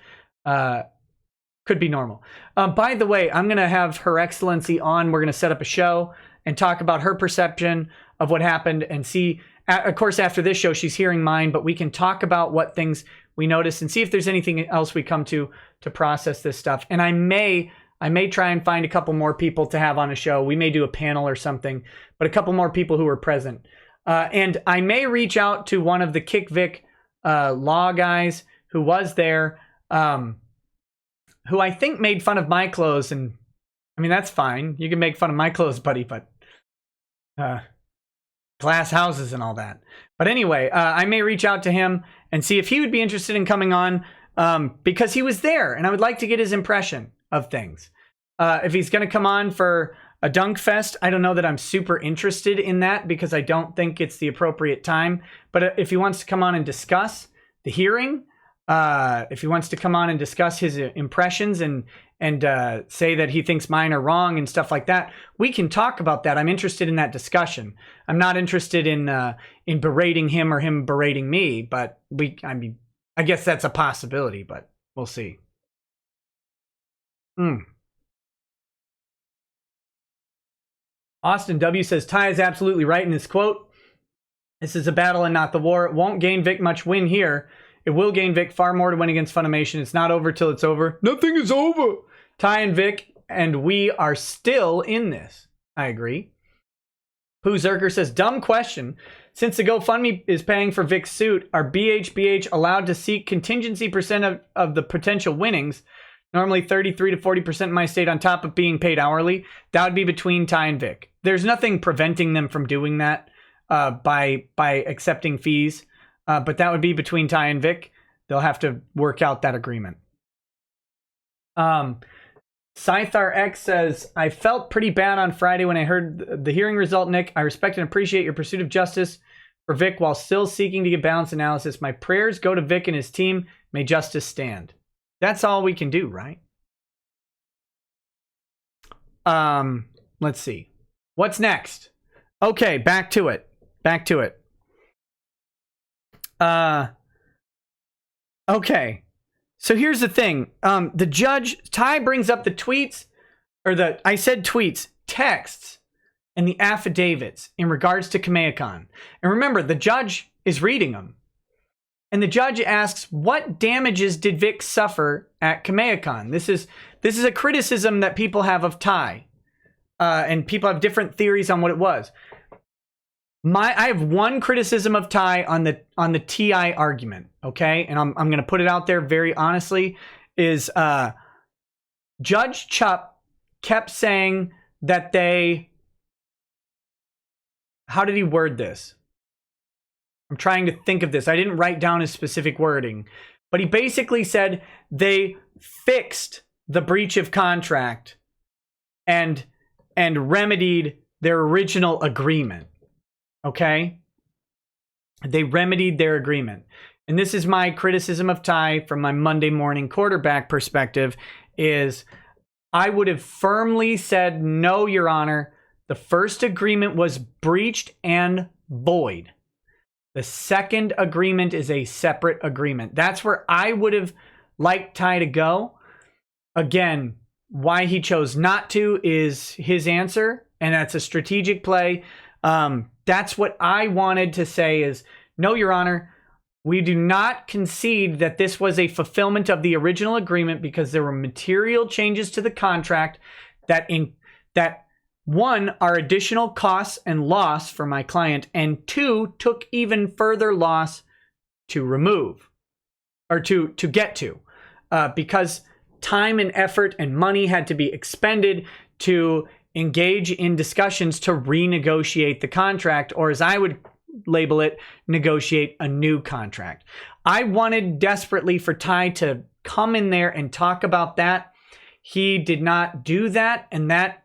Speaker 1: could be normal. By the way, I'm going to have Her Excellency on. We're going to set up a show and talk about her perception of what happened and see. Of course, after this show, she's hearing mine, but we can talk about what things we noticed and see if there's anything else we come to process this stuff. And I may try and find a couple more people to have on a show. We may do a panel or something, but a couple more people who were present. And I may reach out to one of the Kick Vic law guys who was there, who I think made fun of my clothes. And I mean, that's fine. You can make fun of my clothes, buddy, but glass houses and all that. But anyway, I may reach out to him and see if he would be interested in coming on because he was there and I would like to get his impression of things. If he's going to come on for a dunk fest, I don't know that I'm super interested in that because I don't think it's the appropriate time. But if he wants to come on and discuss the hearing, if he wants to come on and discuss his impressions and say that he thinks mine are wrong and stuff like that, we can talk about that. I'm interested in that discussion. I'm not interested in berating him or him berating me, but I guess that's a possibility, but we'll see. Austin W says, Ty is absolutely right in his quote. This is a battle and not the war. It won't gain Vic much win here. It will gain Vic far more to win against Funimation. It's not over till it's over. Nothing is over. Ty and Vic and we are still in this. I agree. Pooh Zerker says, dumb question. Since the GoFundMe is paying for Vic's suit, are BHBH allowed to seek contingency percent of the potential winnings? Normally 33 to 40% in my state on top of being paid hourly. That would be between Ty and Vic. There's nothing preventing them from doing that by accepting fees. But that would be between Ty and Vic. They'll have to work out that agreement. Scythar X says, I felt pretty bad on Friday when I heard the hearing result, Nick. I respect and appreciate your pursuit of justice for Vic while still seeking to get balanced analysis. My prayers go to Vic and his team. May justice stand. That's all we can do, right? Let's see. What's next? Okay, back to it. Okay. So here's the thing. The judge, Ty brings up the tweets, I said tweets, texts, and the affidavits in regards to Kamehacon. And remember, the judge is reading them. And the judge asks, what damages did Vic suffer at Kamehacon? This is a criticism that people have of Ty. And people have different theories on what it was. I have one criticism of Ty on the TI argument, okay? And I'm going to put it out there very honestly, is Judge Chupp kept saying that how did he word this? I'm trying to think of this. I didn't write down his specific wording, but he basically said they fixed the breach of contract and remedied their original agreement. Okay? They remedied their agreement. And this is my criticism of Ty from my Monday morning quarterback perspective, is I would have firmly said, no, Your Honor, the first agreement was breached and void. The second agreement is a separate agreement. That's where I would have liked Ty to go. Again, why he chose not to is his answer, and that's a strategic play. That's what I wanted to say is, no, Your Honor, we do not concede that this was a fulfillment of the original agreement because there were material changes to the contract that one, are additional costs and loss for my client, and two, took even further loss to remove or to get to because time and effort and money had to be expended to engage in discussions to renegotiate the contract, or as I would label it, negotiate a new contract. I wanted desperately for Ty to come in there and talk about that. He did not do that, and that,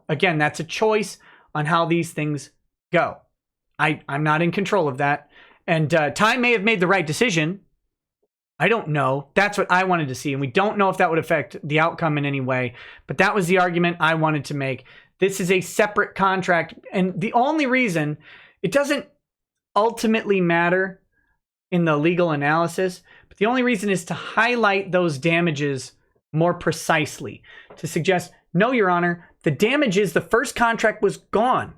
Speaker 1: again, that's a choice on how these things go. I'm not in control of that. And Ty may have made the right decision. I don't know. That's what I wanted to see. And we don't know if that would affect the outcome in any way. But that was the argument I wanted to make. This is a separate contract. And the only reason, it doesn't ultimately matter in the legal analysis, but the only reason is to highlight those damages more precisely. To suggest, no, Your Honor, the damages, the first contract was gone.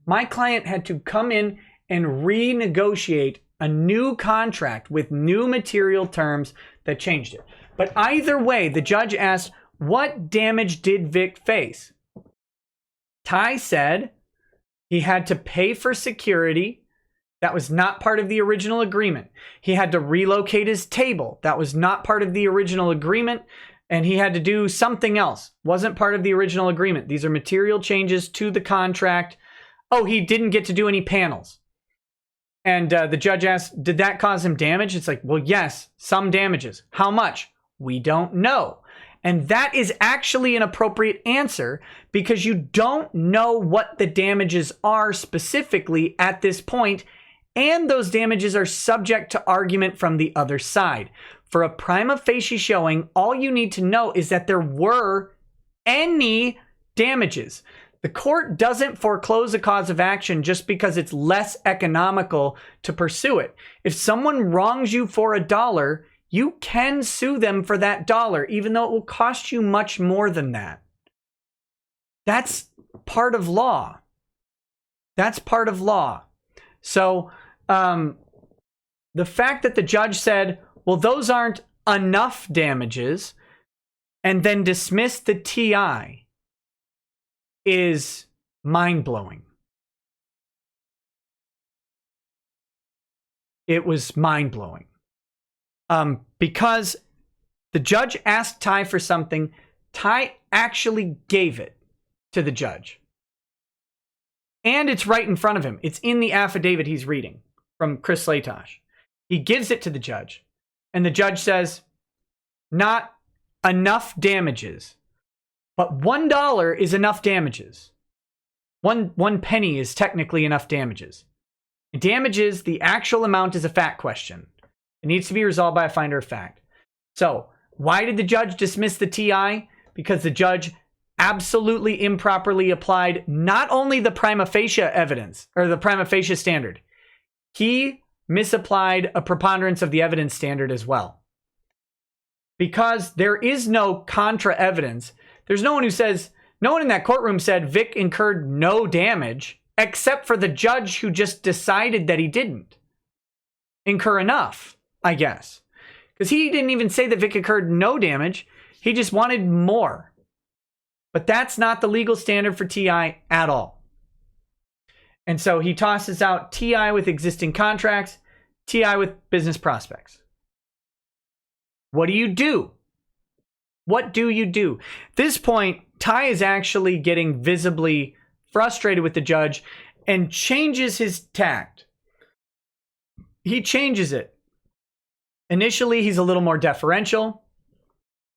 Speaker 1: My client had to come in and renegotiate a new contract with new material terms that changed it. But either way, the judge asked, what damage did Vic face? Ty said he had to pay for security. That was not part of the original agreement. He had to relocate his table. That was not part of the original agreement. And he had to do something else. Wasn't part of the original agreement. These are material changes to the contract. Oh, he didn't get to do any panels. And the judge asked, did that cause him damage? It's like, well, yes, some damages. How much? We don't know. And that is actually an appropriate answer because you don't know what the damages are specifically at this point, and those damages are subject to argument from the other side. For a prima facie showing, all you need to know is that there were any damages. The court doesn't foreclose a cause of action just because it's less economical to pursue it. If someone wrongs you for $1, you can sue them for that dollar, even though it will cost you much more than that. That's part of law. That's part of law. So the fact that the judge said, well, those aren't enough damages, and then dismiss the TI is mind-blowing. It was mind-blowing. Because the judge asked Ty for something, Ty actually gave it to the judge. And it's right in front of him. It's in the affidavit he's reading from Chris Latosh. He gives it to the judge. And the judge says, not enough damages. But $1 is enough damages. One penny is technically enough damages. Damages, the actual amount is a fact question. It needs to be resolved by a finder of fact. So, why did the judge dismiss the TI? Because the judge absolutely improperly applied not only the prima facie evidence, or the prima facie standard, he misapplied a preponderance of the evidence standard as well. Because there is no contra evidence. There's no one who says, no one in that courtroom said Vic incurred no damage, except for the judge who just decided that he didn't incur enough, I guess. Because he didn't even say that Vic incurred no damage. He just wanted more. But that's not the legal standard for TI at all. And so he tosses out TI with existing contracts, TI with business prospects. What do you do? What do you do? At this point, Ty is actually getting visibly frustrated with the judge and changes his tact. He changes it. Initially, he's a little more deferential.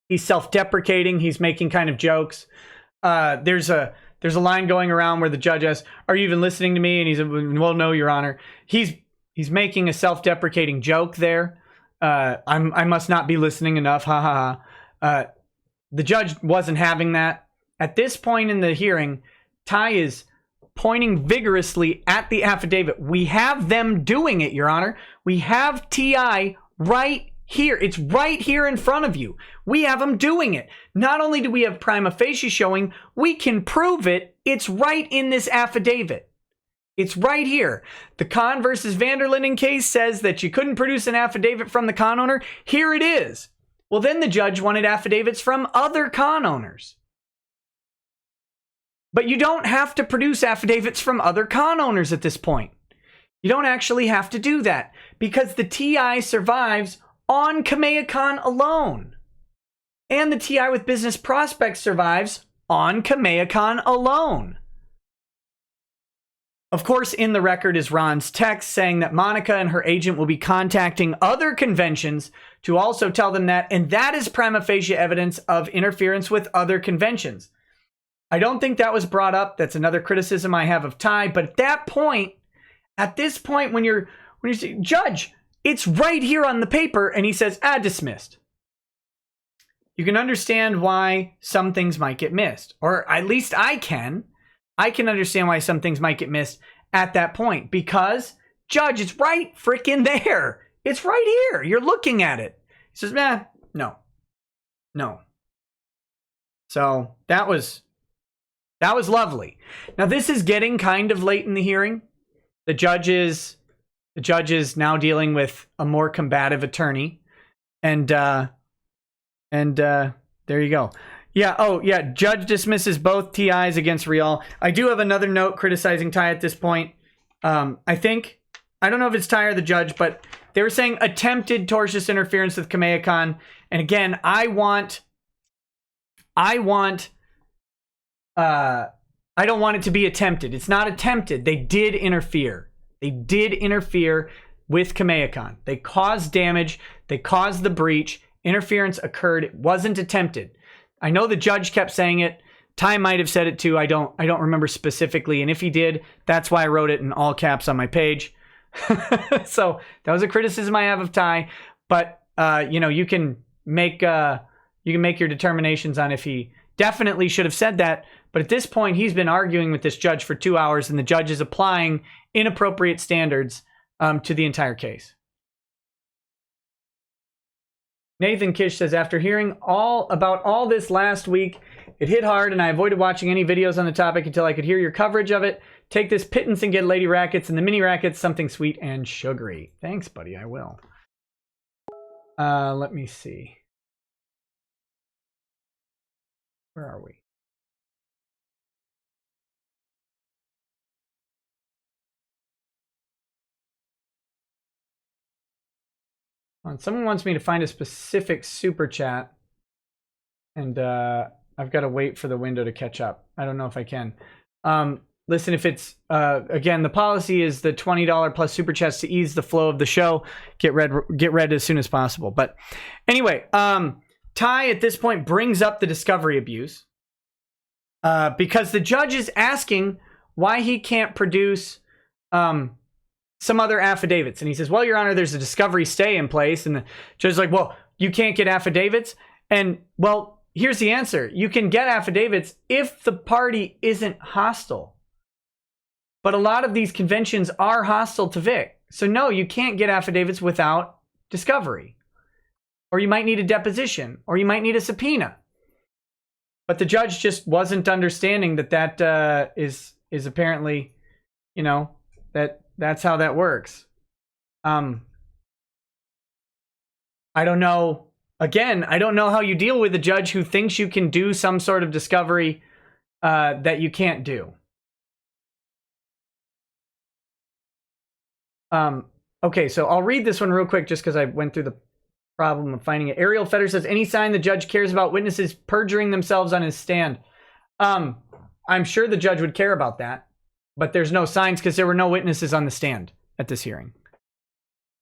Speaker 1: He's self-deprecating. He's making kind of jokes. There's a line going around where the judge asks, "Are you even listening to me?" And he's, "Well, no, Your Honor." He's making a self-deprecating joke there. I must not be listening enough. Ha ha ha. The judge wasn't having that. At this point in the hearing, Ty is pointing vigorously at the affidavit. We have them doing it, Your Honor. We have TI right here. It's right here in front of you. We have them doing it. Not only do we have prima facie showing, we can prove it. It's right in this affidavit. It's right here. The Kahn versus Vanderlinden case says that you couldn't produce an affidavit from the Kahn owner. Here it is. Well, then the judge wanted affidavits from other Kahn owners. But you don't have to produce affidavits from other Kahn owners at this point. You don't actually have to do that because the TI survives on Kamea Kahn alone. And the TI with business prospects survives on Kamea Kahn alone. Of course, in the record is Ron's text saying that Monica and her agent will be contacting other conventions to also tell them that, and that is prima facie evidence of interference with other conventions. I don't think that was brought up. That's another criticism I have of Ty. But at this point, when you say, "Judge, it's right here on the paper," and he says, "dismissed," you can understand why some things might get missed, or at least I can. I can understand why some things might get missed at that point because, "Judge, it's right freaking there. It's right here. You're looking at it." He says, no. So that was lovely. Now this is getting kind of late in the hearing. The judge is now dealing with a more combative attorney, and there you go. Yeah. Oh, yeah. Judge dismisses both TIs against Real. I do have another note criticizing Ty at this point. I don't know if it's Ty or the judge, but they were saying attempted tortious interference with Kamea Kahn. And again, I don't want it to be attempted. It's not attempted. They did interfere. They did interfere with Kamea Kahn. They caused damage. They caused the breach. Interference occurred. It wasn't attempted. I know the judge kept saying it. Ty might have said it too. I don't remember specifically. And if he did, that's why I wrote it in all caps on my page. So that was a criticism I have of Ty. But you can make your determinations on if he definitely should have said that. But at this point, he's been arguing with this judge for 2 hours, and the judge is applying inappropriate standards to the entire case. Nathan Kish says, after hearing all about all this last week, it hit hard and I avoided watching any videos on the topic until I could hear your coverage of it. Take this pittance and get lady rackets and the mini rackets, something sweet and sugary. Thanks, buddy. I will. Let me see. Where are we? Someone wants me to find a specific super chat, and I've got to wait for the window to catch up. I don't know if I can. Listen, if it's again, the policy is the $20 plus super chats to ease the flow of the show. Get read as soon as possible. But anyway, Ty at this point brings up the discovery abuse because the judge is asking why he can't produce some other affidavits. And he says, well, Your Honor, there's a discovery stay in place. And the judge is like, well, you can't get affidavits? And, well, here's the answer. You can get affidavits if the party isn't hostile. But a lot of these conventions are hostile to Vic. So, no, you can't get affidavits without discovery. Or you might need a deposition. Or you might need a subpoena. But the judge just wasn't understanding that is apparently, you know, that's how that works. I don't know. Again, I don't know how you deal with a judge who thinks you can do some sort of discovery that you can't do. Okay, so I'll read this one real quick just because I went through the problem of finding it. Ariel Fetter says, any sign the judge cares about witnesses perjuring themselves on his stand? I'm sure the judge would care about that. But there's no signs because there were no witnesses on the stand at this hearing.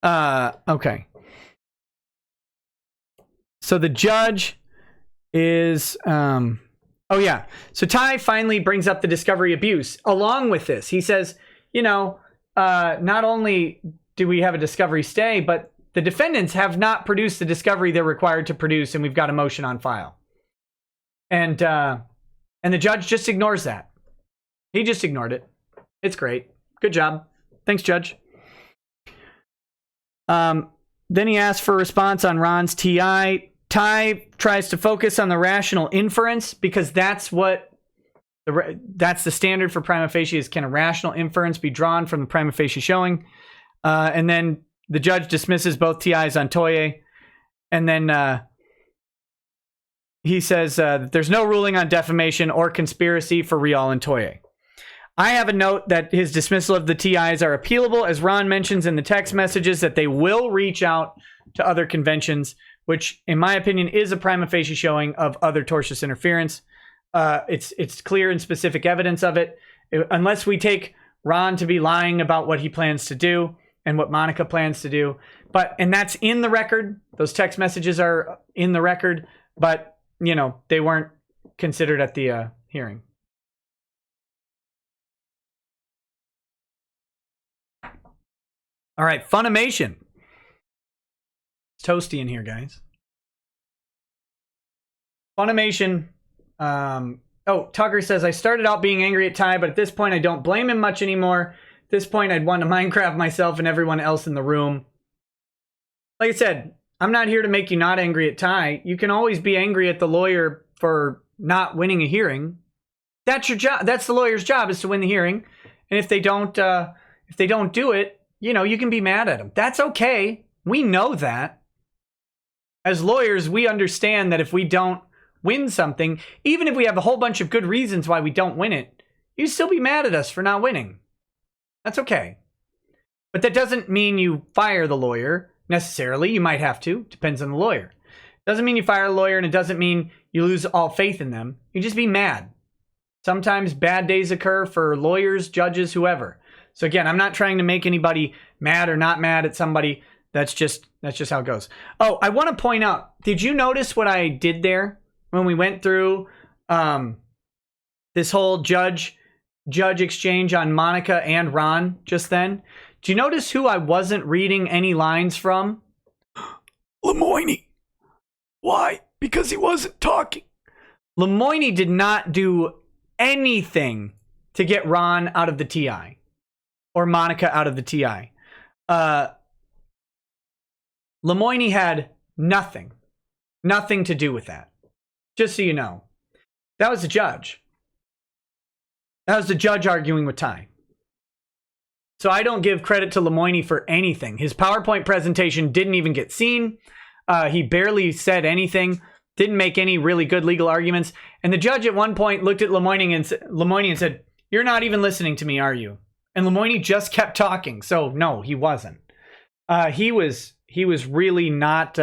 Speaker 1: Okay. So the judge is... oh, yeah. So Ty finally brings up the discovery abuse. Along with this, he says, you know, not only do we have a discovery stay, but the defendants have not produced the discovery they're required to produce, and we've got a motion on file. And the judge just ignores that. He just ignored it. It's great. Good job. Thanks, Judge. Then he asks for a response on Ron's TI. Ty tries to focus on the rational inference because that's the standard for prima facie is, can a rational inference be drawn from the prima facie showing? And then the judge dismisses both TIs on Toye. And then he says that there's no ruling on defamation or conspiracy for Rial and Toye. I have a note that his dismissal of the TIs are appealable, as Ron mentions in the text messages that they will reach out to other conventions, which, in my opinion, is a prima facie showing of other tortious interference. It's clear and specific evidence of it. Unless we take Ron to be lying about what he plans to do and what Monica plans to do. And that's in the record. Those text messages are in the record, but, you know, they weren't considered at the hearing. All right, Funimation. It's toasty in here, guys. Funimation. Tucker says, I started out being angry at Ty, but at this point I don't blame him much anymore. At this point I'd want to Minecraft myself and everyone else in the room. Like I said, I'm not here to make you not angry at Ty. You can always be angry at the lawyer for not winning a hearing. That's your job. That's the lawyer's job, is to win the hearing. And if they don't do it, you know, you can be mad at them. That's okay. We know that. As lawyers, we understand that if we don't win something, even if we have a whole bunch of good reasons why we don't win it, you still be mad at us for not winning. That's okay. But that doesn't mean you fire the lawyer necessarily. You might have to. Depends on the lawyer. Doesn't mean you fire a lawyer, and it doesn't mean you lose all faith in them. You just be mad. Sometimes bad days occur for lawyers, judges, whoever. So again, I'm not trying to make anybody mad or not mad at somebody. That's just how it goes. Oh, I want to point out, did you notice what I did there when we went through this whole judge exchange on Monica and Ron just then? Do you notice who I wasn't reading any lines from? Lemoyne. Why? Because he wasn't talking. Lemoyne did not do anything to get Ron out of the TI. Or Monica out of the TI. Lemoyne had nothing to do with that. Just so you know. That was the judge. That was the judge arguing with Ty. So I don't give credit to Lemoyne for anything. His PowerPoint presentation didn't even get seen. He barely said anything. didn't make any really good legal arguments. And the judge at one point looked at Lemoyne and said, "You're not even listening to me, are you?" And Lemoyne just kept talking. So no, he wasn't. He was really not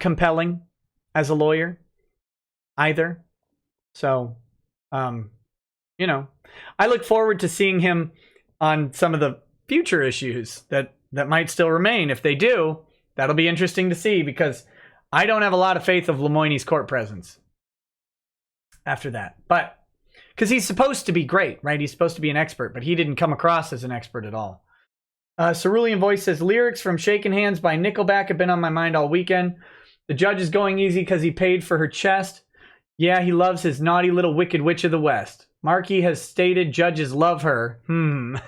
Speaker 1: compelling as a lawyer either. So, you know, I look forward to seeing him on some of the future issues that might still remain. If they do, that'll be interesting to see, because I don't have a lot of faith of Lemoyne's court presence after that. But because he's supposed to be great, right? He's supposed to be an expert, but he didn't come across as an expert at all. Cerulean Voice says, lyrics from Shakin' Hands by Nickelback have been on my mind all weekend. The judge is going easy because he paid for her chest. Yeah, he loves his naughty little wicked witch of the West. Markey has stated judges love her. I'm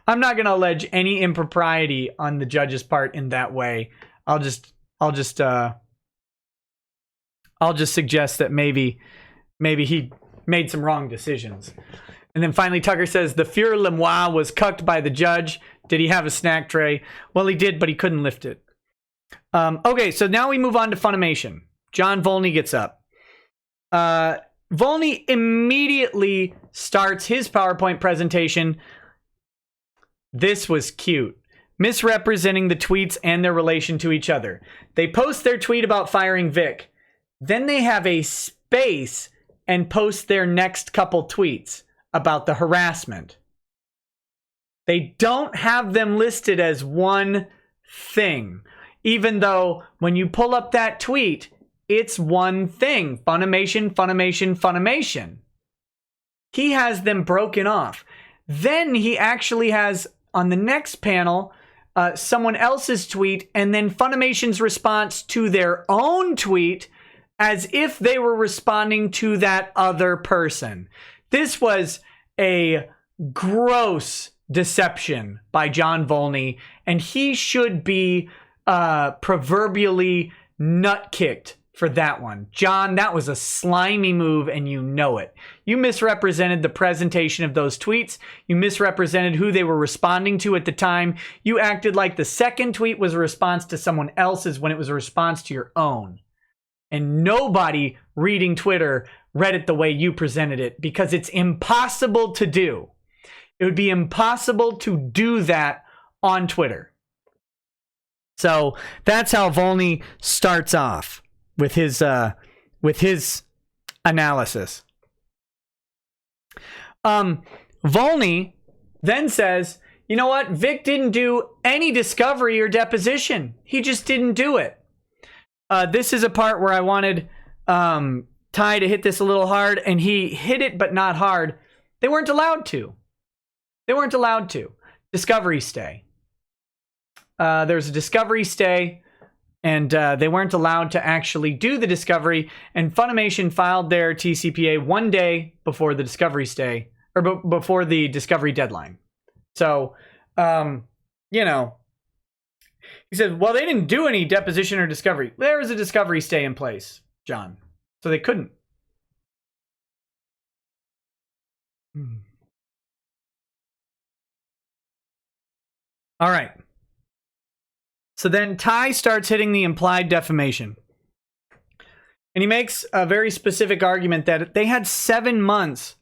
Speaker 1: not going to allege any impropriety on the judge's part in that way. I'll just suggest that maybe he made some wrong decisions. And then finally, Tucker says, the Fuhrer Lemois was cucked by the judge. Did he have a snack tray? Well, he did, but he couldn't lift it. Okay, so now we move on to Funimation. John Volney gets up. Volney immediately starts his PowerPoint presentation. This was cute. Misrepresenting the tweets and their relation to each other. They post their tweet about firing Vic. Then they have a space and post their next couple tweets about the harassment. They don't have them listed as one thing, even though when you pull up that tweet, it's one thing. Funimation, Funimation, Funimation. He has them broken off. Then he actually has, on the next panel, someone else's tweet, and then Funimation's response to their own tweet, as if they were responding to that other person. This was a gross deception by John Volney, and he should be proverbially nut-kicked for that one. John, that was a slimy move, and you know it. You misrepresented the presentation of those tweets. You misrepresented who they were responding to at the time. You acted like the second tweet was a response to someone else's when it was a response to your own. And nobody reading Twitter read it the way you presented it, because it's impossible to do. It would be impossible to do that on Twitter. So that's how Volney starts off with his analysis. Volney then says, you know what? Vic didn't do any discovery or deposition. He just didn't do it. This is a part where I wanted Ty to hit this a little hard, and he hit it, but not hard. They weren't allowed to. They weren't allowed to. Discovery stay. There's a discovery stay, and they weren't allowed to actually do the discovery, and Funimation filed their TCPA one day before the discovery stay, or before the discovery deadline. So, you know, he said, well, they didn't do any deposition or discovery. There was a discovery stay in place, John. So they couldn't. All right. So then Ty starts hitting the implied defamation. And he makes a very specific argument that they had 7 months.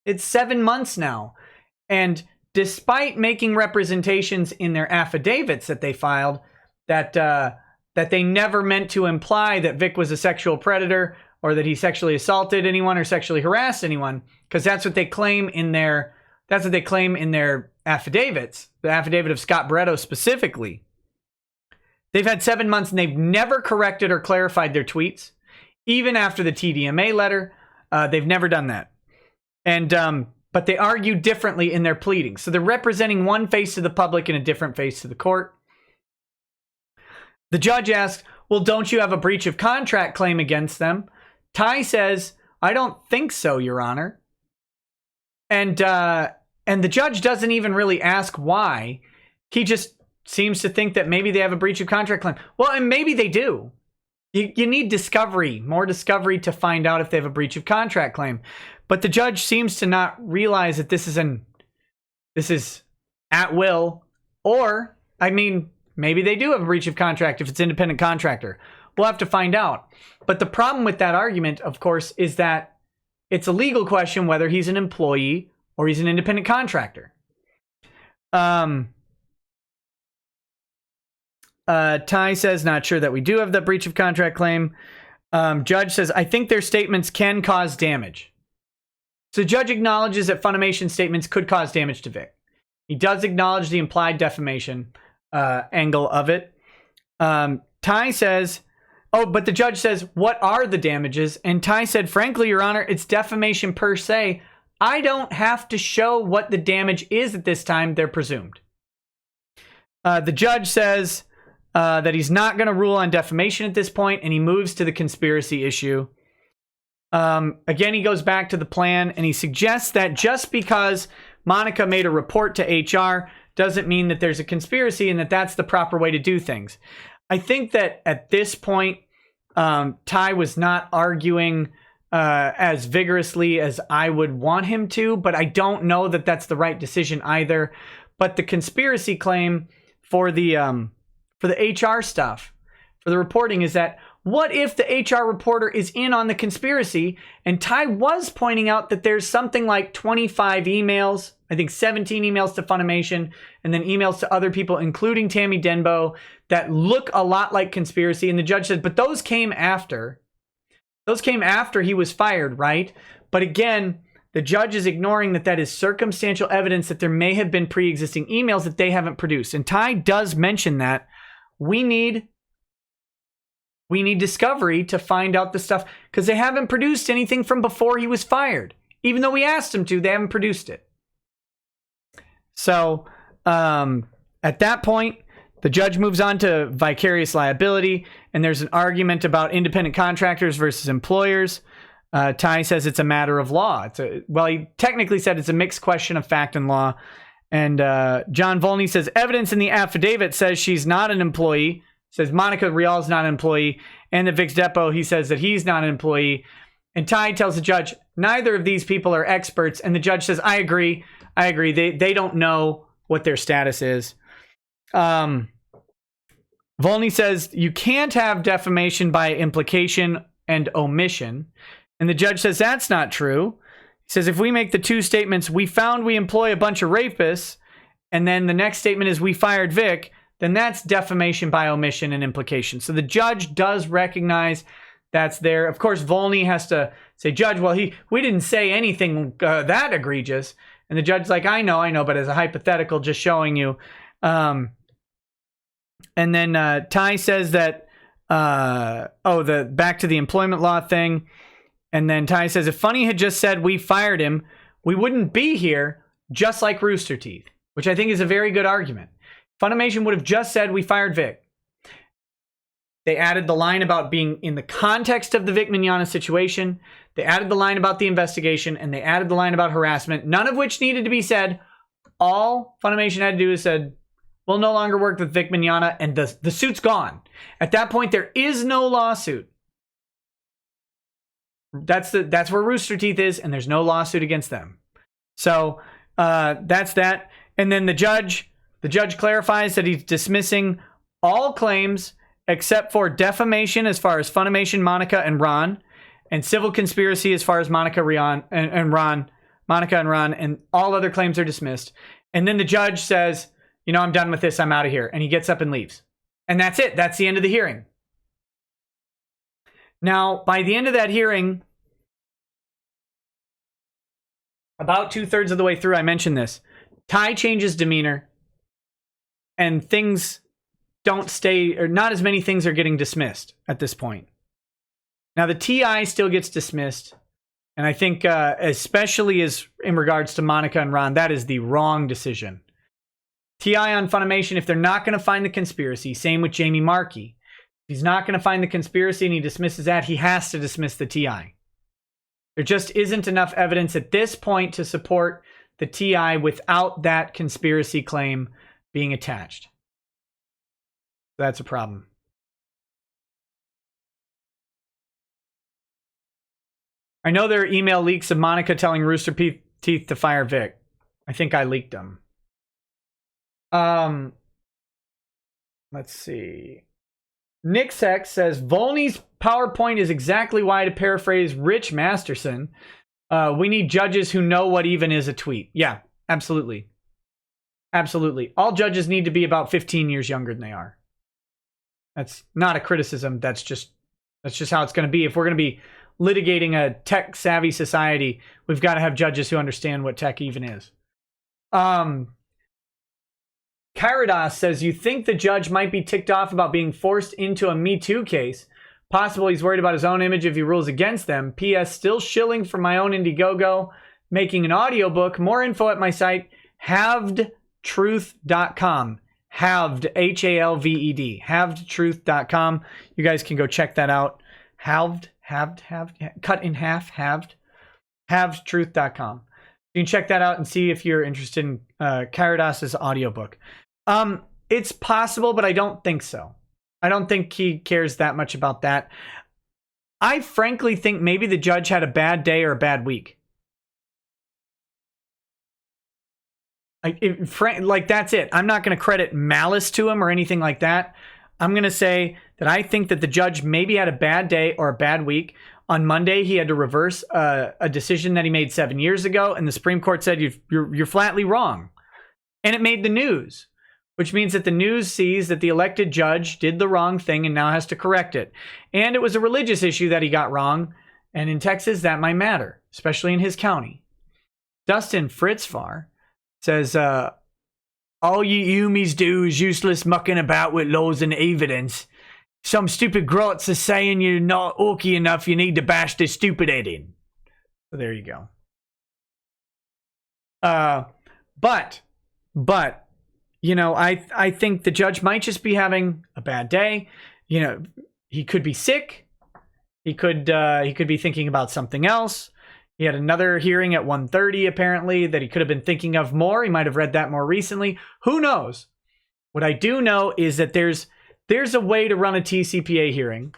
Speaker 1: It's 7 months now. And despite making representations in their affidavits that they filed that they never meant to imply that Vic was a sexual predator or that he sexually assaulted anyone or sexually harassed anyone, because that's what they claim in their affidavits, the affidavit of Scott Barretto specifically. They've had 7 months and they've never corrected or clarified their tweets. Even after the TDMA letter, they've never done that. And but they argue differently in their pleadings. So they're representing one face to the public and a different face to the court. The judge asks, well, don't you have a breach of contract claim against them? Ty says, I don't think so, Your Honor. And the judge doesn't even really ask why. He just seems to think that maybe they have a breach of contract claim. Well, and maybe they do. You need discovery, more discovery to find out if they have a breach of contract claim. But the judge seems to not realize that this is at will, or, I mean, Maybe they do have a breach of contract if it's independent contractor. We'll have to find out. But the problem with that argument, of course, is that it's a legal question whether he's an employee or he's an independent contractor. Ty says, not sure that we do have that breach of contract claim. Judge says, I think their statements can cause damage. So judge acknowledges that Funimation statements could cause damage to Vic. He does acknowledge the implied defamation angle of it. Ty says, oh, but the judge says, what are the damages? And Ty said, frankly, Your Honor, it's defamation per se. I don't have to show what the damage is at this time. They're presumed. The judge says that he's not going to rule on defamation at this point, and he moves to the conspiracy issue. Again, he goes back to the plan, and he suggests that just because Monica made a report to HR doesn't mean that there's a conspiracy and that that's the proper way to do things. I think that at this point, Ty was not arguing as vigorously as I would want him to, but I don't know that that's the right decision either. But the conspiracy claim for the HR stuff, for the reporting, is that what if the HR reporter is in on the conspiracy? And Ty was pointing out that there's something like 25 emails, I think 17 emails to Funimation, and then emails to other people, including Tammy Denbo, that look a lot like conspiracy. And the judge said, but those came after. Those came after he was fired, right? But again, the judge is ignoring that that is circumstantial evidence that there may have been pre-existing emails that they haven't produced. And Ty does mention that we need discovery to find out the stuff, because they haven't produced anything from before he was fired. Even though we asked them to, they haven't produced it. So at that point, the judge moves on to vicarious liability, and there's an argument about independent contractors versus employers. Ty says it's a matter of law. He technically said it's a mixed question of fact and law. And John Volney says evidence in the affidavit says she's not an employee. Says Monica Rial is not an employee, and the Vic's Depot, he says that he's not an employee. And Ty tells the judge, neither of these people are experts. And the judge says, I agree. They don't know what their status is. Volney says you can't have defamation by implication and omission. And the judge says that's not true. He says if we make the two statements, we found we employ a bunch of rapists, and then the next statement is we fired Vic, then that's defamation by omission and implication. So the judge does recognize that's there. Of course, Volney has to say, Judge, well, we didn't say anything that egregious. And the judge's like, I know, but as a hypothetical, just showing you. And then Ty says that, back to the employment law thing. And then Ty says, if Funny had just said we fired him, we wouldn't be here, just like Rooster Teeth, which I think is a very good argument. Funimation would have just said we fired Vic. They added the line about being in the context of the Vic Mignogna situation. They added the line about the investigation, and they added the line about harassment, none of which needed to be said. All Funimation had to do is said, we'll no longer work with Vic Mignogna, and the suit's gone. At that point, there is no lawsuit. That's where Rooster Teeth is, and there's no lawsuit against them. So that's that. And then the judge clarifies that he's dismissing all claims except for defamation as far as Funimation, Monica, and Ron, and civil conspiracy as far as Monica and Ron, and all other claims are dismissed. And then the judge says, I'm done with this. I'm out of here. And he gets up and leaves. And that's it. That's the end of the hearing. Now, by the end of that hearing, about 2/3 of the way through, I mentioned this, Ty changes demeanor, and things don't stay, or not as many things are getting dismissed at this point. Now, the TI still gets dismissed, and I think especially as in regards to Monica and Ron, that is the wrong decision. TI on Funimation, if they're not going to find the conspiracy, same with Jamie Markey. If he's not going to find the conspiracy and he dismisses that, he has to dismiss the TI. There just isn't enough evidence at this point to support the TI without that conspiracy claim being attached. That's a problem. I know there are email leaks of Monica telling Rooster Teeth to fire Vic. I think I leaked them. Let's see. Nixx says, Volney's PowerPoint is exactly why, to paraphrase Rich Masterson, we need judges who know what even is a tweet. Yeah, absolutely. Absolutely. All judges need to be about 15 years younger than they are. That's not a criticism. That's just how it's going to be. If we're going to be litigating a tech-savvy society, we've got to have judges who understand what tech even is. Karadas says, you think the judge might be ticked off about being forced into a Me Too case. Possible he's worried about his own image if he rules against them. P.S. Still shilling for my own Indiegogo. Making an audiobook. More info at my site, havedtruth.com. Haved, H-A-L-V-E-D. Havedtruth.com. You guys can go check that out. Halved, cut in half, halved. Havedtruth.com. You can check that out and see if you're interested in Karadas's audiobook. It's possible, but I don't think so. I don't think he cares that much about that. I frankly think maybe the judge had a bad day or a bad week. Like that's it. I'm not going to credit malice to him or anything like that. I'm going to say that I think that the judge maybe had a bad day or a bad week. On Monday, he had to reverse a decision that he made 7 years ago, and the Supreme Court said you're flatly wrong. And it made the news, which means that the news sees that the elected judge did the wrong thing and now has to correct it. And it was a religious issue that he got wrong, and in Texas, that might matter, especially in his county. Dustin Fritzfar says, all you Umies do is useless mucking about with laws and evidence. Some stupid grots are saying you're not orky enough, you need to bash this stupid head in. So there you go. But, you know, I think the judge might just be having a bad day. You know, he could be sick. He could be thinking about something else. He had another hearing at 1:30 apparently that he could have been thinking of more. He might have read that more recently. Who knows? What I do know is that there's a way to run a TCPA hearing,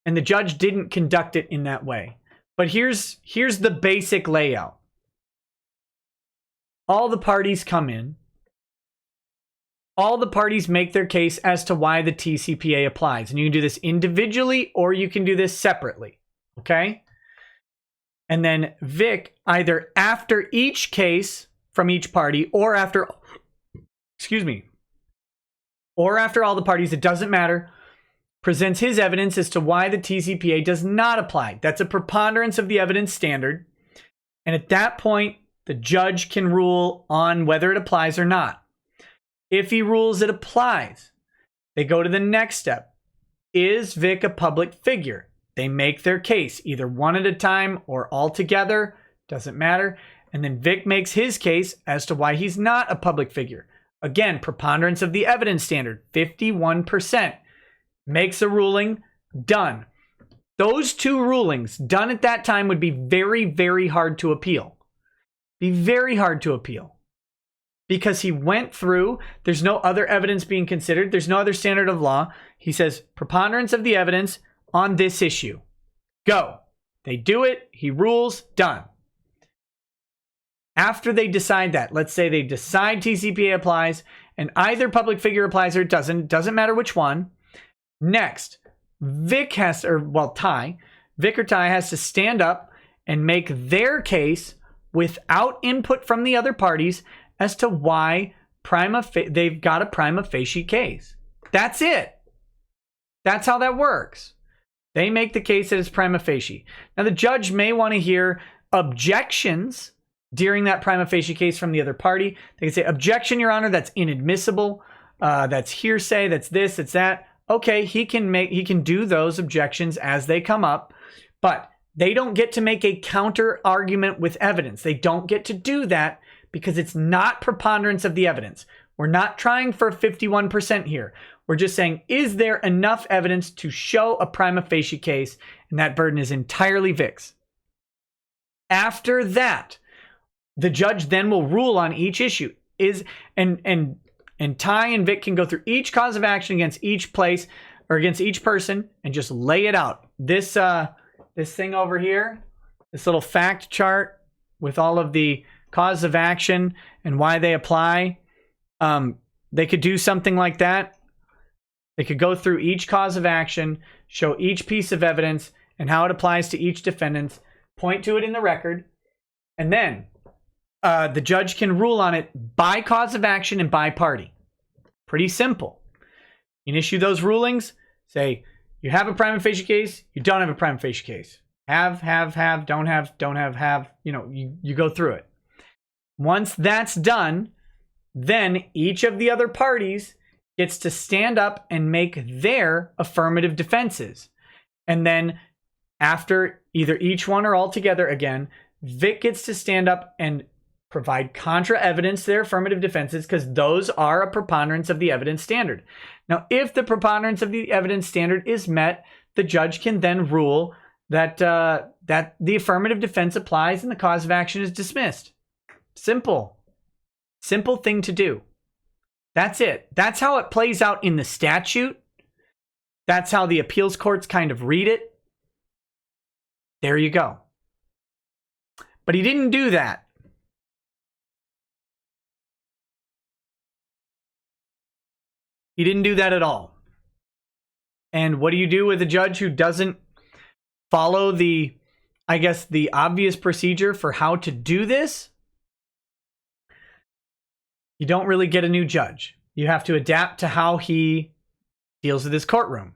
Speaker 1: and the judge didn't conduct it in that way. But here's the basic layout. All the parties come in. All the parties make their case as to why the TCPA applies. And you can do this individually or you can do this separately. Okay? And then Vic, either after each case from each party or after, or after all the parties, it doesn't matter, presents his evidence as to why the TCPA does not apply. That's a preponderance of the evidence standard. And at that point, the judge can rule on whether it applies or not. If he rules it applies, they go to the next step. Is Vic a public figure? They make their case, either one at a time or all together, doesn't matter. And then Vic makes his case as to why he's not a public figure. Again, preponderance of the evidence standard, 51%. Makes a ruling, done. Those two rulings done at that time would be very, very hard to appeal. Be very hard to appeal. Because he went through, there's no other evidence being considered, there's no other standard of law. He says, preponderance of the evidence on this issue. Go. They do it, he rules, done. After they decide that, let's say they decide TCPA applies and either public figure applies or it doesn't matter which one. Next, Vic or Ty has to stand up and make their case without input from the other parties as to why they've got a prima facie case. That's it. That's how that works. They make the case that it's prima facie. Now, the judge may want to hear objections during that prima facie case from the other party. They can say, objection, Your Honor, that's inadmissible. That's hearsay. That's this, it's that. Okay, he can do those objections as they come up, but they don't get to make a counter argument with evidence. They don't get to do that because it's not preponderance of the evidence. We're not trying for 51% here. We're just saying, is there enough evidence to show a prima facie case? And that burden is entirely Vic's. After that, the judge then will rule on each issue. And Ty and Vic can go through each cause of action against each place or against each person and just lay it out. This thing over here, this little fact chart with all of the cause of action and why they apply. They could do something like that. They could go through each cause of action, show each piece of evidence and how it applies to each defendant, point to it in the record, and then the judge can rule on it by cause of action and by party. Pretty simple. You can issue those rulings, say you have a prima facie case, you don't have a prima facie case. Have, don't have, you go through it. Once that's done, then each of the other parties gets to stand up and make their affirmative defenses. And then after either each one or all together again, Vic gets to stand up and provide contra evidence to their affirmative defenses, because those are a preponderance of the evidence standard. Now, if the preponderance of the evidence standard is met, the judge can then rule that that the affirmative defense applies and the cause of action is dismissed. Simple thing to do. That's it. That's how it plays out in the statute. That's how the appeals courts kind of read it. There you go. But he didn't do that. He didn't do that at all. And what do you do with a judge who doesn't follow the obvious procedure for how to do this? You don't really get a new judge. You have to adapt to how he deals with his courtroom.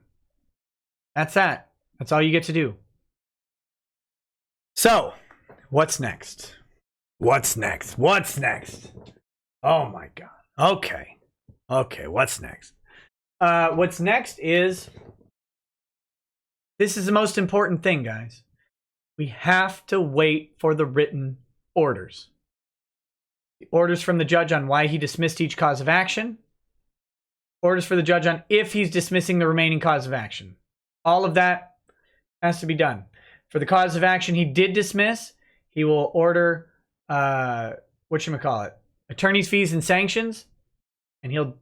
Speaker 1: That's that. That's all you get to do. So, what's next? What's next? Oh my God. Okay, what's next? What's next is, this is the most important thing, guys. We have to wait for the written orders. The orders from the judge on why he dismissed each cause of action. Orders for the judge on if he's dismissing the remaining cause of action. All of that has to be done. For the cause of action he did dismiss, he will order, attorney's fees and sanctions. And he'll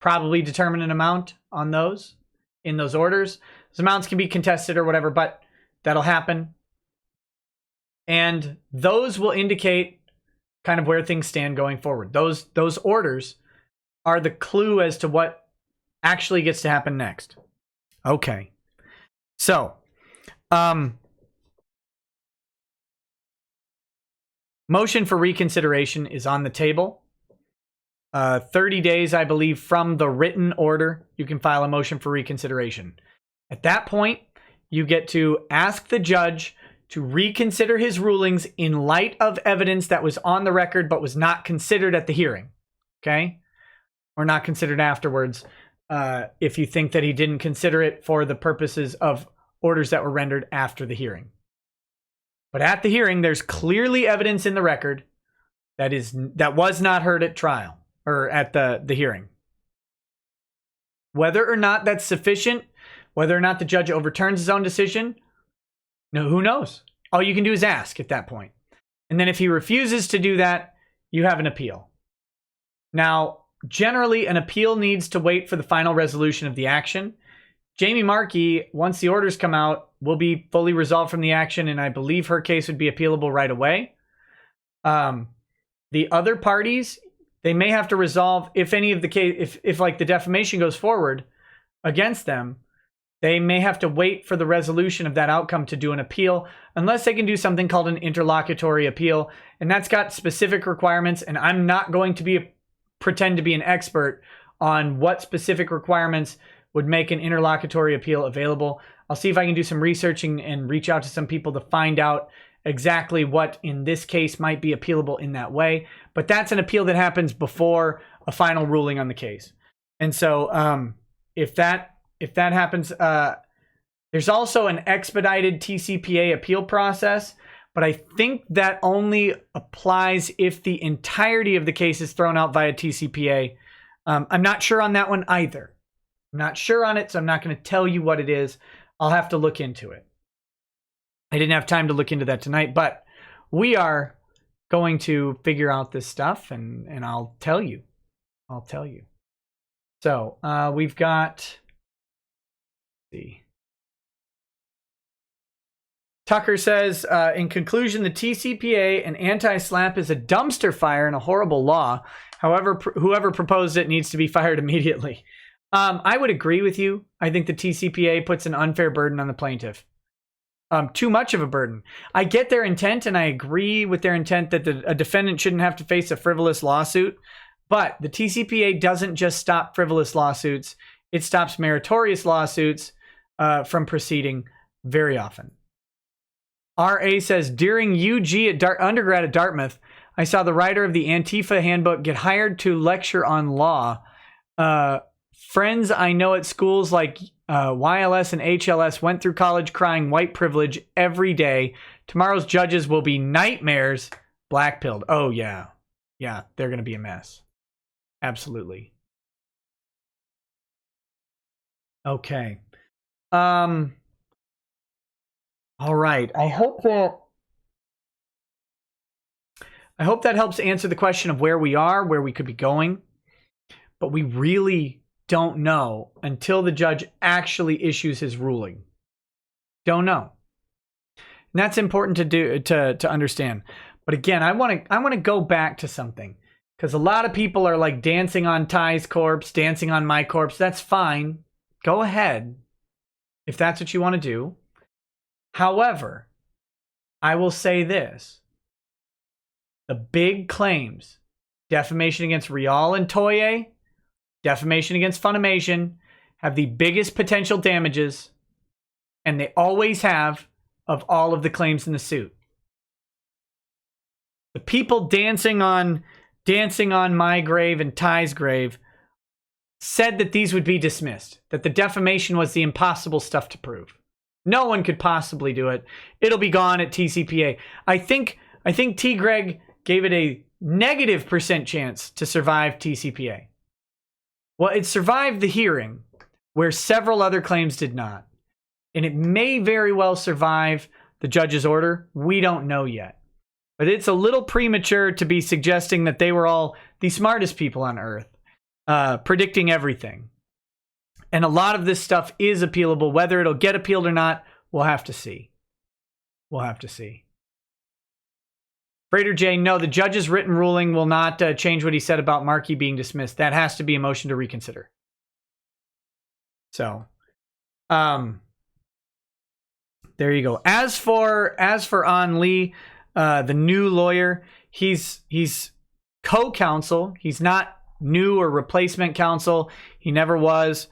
Speaker 1: probably determine an amount on those in those orders. Those amounts can be contested or whatever, but that'll happen. And those will indicate kind of where things stand going forward. Those orders are the clue as to what actually gets to happen next. Okay. So, motion for reconsideration is on the table. 30 days, I believe, from the written order, you can file a motion for reconsideration. At that point, you get to ask the judge to reconsider his rulings in light of evidence that was on the record but was not considered at the hearing. Okay? Or not considered afterwards, if you think that he didn't consider it for the purposes of orders that were rendered after the hearing. But at the hearing, there's clearly evidence in the record that was not heard at trial. Or at the hearing. Whether or not that's sufficient, whether or not the judge overturns his own decision, no, who knows? All you can do is ask at that point. And then if he refuses to do that, you have an appeal. Now, generally, an appeal needs to wait for the final resolution of the action. Jamie Markey, once the orders come out, will be fully resolved from the action, and I believe her case would be appealable right away. The other parties, they may have to resolve if any of the case, if like the defamation goes forward against them, they may have to wait for the resolution of that outcome to do an appeal, unless they can do something called an interlocutory appeal. And that's got specific requirements. And I'm not going to pretend to be an expert on what specific requirements would make an interlocutory appeal available. I'll see if I can do some researching and reach out to some people to find out exactly what in this case might be appealable in that way. But that's an appeal that happens before a final ruling on the case. And so if that happens, there's also an expedited TCPA appeal process, but I think that only applies if the entirety of the case is thrown out via TCPA. I'm not sure on that one either. I'm not sure on it, so I'm not going to tell you what it is. I'll have to look into it. I didn't have time to look into that tonight, but we are going to figure out this stuff, and I'll tell you. So we've got, let's see. Tucker says, in conclusion, the TCPA and anti-SLAPP is a dumpster fire and a horrible law. However, whoever proposed it needs to be fired immediately. I would agree with you. I think the TCPA puts an unfair burden on the plaintiff. Too much of a burden. I get their intent, and I agree with their intent that a defendant shouldn't have to face a frivolous lawsuit. But the TCPA doesn't just stop frivolous lawsuits. It stops meritorious lawsuits from proceeding very often. RA says, during UG at undergrad at Dartmouth, I saw the writer of the Antifa handbook get hired to lecture on law. Friends I know at schools like YLS and HLS went through college crying white privilege every day. Tomorrow's judges will be nightmares. Black-pilled. Oh, yeah. Yeah, they're going to be a mess. Absolutely. Okay. All right. I hope that helps answer the question of where we are, where we could be going. But we really don't know until the judge actually issues his ruling. Don't know. And that's important to understand. But again, I want to go back to something, because a lot of people are like dancing on Ty's corpse, dancing on my corpse. That's fine. Go ahead if that's what you want to do. However, I will say this. The big claims, defamation against Rial and Toye, defamation against Funimation, have the biggest potential damages, and they always have, of all of the claims in the suit. The people dancing on my grave and Ty's grave said that these would be dismissed, that the defamation was the impossible stuff to prove. No one could possibly do it. It'll be gone at TCPA. I think T. Greg gave it a negative % chance to survive TCPA. Well, it survived the hearing, where several other claims did not. And it may very well survive the judge's order. We don't know yet. But it's a little premature to be suggesting that they were all the smartest people on earth, predicting everything. And a lot of this stuff is appealable. Whether it'll get appealed or not, we'll have to see. We'll have to see. Freighter J, no, the judge's written ruling will not change what he said about Markey being dismissed. That has to be a motion to reconsider. So, there you go. As for An Lee, the new lawyer, he's co-counsel. He's not new or replacement counsel. He never was.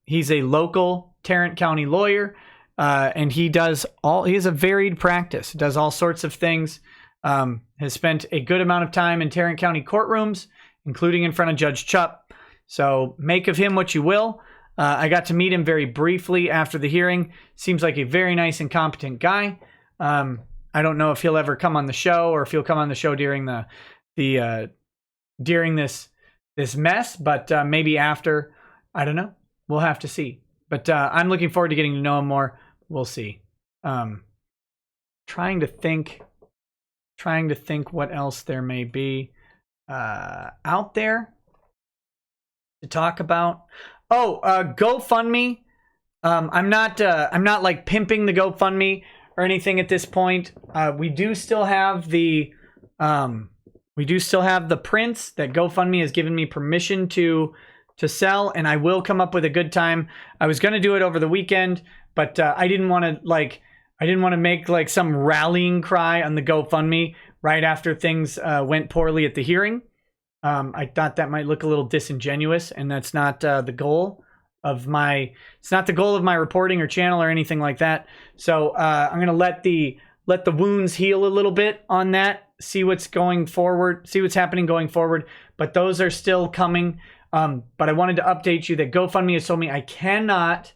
Speaker 1: He's a local Tarrant County lawyer, and he has a varied practice. Does all sorts of things. Has spent a good amount of time in Tarrant County courtrooms, including in front of Judge Chupp. So make of him what you will. I got to meet him very briefly after the hearing. Seems like a very nice and competent guy. I don't know if he'll ever come on the show, or if he'll come on the show during during this mess, but maybe after. I don't know. We'll have to see. But I'm looking forward to getting to know him more. We'll see. Trying to think what else there may be out there to talk about. Oh, GoFundMe. I'm not like pimping the GoFundMe or anything at this point. We do still have the prints that GoFundMe has given me permission to sell, and I will come up with a good time. I was going to do it over the weekend, but I didn't want to make like some rallying cry on the GoFundMe right after things went poorly at the hearing. I thought that might look a little disingenuous, and that's not the goal of my reporting or channel or anything like that. So I'm going to let the wounds heal a little bit on that, see what's happening going forward. But those are still coming. But I wanted to update you that GoFundMe has told me I cannot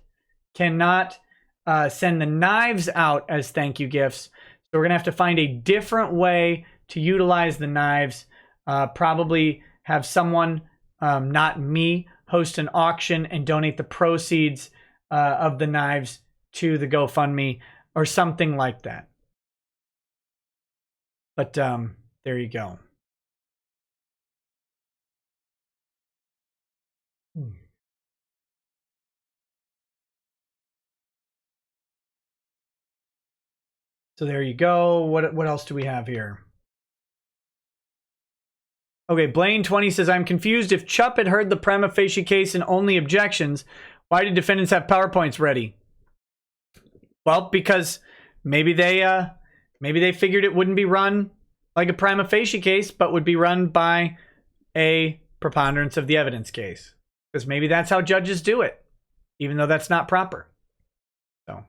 Speaker 1: send the knives out as thank you gifts. So we're going to have to find a different way to utilize the knives. Probably have someone, not me, host an auction and donate the proceeds of the knives to the GoFundMe or something like that. But there you go. So there you go. What else do we have here? Okay, Blaine20 says, I'm confused. If Chupp had heard the prima facie case and only objections, why did defendants have PowerPoints ready? Well, because maybe they figured it wouldn't be run like a prima facie case, but would be run by a preponderance of the evidence case. Because maybe that's how judges do it, even though that's not proper. So,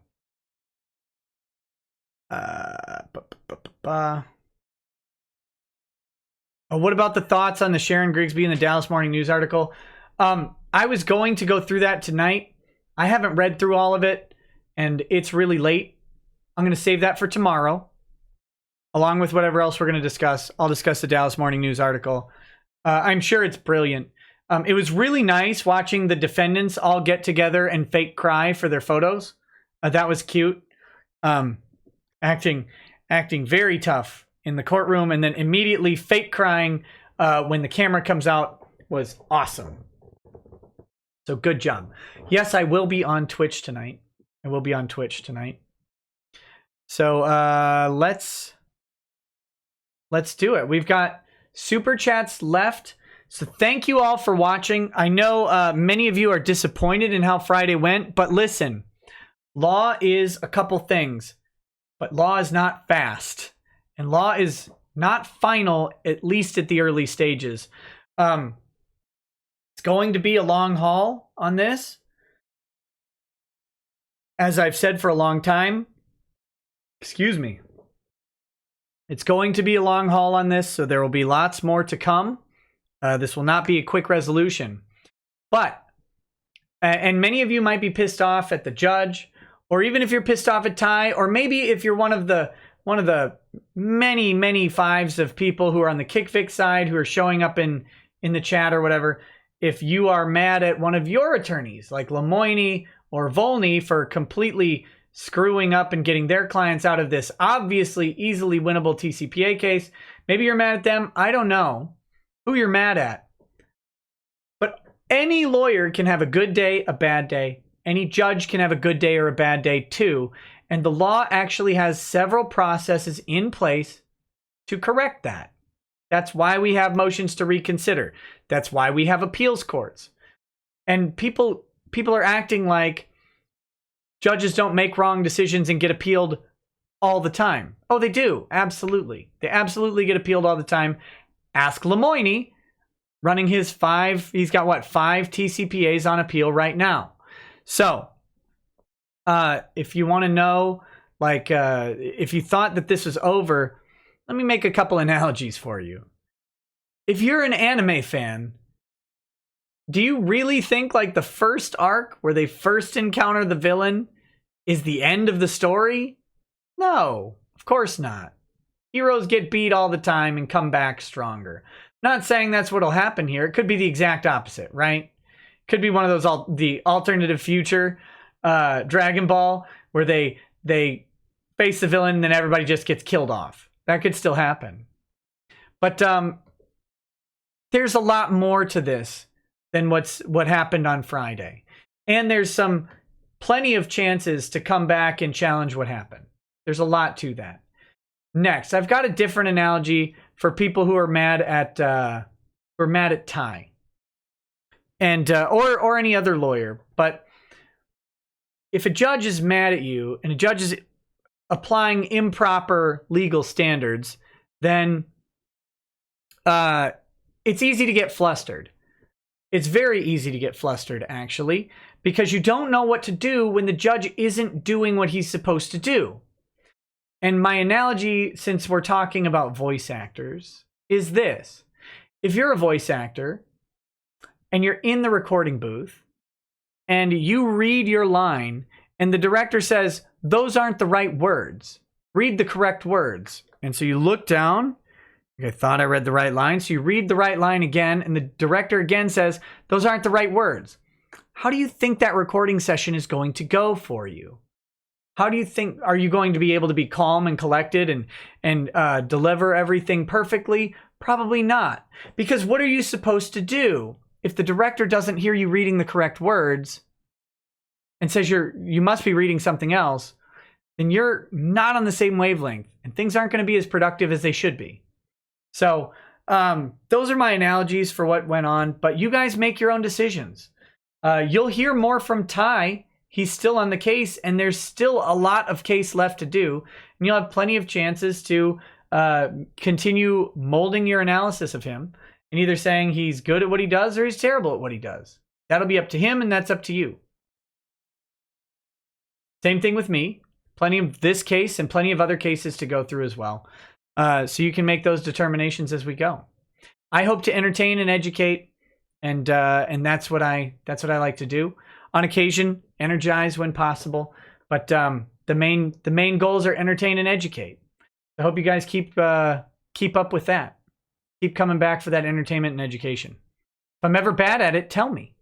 Speaker 1: Oh, what about the thoughts on the Sharon Grigsby in the Dallas Morning News article? I was going to go through that tonight. I haven't read through all of it, and it's really late. I'm going to save that for tomorrow, along with whatever else we're going to discuss. I'll discuss the Dallas Morning News article. I'm sure it's brilliant. It was really nice watching the defendants all get together and fake cry for their photos. That was cute. Acting very tough in the courtroom, and then immediately fake crying when the camera comes out was awesome. So good job. Yes, I will be on Twitch tonight. So let's do it. We've got super chats left. So thank you all for watching. I know many of you are disappointed in how Friday went, but listen, law is a couple things, but law is not fast. And law is not final, at least at the early stages. It's going to be a long haul on this. As I've said for a long time, excuse me. It's going to be a long haul on this, so there will be lots more to come. This will not be a quick resolution. But, and many of you might be pissed off at the judge, or even if you're pissed off at Ty, or maybe if you're one of the many fives of people who are on the kick-fix side who are showing up in the chat or whatever, if you are mad at one of your attorneys like Lemoyne or Volney for completely screwing up and getting their clients out of this obviously easily winnable TCPA case, maybe you're mad at them. I don't know who you're mad at. But any lawyer can have a good day, a bad day. Any judge can have a good day or a bad day too. And the law actually has several processes in place to correct that. That's why we have motions to reconsider. That's why we have appeals courts. And people are acting like judges don't make wrong decisions and get appealed all the time. Oh, they do. Absolutely. They absolutely get appealed all the time. Ask Lemoyne, running his he's got what, 5 TCPAs on appeal right now. So, if you want to know, like, if you thought that this was over, let me make a couple analogies for you. If you're an anime fan, do you really think like the first arc where they first encounter the villain is the end of the story? No, of course not. Heroes get beat all the time and come back stronger. Not saying that's what'll happen here. It could be the exact opposite, right? Could be one of those the alternative future Dragon Ball where they face the villain and then everybody just gets killed off. That could still happen. But there's a lot more to this than what happened on Friday. And there's plenty of chances to come back and challenge what happened. There's a lot to that. Next, I've got a different analogy for people who are mad at Ty. And or any other lawyer. But if a judge is mad at you and a judge is applying improper legal standards, then it's easy to get flustered. It's very easy to get flustered, actually, because you don't know what to do when the judge isn't doing what he's supposed to do. And my analogy, since we're talking about voice actors, is this. If you're a voice actor and you're in the recording booth and you read your line and the director says, those aren't the right words, read the correct words. And so you look down, I thought I read the right line. So you read the right line again and the director again says, those aren't the right words. How do you think that recording session is going to go for you? How do you think, are you going to be able to be calm and collected and deliver everything perfectly? Probably not. Because what are you supposed to do if the director doesn't hear you reading the correct words and says you must be reading something else? Then you're not on the same wavelength and things aren't going to be as productive as they should be. So those are my analogies for what went on, but you guys make your own decisions. You'll hear more from Ty. He's still on the case, and there's still a lot of case left to do. And you'll have plenty of chances to continue molding your analysis of him and either saying he's good at what he does or he's terrible at what he does. That'll be up to him, and that's up to you. Same thing with me. Plenty of this case and plenty of other cases to go through as well. So you can make those determinations as we go. I hope to entertain and educate, and that's what I like to do. On occasion, energize when possible, but the main goals are entertain and educate. I hope you guys keep up with that. Keep coming back for that entertainment and education. If I'm ever bad at it, tell me.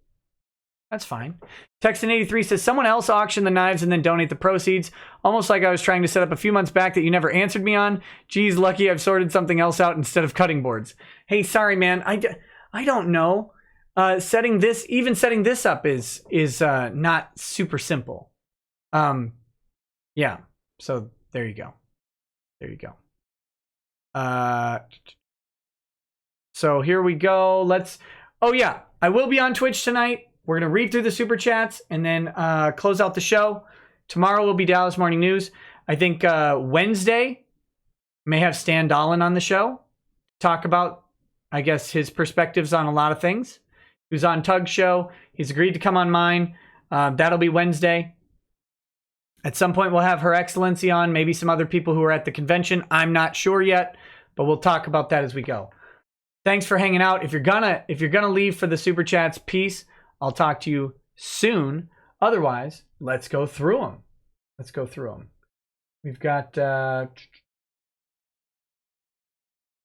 Speaker 1: That's fine. Texan83 says, someone else auction the knives and then donate the proceeds. Almost like I was trying to set up a few months back that you never answered me on. Geez, lucky I've sorted something else out instead of cutting boards. Hey, sorry, man. I don't know. Setting this up is not super simple. Yeah. So there you go. There you go. So here we go. Oh yeah, I will be on Twitch tonight. We're going to read through the super chats and then close out the show. Tomorrow will be Dallas Morning News. I think Wednesday may have Stan Dolan on the show. Talk about, I guess, his perspectives on a lot of things. He was on Tug's show. He's agreed to come on mine. That'll be Wednesday. At some point, we'll have Her Excellency on. Maybe some other people who are at the convention. I'm not sure yet, but we'll talk about that as we go. Thanks for hanging out. If you're gonna leave for the super chats, peace. I'll talk to you soon. Otherwise, let's go through them. We've got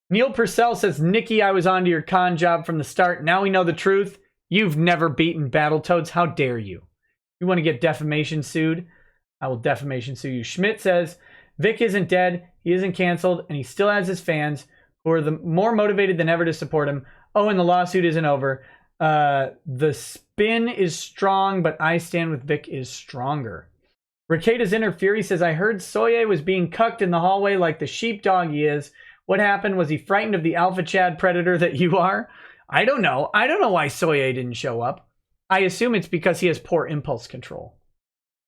Speaker 1: Neil Purcell says, Nikki, I was onto your con job from the start. Now we know the truth. You've never beaten Battletoads. How dare you? You want to get defamation sued? I will defamation sue you. Schmidt says, Vic isn't dead. He isn't canceled. And he still has his fans who are more motivated than ever to support him. Oh, and the lawsuit isn't over. The spin is strong, but I stand with Vic is stronger. Ricada's Inner Fury says, I heard Soye was being cucked in the hallway like the sheepdog he is. What happened? Was he frightened of the alpha Chad predator that you are? I don't know. I don't know why Soye didn't show up. I assume it's because he has poor impulse control.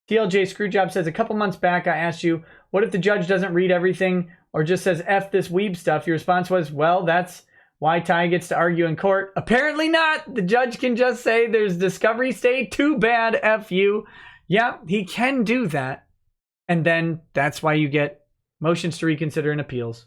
Speaker 1: TLJ Screwjob says, a couple months back, I asked you, what if the judge doesn't read everything or just says F this weeb stuff? Your response was, well, that's why Ty gets to argue in court. Apparently not. The judge can just say there's discovery stay. Too bad, F you. Yeah, he can do that. And then that's why you get motions to reconsider and appeals.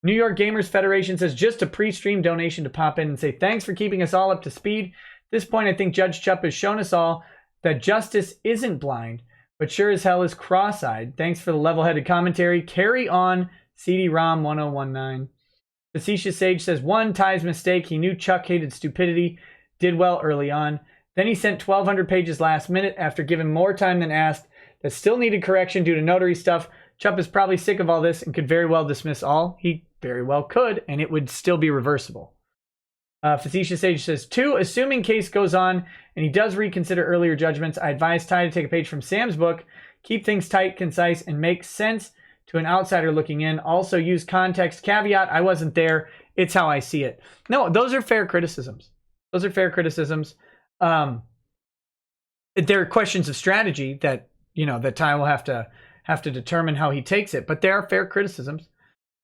Speaker 1: New York Gamers Federation says, just a pre-stream donation to pop in and say thanks for keeping us all up to speed. At this point, I think Judge Chupp has shown us all that justice isn't blind, but sure as hell is cross-eyed. Thanks for the level-headed commentary. Carry on, CD-ROM 1019. Facetious Sage says, one, Ty's mistake. He knew Chuck hated stupidity. Did well early on. Then he sent 1,200 pages last minute after giving more time than asked that still needed correction due to notary stuff. Chupp is probably sick of all this and could very well dismiss all. He very well could, and it would still be reversible. Facetious Sage says, 2, assuming case goes on and he does reconsider earlier judgments, I advise Ty to take a page from Sam's book, keep things tight, concise, and make sense to an outsider looking in. Also use context. Caveat, I wasn't there. It's how I see it. No, those are fair criticisms. They're questions of strategy that, that Ty will have to determine how he takes it, but they are fair criticisms.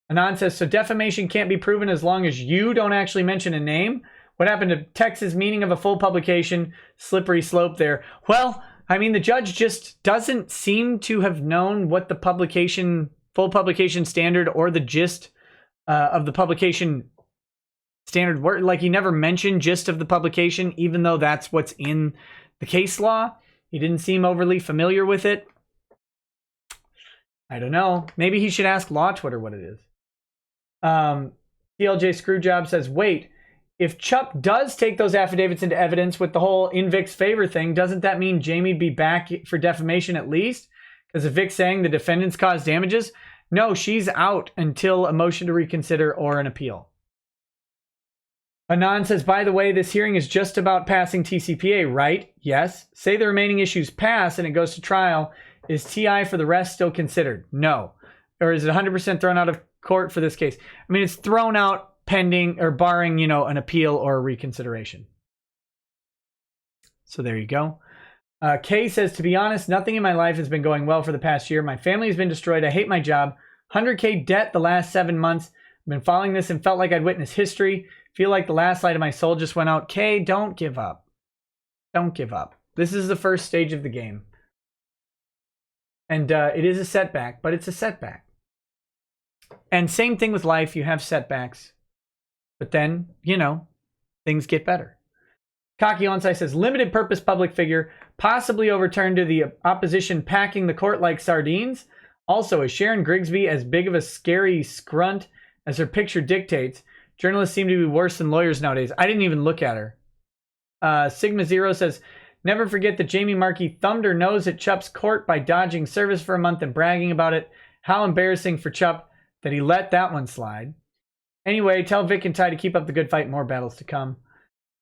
Speaker 1: Anon says, so defamation can't be proven as long as you don't actually mention a name? What happened to Tex's meaning of a full publication? Slippery slope there. Well, I mean, the judge just doesn't seem to have known what the full publication standard or the gist of the publication standard were. Like, he never mentioned gist of the publication, even though that's what's in the case law. He didn't seem overly familiar with it. I don't know. Maybe he should ask Law Twitter what it is. TLJ Screwjob says, wait, if Chupp does take those affidavits into evidence with the whole in Vic's favor thing, doesn't that mean Jamie'd be back for defamation at least? Because of Vic saying the defendants caused damages? No, she's out until a motion to reconsider or an appeal. Anon says, by the way, this hearing is just about passing TCPA, right? Yes. Say the remaining issues pass and it goes to trial. Is TI for the rest still considered? No. Or is it 100% thrown out of court for this case? I mean, it's thrown out pending or barring, you know, an appeal or a reconsideration. So there you go. Kay says, to be honest, nothing in my life has been going well for the past year. My family has been destroyed. I hate my job. 100K debt the last 7 months. I've been following this and felt like I'd witnessed history. Feel like the last light of my soul just went out. Kay, don't give up. Don't give up. This is the first stage of the game. And it is a setback, but it's a setback. And same thing with life. You have setbacks. But then, you know, things get better. Cocky Onsai says, limited purpose public figure, possibly overturned to the opposition packing the court like sardines. Also, is Sharon Grigsby as big of a scary scrunt as her picture dictates? Journalists seem to be worse than lawyers nowadays. I didn't even look at her. Sigma Zero says, never forget that Jamie Markey thumbed her nose at Chupp's court by dodging service for a month and bragging about it. How embarrassing for Chupp that he let that one slide. Anyway, tell Vic and Ty to keep up the good fight. More battles to come.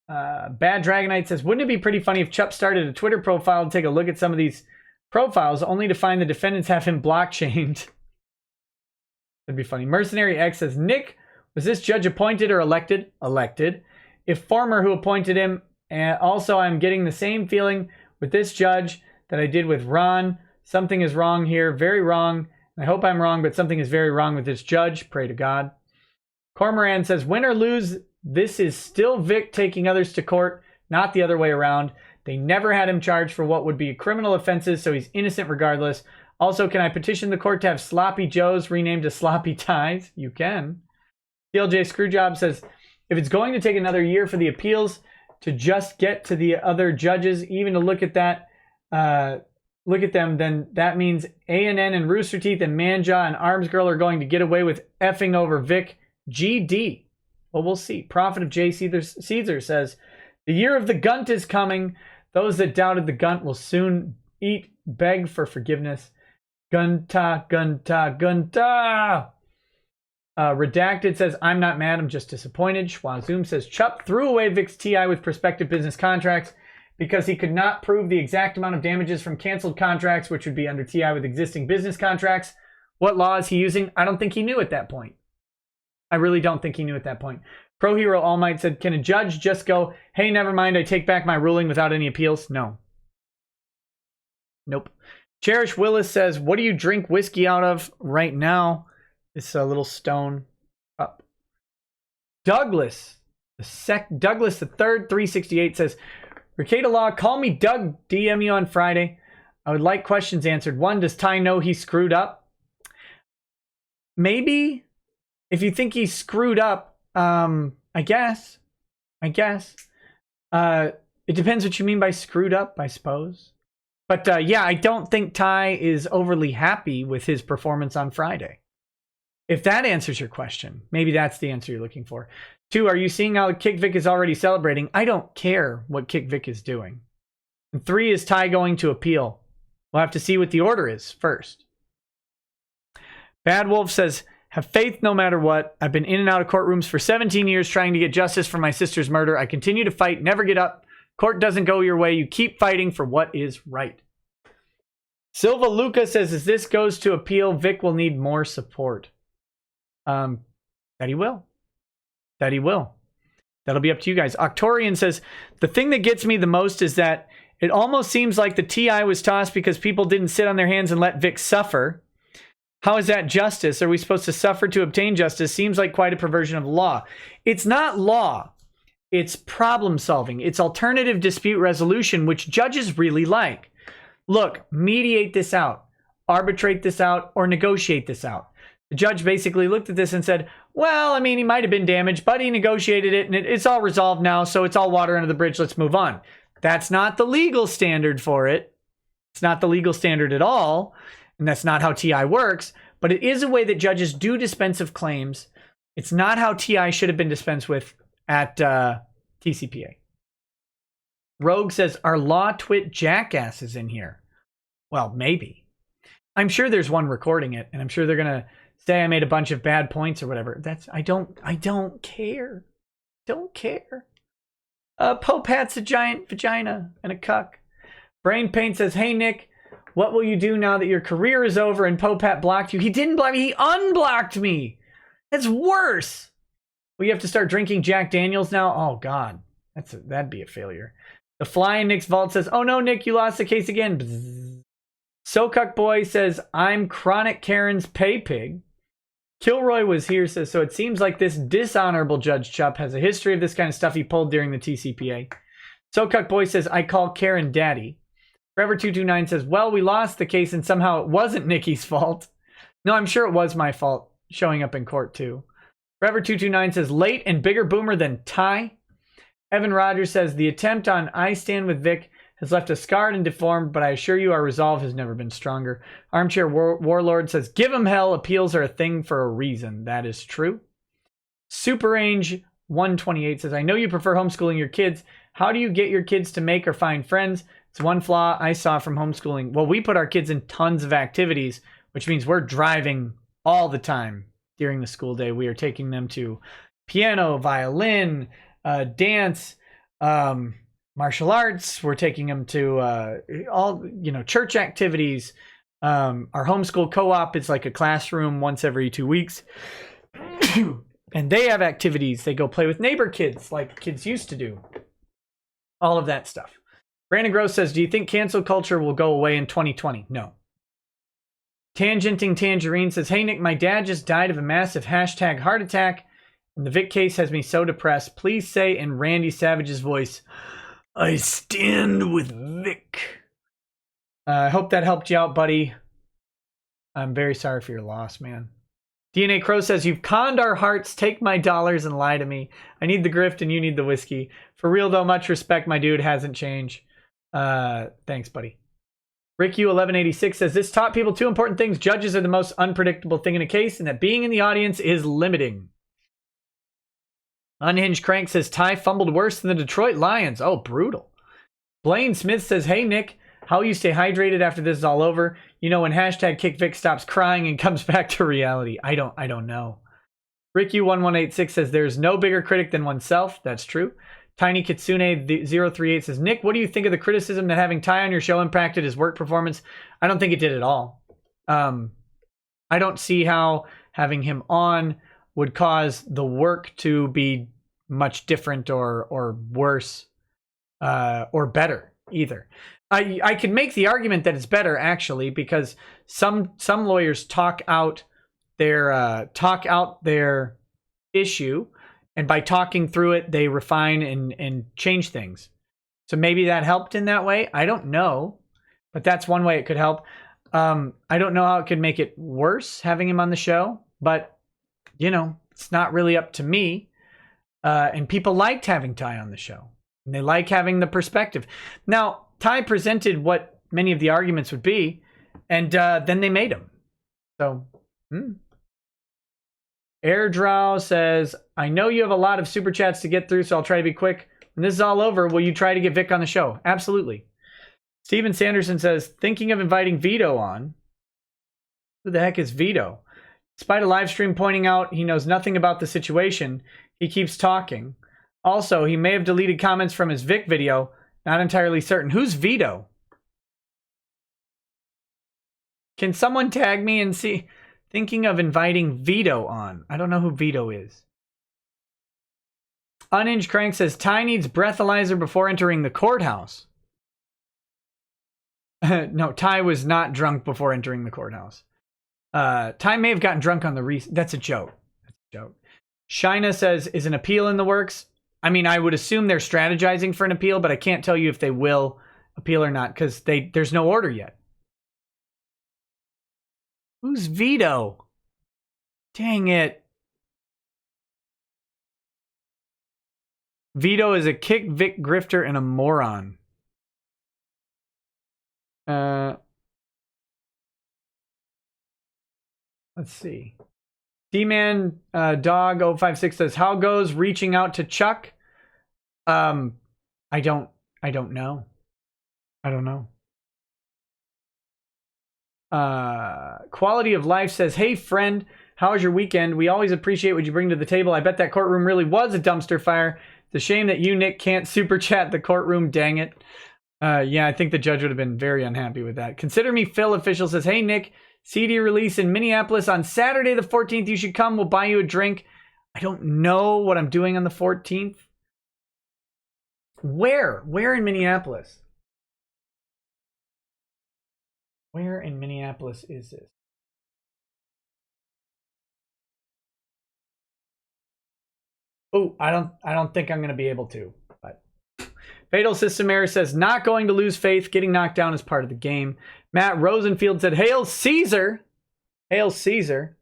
Speaker 1: Bad Dragonite says, wouldn't it be pretty funny if Chupp started a Twitter profile to take a look at some of these profiles only to find the defendants have him blockchained? That'd be funny. Mercenary X says, Nick, was this judge appointed or elected? Elected. If former, who appointed him? And also, I'm getting the same feeling with this judge that I did with Ron. Something is wrong here. Very wrong. I hope I'm wrong, but something is very wrong with this judge. Pray to God. Cormoran says, win or lose, this is still Vic taking others to court, not the other way around. They never had him charged for what would be criminal offenses, so he's innocent regardless. Also, can I petition the court to have Sloppy Joes renamed to Sloppy Ties? You can. CLJ Screwjob says, if it's going to take another year for the appeals to just get to the other judges, even to look at that, look at them, then that means ANN and Rooster Teeth and Manjaw and Arms Girl are going to get away with effing over Vic. GD. Well, we'll see. Prophet of J. Caesar says, the year of the Gunt is coming. Those that doubted the Gunt will soon beg for forgiveness. Gunta, gunta, gunta. Redacted says, I'm not mad, I'm just disappointed. Schwazoom says, Chupp threw away Vic's TI with prospective business contracts because he could not prove the exact amount of damages from canceled contracts, which would be under TI with existing business contracts. What law is he using? I don't think he knew at that point. I really don't think he knew at that point. Pro Hero All Might said, can a judge just go, hey, never mind, I take back my ruling without any appeals? No. Nope. Cherish Willis says, what do you drink whiskey out of right now? This little stone cup. Douglas the third 368 says, Ricada Law, call me Doug, DM you on Friday. I would like questions answered. 1, does Ty know he screwed up? Maybe. If you think he screwed up, I guess. It depends what you mean by screwed up, I suppose. But yeah, I don't think Ty is overly happy with his performance on Friday. If that answers your question, maybe that's the answer you're looking for. 2, are you seeing how Kick Vic is already celebrating? I don't care what Kick Vic is doing. And 3, is Ty going to appeal? We'll have to see what the order is first. Bad Wolf says, have faith no matter what. I've been in and out of courtrooms for 17 years trying to get justice for my sister's murder. I continue to fight, never get up. Court doesn't go your way. You keep fighting for what is right. Silva Luca says, as this goes to appeal, Vic will need more support. That he will. That he will. That'll be up to you guys. Octorian says, the thing that gets me the most is that it almost seems like the TI was tossed because people didn't sit on their hands and let Vic suffer. How is that justice? Are we supposed to suffer to obtain justice? Seems like quite a perversion of law. It's not law. It's problem solving. It's alternative dispute resolution, which judges really like. Look, mediate this out, arbitrate this out, or negotiate this out. The judge basically looked at this and said, well, I mean, he might have been damaged, but he negotiated it and it's all resolved now, so it's all water under the bridge. Let's move on. That's not the legal standard for it. It's not the legal standard at all. And that's not how TI works, but it is a way that judges do dispense of claims. It's not how TI should have been dispensed with at TCPA. Rogue says, are law twit jackasses in here? Well, maybe. I'm sure there's one recording it, and I'm sure they're going to say I made a bunch of bad points or whatever. I don't care. Don't care. Pope Hat's a giant vagina and a cuck. Brain Paint says, hey, Nick, what will you do now that your career is over and Pope Hat blocked you? He didn't block me. He unblocked me. That's worse. We have to start drinking Jack Daniels now? Oh, God. That'd be a failure. The Fly in Nick's Vault says, oh, no, Nick, you lost the case again. Bzzz. SoCuck Boy says, I'm Chronic Karen's pay pig. Kilroy was here, says, so it seems like this dishonorable Judge Chupp has a history of this kind of stuff he pulled during the TCPA. SoCuck Boy says, I call Karen Daddy. Forever229 says, well, we lost the case and somehow it wasn't Nikki's fault. No, I'm sure it was my fault showing up in court, too. Forever229 says, late and bigger boomer than Ty. Evan Rogers says, the attempt on I Stand with Vic has left us scarred and deformed, but I assure you our resolve has never been stronger. Armchair Warlord says, give him hell. Appeals are a thing for a reason. That is true. Super Range 128 says, I know you prefer homeschooling your kids. How do you get your kids to make or find friends? It's one flaw I saw from homeschooling. Well, we put our kids in tons of activities, which means we're driving all the time during the school day. We are taking them to piano, violin, dance, martial arts. We're taking them to all, church activities. Our homeschool co-op is like a classroom once every 2 weeks. And they have activities. They go play with neighbor kids like kids used to do. All of that stuff. Brandon Gross says, do you think cancel culture will go away in 2020? No. Tangenting Tangerine says, hey, Nick, my dad just died of a massive # heart attack. And the Vic case has me so depressed. Please say in Randy Savage's voice, I stand with Vic. I hope that helped you out, buddy. I'm very sorry for your loss, man. DNA Crow says, you've conned our hearts. Take my dollars and lie to me. I need the grift and you need the whiskey. For real, though, much respect. My dude hasn't changed. Thanks, buddy. Rick U1186 says, this taught people two important things. Judges are the most unpredictable thing in a case, and that being in the audience is limiting. Unhinged Crank says, Ty fumbled worse than the Detroit Lions. Oh, brutal. Blaine Smith says, hey, Nick, how will you stay hydrated after this is all over? You know, when #KickVic stops crying and comes back to reality. I don't know. Rick U1186 says, there's no bigger critic than oneself. That's true. Tiny Kitsune 038 says, Nick, what do you think of the criticism that having Ty on your show impacted his work performance? I don't think it did at all. I don't see how having him on would cause the work to be much different or worse or better either. I could make the argument that it's better actually, because some lawyers talk out their issue, and by talking through it, they refine and change things. So maybe that helped in that way. I don't know, but that's one way it could help. I don't know how it could make it worse having him on the show, but it's not really up to me. And people liked having Ty on the show, and they like having the perspective. Now, Ty presented what many of the arguments would be, and then they made him. So, Airdrow says, I know you have a lot of super chats to get through, so I'll try to be quick. When this is all over, will you try to get Vic on the show? Absolutely. Steven Sanderson says, thinking of inviting Vito on. Who the heck is Vito? Despite a live stream pointing out he knows nothing about the situation, he keeps talking. Also, he may have deleted comments from his Vic video. Not entirely certain. Who's Vito? Can someone tag me and see? Thinking of inviting Vito on. I don't know who Vito is. Unhinged Crank says, Ty needs breathalyzer before entering the courthouse. No, Ty was not drunk before entering the courthouse. Ty may have gotten drunk on the That's a joke. That's a joke. Shina says, is an appeal in the works? I mean, I would assume they're strategizing for an appeal, but I can't tell you if they will appeal or not, because there's no order yet. Who's Vito? Dang it. Vito is a kick Vic grifter and a moron. Let's see. D-Man Dog 056 says, how goes reaching out to Chuck? I don't know. I don't know. Quality of Life says, hey friend, how was your weekend? We always appreciate what you bring to the table. I bet that courtroom really was a dumpster fire. It's a shame that you, Nick, can't super chat the courtroom, dang it. Yeah, I think the judge would have been very unhappy with that. Consider Me Phil official says, hey Nick, CD release in Minneapolis on Saturday the 14th. You should come. We'll buy you a drink. I don't know what I'm doing on the 14th. Where? Where in Minneapolis? Where in Minneapolis is this? Oh, I don't think I'm going to be able to. But Fatal System Error says, not going to lose faith. Getting knocked down is part of the game. Matt Rosenfield said, Hail Caesar. Hail Caesar.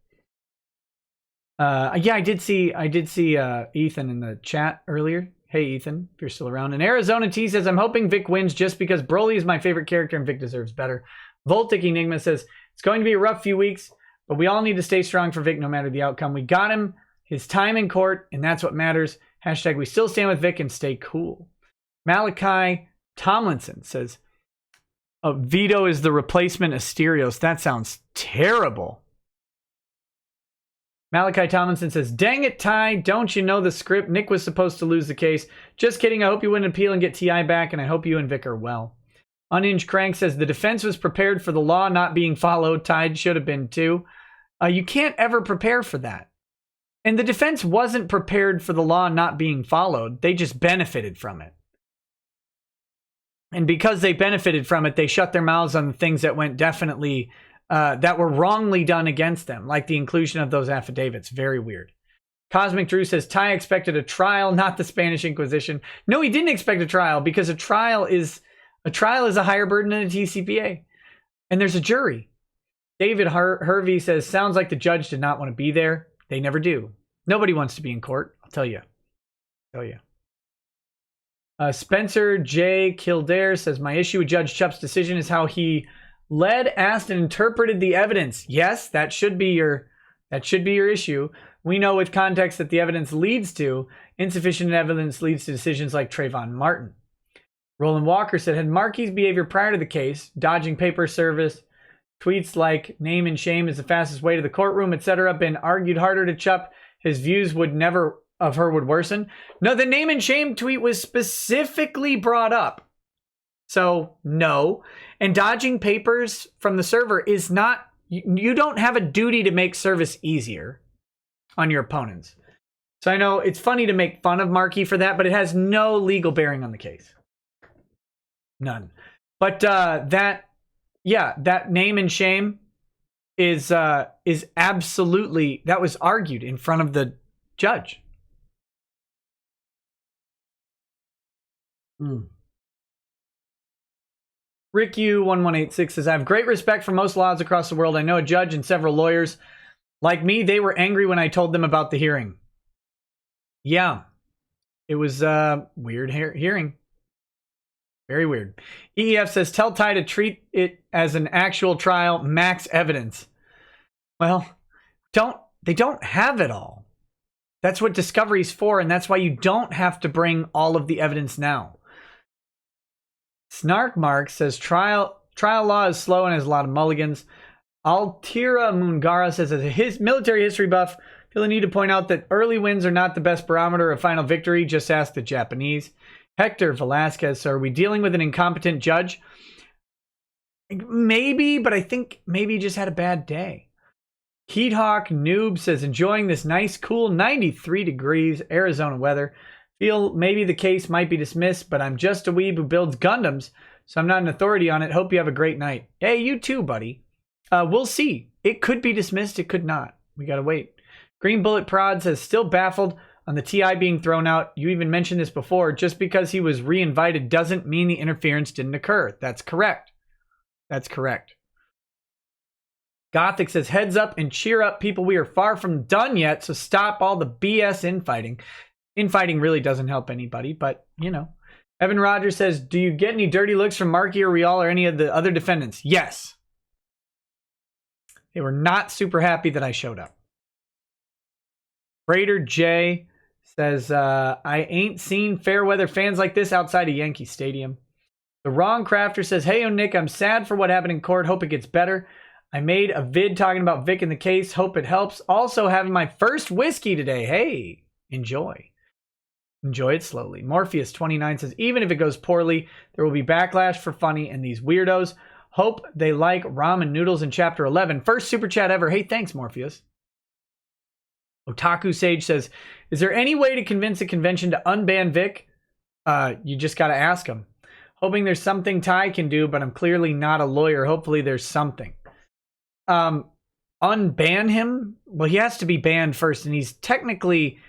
Speaker 1: Yeah, I did see Ethan in the chat earlier. Hey, Ethan, if you're still around. And Arizona T says, I'm hoping Vic wins just because Broly is my favorite character and Vic deserves better. Voltic Enigma says, it's going to be a rough few weeks, but we all need to stay strong for Vic no matter the outcome. We got him his time in court, and that's what matters. Hashtag we still stand with Vic and stay cool. Malachi Tomlinson says, Vito is the replacement Asterios. That sounds terrible. Malachi Tomlinson says, dang it, Ty, don't you know the script? Nick was supposed to lose the case. Just kidding. I hope you win an appeal and get TI back, and I hope you and Vic are well. Unhinged Crank says, the defense was prepared for the law not being followed. Tide should have been too. You can't ever prepare for that. And the defense wasn't prepared for the law not being followed. They just benefited from it. And because they benefited from it, they shut their mouths on the things that went definitely... that were wrongly done against them, like the inclusion of those affidavits. Very weird. Cosmic Drew says, Ty expected a trial, not the Spanish Inquisition. No, he didn't expect a trial because a trial is a higher burden than a TCPA. And there's a jury. David Hervey says, sounds like the judge did not want to be there. They never do. Nobody wants to be in court. I'll tell you. Spencer J. Kildare says, my issue with Judge Chupp's decision is how he led, asked, and interpreted the evidence. Yes, that should be your issue. We know with context that the evidence leads to insufficient evidence leads to decisions like Trayvon Martin. Roland Walker said, had Markey's behavior prior to the case, dodging paper service, tweets like name and shame is the fastest way to the courtroom, etc., been argued harder to Chupp, his views would worsen. No, the name and shame tweet was specifically brought up. So, no. And dodging papers from the server is not... You don't have a duty to make service easier on your opponents. So I know it's funny to make fun of Markey for that, but it has no legal bearing on the case. None. But that name and shame is absolutely... That was argued in front of the judge. RickU1186 says, I have great respect for most laws across the world. I know a judge and several lawyers. Like me, they were angry when I told them about the hearing. Yeah. It was a weird hearing. Very weird. EEF says, tell Ty to treat it as an actual trial, max evidence. Well, they don't have it all. That's what discovery's for, and that's why you don't have to bring all of the evidence now. Snark Mark says trial law is slow and has a lot of mulligans. Altira Mungara says, as a military history buff, feel the need to point out that early wins are not the best barometer of final victory. Just ask the Japanese. Hector Velasquez, so are we dealing with an incompetent judge? Maybe, but I think maybe he just had a bad day. Heathawk Noob says, enjoying this nice, cool 93 degrees Arizona weather. Feel maybe the case might be dismissed, but I'm just a weeb who builds Gundams, so I'm not an authority on it. Hope you have a great night. Hey, you too, buddy. We'll see. It could be dismissed. It could not. We gotta wait. Green Bullet Prod says, still baffled on the TI being thrown out. You even mentioned this before. Just because he was re-invited doesn't mean the interference didn't occur. That's correct. That's correct. Gothic says, heads up and cheer up, people. We are far from done yet, so stop all the BS infighting. Infighting really doesn't help anybody, but, you know. Evan Rogers says, do you get any dirty looks from Markey or Rial or any of the other defendants? Yes. They were not super happy that I showed up. Raider J says, I ain't seen fair weather fans like this outside of Yankee Stadium. The Wrong Crafter says, hey, Nick, I'm sad for what happened in court. Hope it gets better. I made a vid talking about Vic in the case. Hope it helps. Also having my first whiskey today. Hey, enjoy. Enjoy it slowly. Morpheus29 says, even if it goes poorly, there will be backlash for funny and these weirdos. Hope they like ramen noodles in chapter 11. First super chat ever. Hey, thanks, Morpheus. Otaku Sage says, is there any way to convince a convention to unban Vic? You just got to ask him. Hoping there's something Ty can do, but I'm clearly not a lawyer. Hopefully there's something. Unban him? Well, he has to be banned first, and he's technically...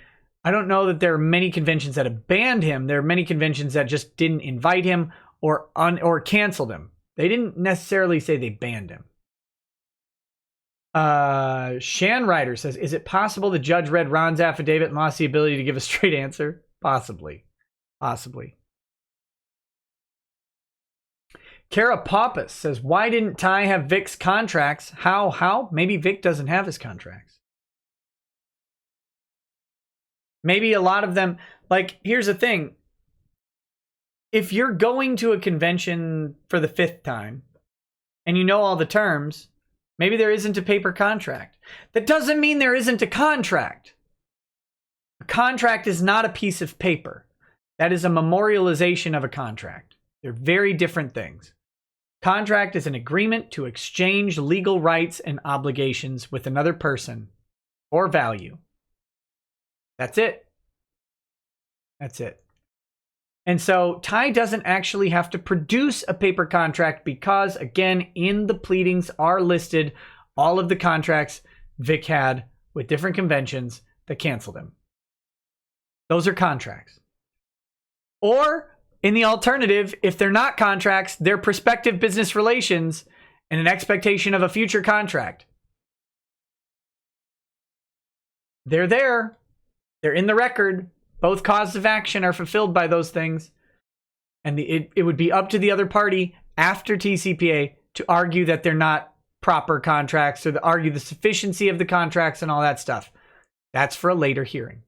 Speaker 1: I don't know that there are many conventions that have banned him. There are many conventions that just didn't invite him or canceled him. They didn't necessarily say they banned him. Shan Ryder says, is it possible the judge read Ron's affidavit and lost the ability to give a straight answer? Possibly. Possibly. Kara Pappas says, why didn't Ty have Vic's contracts? How? Maybe Vic doesn't have his contracts. Maybe a lot of them, like, here's the thing. If you're going to a convention for the 5th time and you know all the terms, maybe there isn't a paper contract. That doesn't mean there isn't a contract. A contract is not a piece of paper. That is a memorialization of a contract. They're very different things. Contract is an agreement to exchange legal rights and obligations with another person for value. That's it. That's it. And so Ty doesn't actually have to produce a paper contract because, again, in the pleadings are listed all of the contracts Vic had with different conventions that canceled him. Those are contracts. Or, in the alternative, if they're not contracts, they're prospective business relations and an expectation of a future contract. They're there. They're in the record. Both causes of action are fulfilled by those things. And it would be up to the other party after TCPA to argue that they're not proper contracts or to argue the sufficiency of the contracts and all that stuff. That's for a later hearing.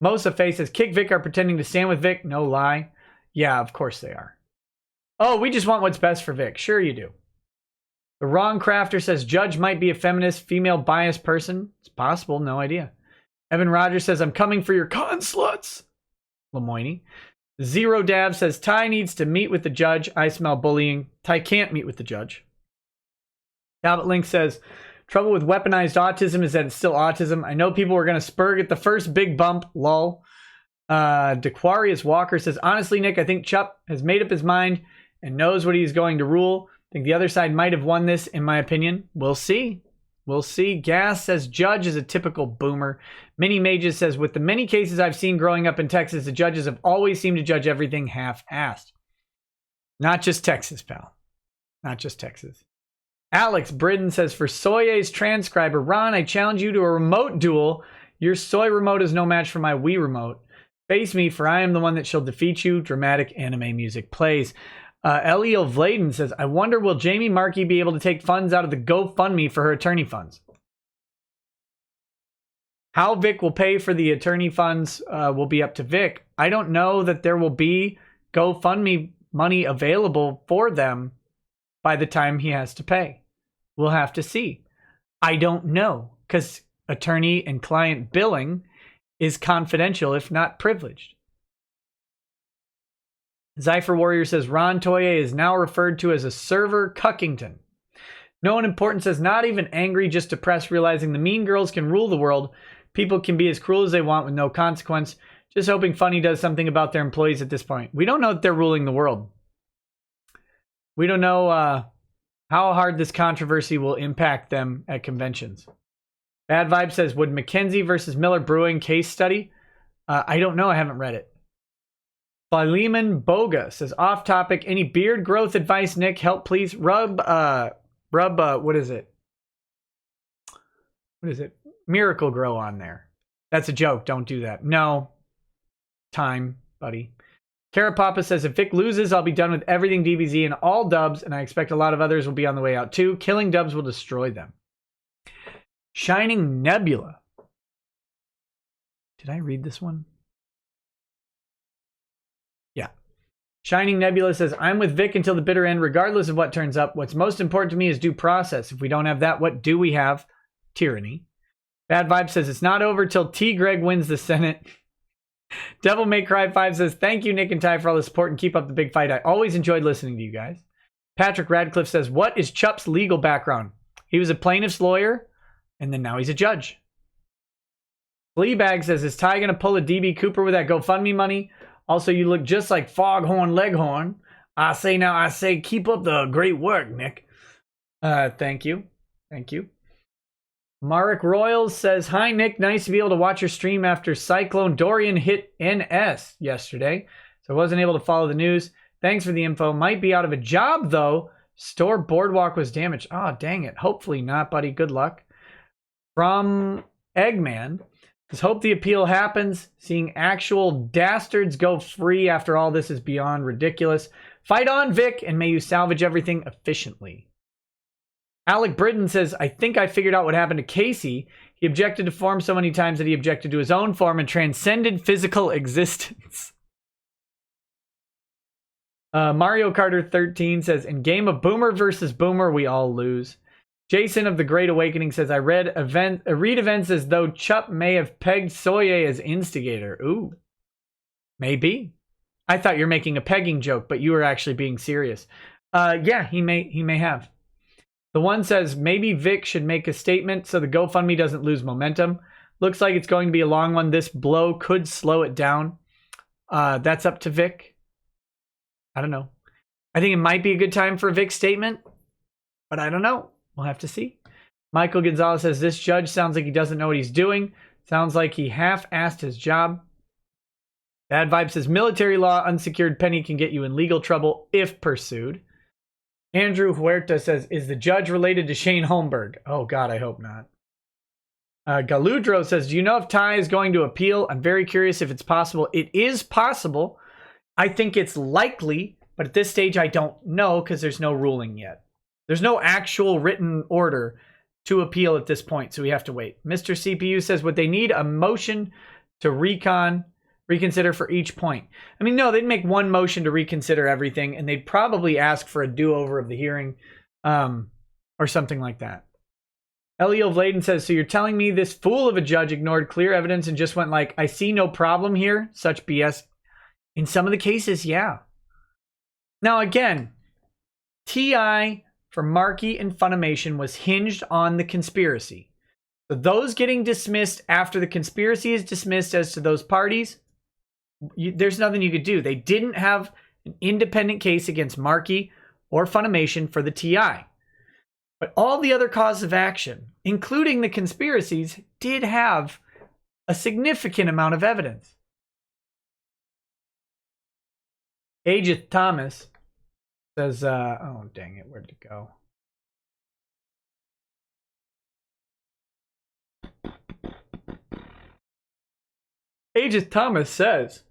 Speaker 1: Mosa Faye says, Kick Vic are pretending to stand with Vic. No lie. Yeah, of course they are. Oh, we just want what's best for Vic. Sure you do. The Wrong Crafter says, Judge might be a feminist, female biased person. It's possible. No idea. Evan Rogers says, I'm coming for your consulates. Lemoyne. Zero Dav says, Ty needs to meet with the judge. I smell bullying. Ty can't meet with the judge. Talbot Link says, trouble with weaponized autism is that it's still autism. I know people were going to spurg at the first big bump. Lol. Dequarius Walker says, honestly, Nick, I think Chup has made up his mind and knows what he's going to rule. I think the other side might have won this, in my opinion. We'll see. We'll see. Gas says, Judge is a typical boomer. Mini Mages says, with the many cases I've seen growing up in Texas, the judges have always seemed to judge everything half-assed. Not just Texas, pal. Not just Texas. Alex Bridden says, for Soye's transcriber, Ron, I challenge you to a remote duel. Your Soy remote is no match for my Wii remote. Face me, for I am the one that shall defeat you. Dramatic anime music plays. Eliel Vladen says, I wonder, will Jamie Markey be able to take funds out of the GoFundMe for her attorney funds? How Vic will pay for the attorney funds will be up to Vic. I don't know that there will be GoFundMe money available for them by the time he has to pay. We'll have to see. I don't know, because attorney and client billing is confidential, if not privileged. Zypher Warrior says, Ron Toye is now referred to as a server Cuckington. No one important says, not even angry, just depressed, realizing the mean girls can rule the world. People can be as cruel as they want with no consequence. Just hoping Funny does something about their employees at this point. We don't know that they're ruling the world. We don't know how hard this controversy will impact them at conventions. Bad Vibe says, would McKenzie versus Miller Brewing case study? I don't know. I haven't read it. Philemon Boga says, off topic, any beard growth advice, Nick? Help, please. Rub, what is it? What is it? Miracle Grow on there. That's a joke. Don't do that. No. Time, buddy. Carapapa says, if Vic loses, I'll be done with everything DBZ and all dubs, and I expect a lot of others will be on the way out too. Killing dubs will destroy them. Shining Nebula. Did I read this one? Yeah. Shining Nebula says, I'm with Vic until the bitter end, regardless of what turns up. What's most important to me is due process. If we don't have that, what do we have? Tyranny. Bad Vibe says, it's not over till T. Greg wins the Senate. Devil May Cry 5 says, thank you, Nick and Ty, for all the support and keep up the big fight. I always enjoyed listening to you guys. Patrick Radcliffe says, what is Chup's legal background? He was a plaintiff's lawyer, and then now he's a judge. Fleabag says, is Ty going to pull a DB Cooper with that GoFundMe money? Also, you look just like Foghorn Leghorn. I say, keep up the great work, Nick. Thank you. Thank you. Marek Royals says, hi, Nick. Nice to be able to watch your stream after Cyclone Dorian hit NS yesterday. So I wasn't able to follow the news. Thanks for the info. Might be out of a job, though. Store boardwalk was damaged. Oh, dang it. Hopefully not, buddy. Good luck. From Eggman. Just hope the appeal happens. Seeing actual dastards go free after all this is beyond ridiculous. Fight on, Vic, and may you salvage everything efficiently. Alec Britton says, I think I figured out what happened to Casey. He objected to form so many times that he objected to his own form and transcended physical existence. Mario Carter 13 says, in game of Boomer versus Boomer, we all lose. Jason of the Great Awakening says, I read events as though Chup may have pegged Soye as instigator. Ooh, maybe. I thought you were making a pegging joke, but you were actually being serious. Yeah, he may have. The one says, maybe Vic should make a statement so the GoFundMe doesn't lose momentum. Looks like it's going to be a long one. This blow could slow it down. That's up to Vic. I don't know. I think it might be a good time for a Vic statement, but I don't know. We'll have to see. Michael Gonzalez says, this judge sounds like he doesn't know what he's doing. Sounds like he half-assed his job. Bad Vibe says, military law, unsecured penny can get you in legal trouble if pursued. Andrew Huerta says, is the judge related to Shane Holmberg? Oh, God, I hope not. Galudro says, do you know if Ty is going to appeal? I'm very curious if it's possible. It is possible. I think it's likely, but at this stage, I don't know because there's no ruling yet. There's no actual written order to appeal at this point, so we have to wait. Mr. CPU says, would they need a motion to reconsider for each point? I mean, no, they'd make one motion to reconsider everything, and they'd probably ask for a do-over of the hearing or something like that. Elio Vladen says, so you're telling me this fool of a judge ignored clear evidence and just went like, I see no problem here? Such BS. In some of the cases, yeah. Now, again, TI for Markey and Funimation was hinged on the conspiracy. So those getting dismissed after the conspiracy is dismissed as to those parties, there's nothing you could do. They didn't have an independent case against Markey or Funimation for the TI. But all the other causes of action, including the conspiracies, did have a significant amount of evidence. Ageth Thomas says, oh, dang it, where'd it go? Ageth Thomas says,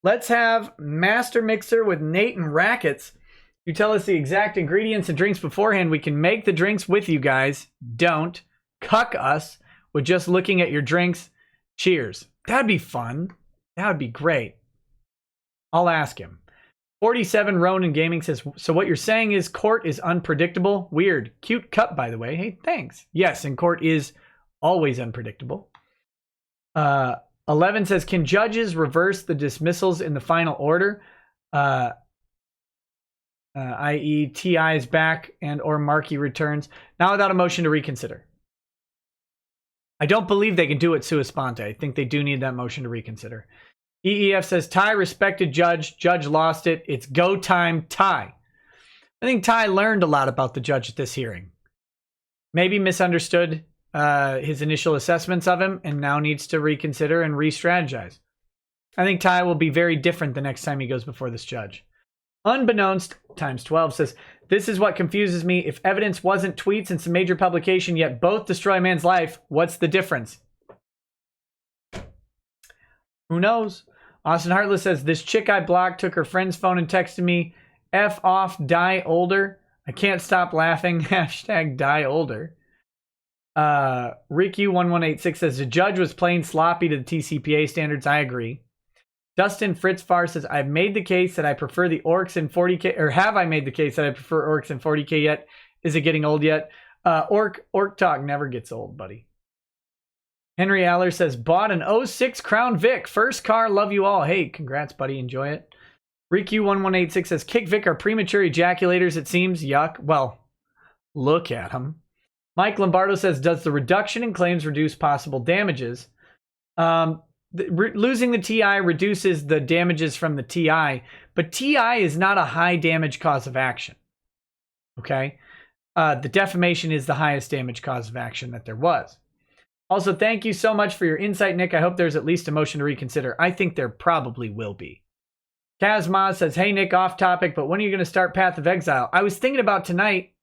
Speaker 1: let's have Master Mixer with Nate and Rackets. You tell us the exact ingredients and drinks beforehand. We can make the drinks with you guys. Don't cuck us with just looking at your drinks. Cheers. That'd be fun. That would be great. I'll ask him. 47 Ronin Gaming says, so what you're saying is court is unpredictable? Weird. Cute cup, by the way. Hey, thanks. Yes, and court is always unpredictable. 11 says, can judges reverse the dismissals in the final order? I.e. TI is back and or Markey returns. Now without a motion to reconsider. I don't believe they can do it sua sponte. I think they do need that motion to reconsider. EEF says, Ty respected judge. Judge lost it. It's go time, Ty. I think Ty learned a lot about the judge at this hearing. Maybe misunderstood his initial assessments of him and now needs to reconsider and re-strategize. I think Ty will be very different the next time he goes before this judge. Unbeknownst times 12 says, this is what confuses me. If evidence wasn't tweets and some major publication, yet both destroy a man's life, what's the difference? Who knows? Austin Hartless says, this chick I blocked took her friend's phone and texted me, F off, die older. I can't stop laughing. Hashtag die older. Ricky1186 says, the judge was playing sloppy to the TCPA standards. I agree. Dustin Fritzfar says, I've made the case that I prefer the orcs in 40K, or have I made the case that I prefer orcs in 40K yet? Is it getting old yet? Orc talk never gets old, buddy. Henry Aller says, bought an 06 Crown Vic. First car, love you all. Hey, congrats, buddy. Enjoy it. Riku1186 says, Kick Vic are premature ejaculators, it seems. Yuck. Well, look at them. Mike Lombardo says, does the reduction in claims reduce possible damages? Losing the TI reduces the damages from the TI, but TI is not a high damage cause of action. Okay? The defamation is the highest damage cause of action that there was. Also, thank you so much for your insight, Nick. I hope there's at least a motion to reconsider. I think there probably will be. Kazma says, hey, Nick, off topic, but when are you going to start Path of Exile? I was thinking about tonight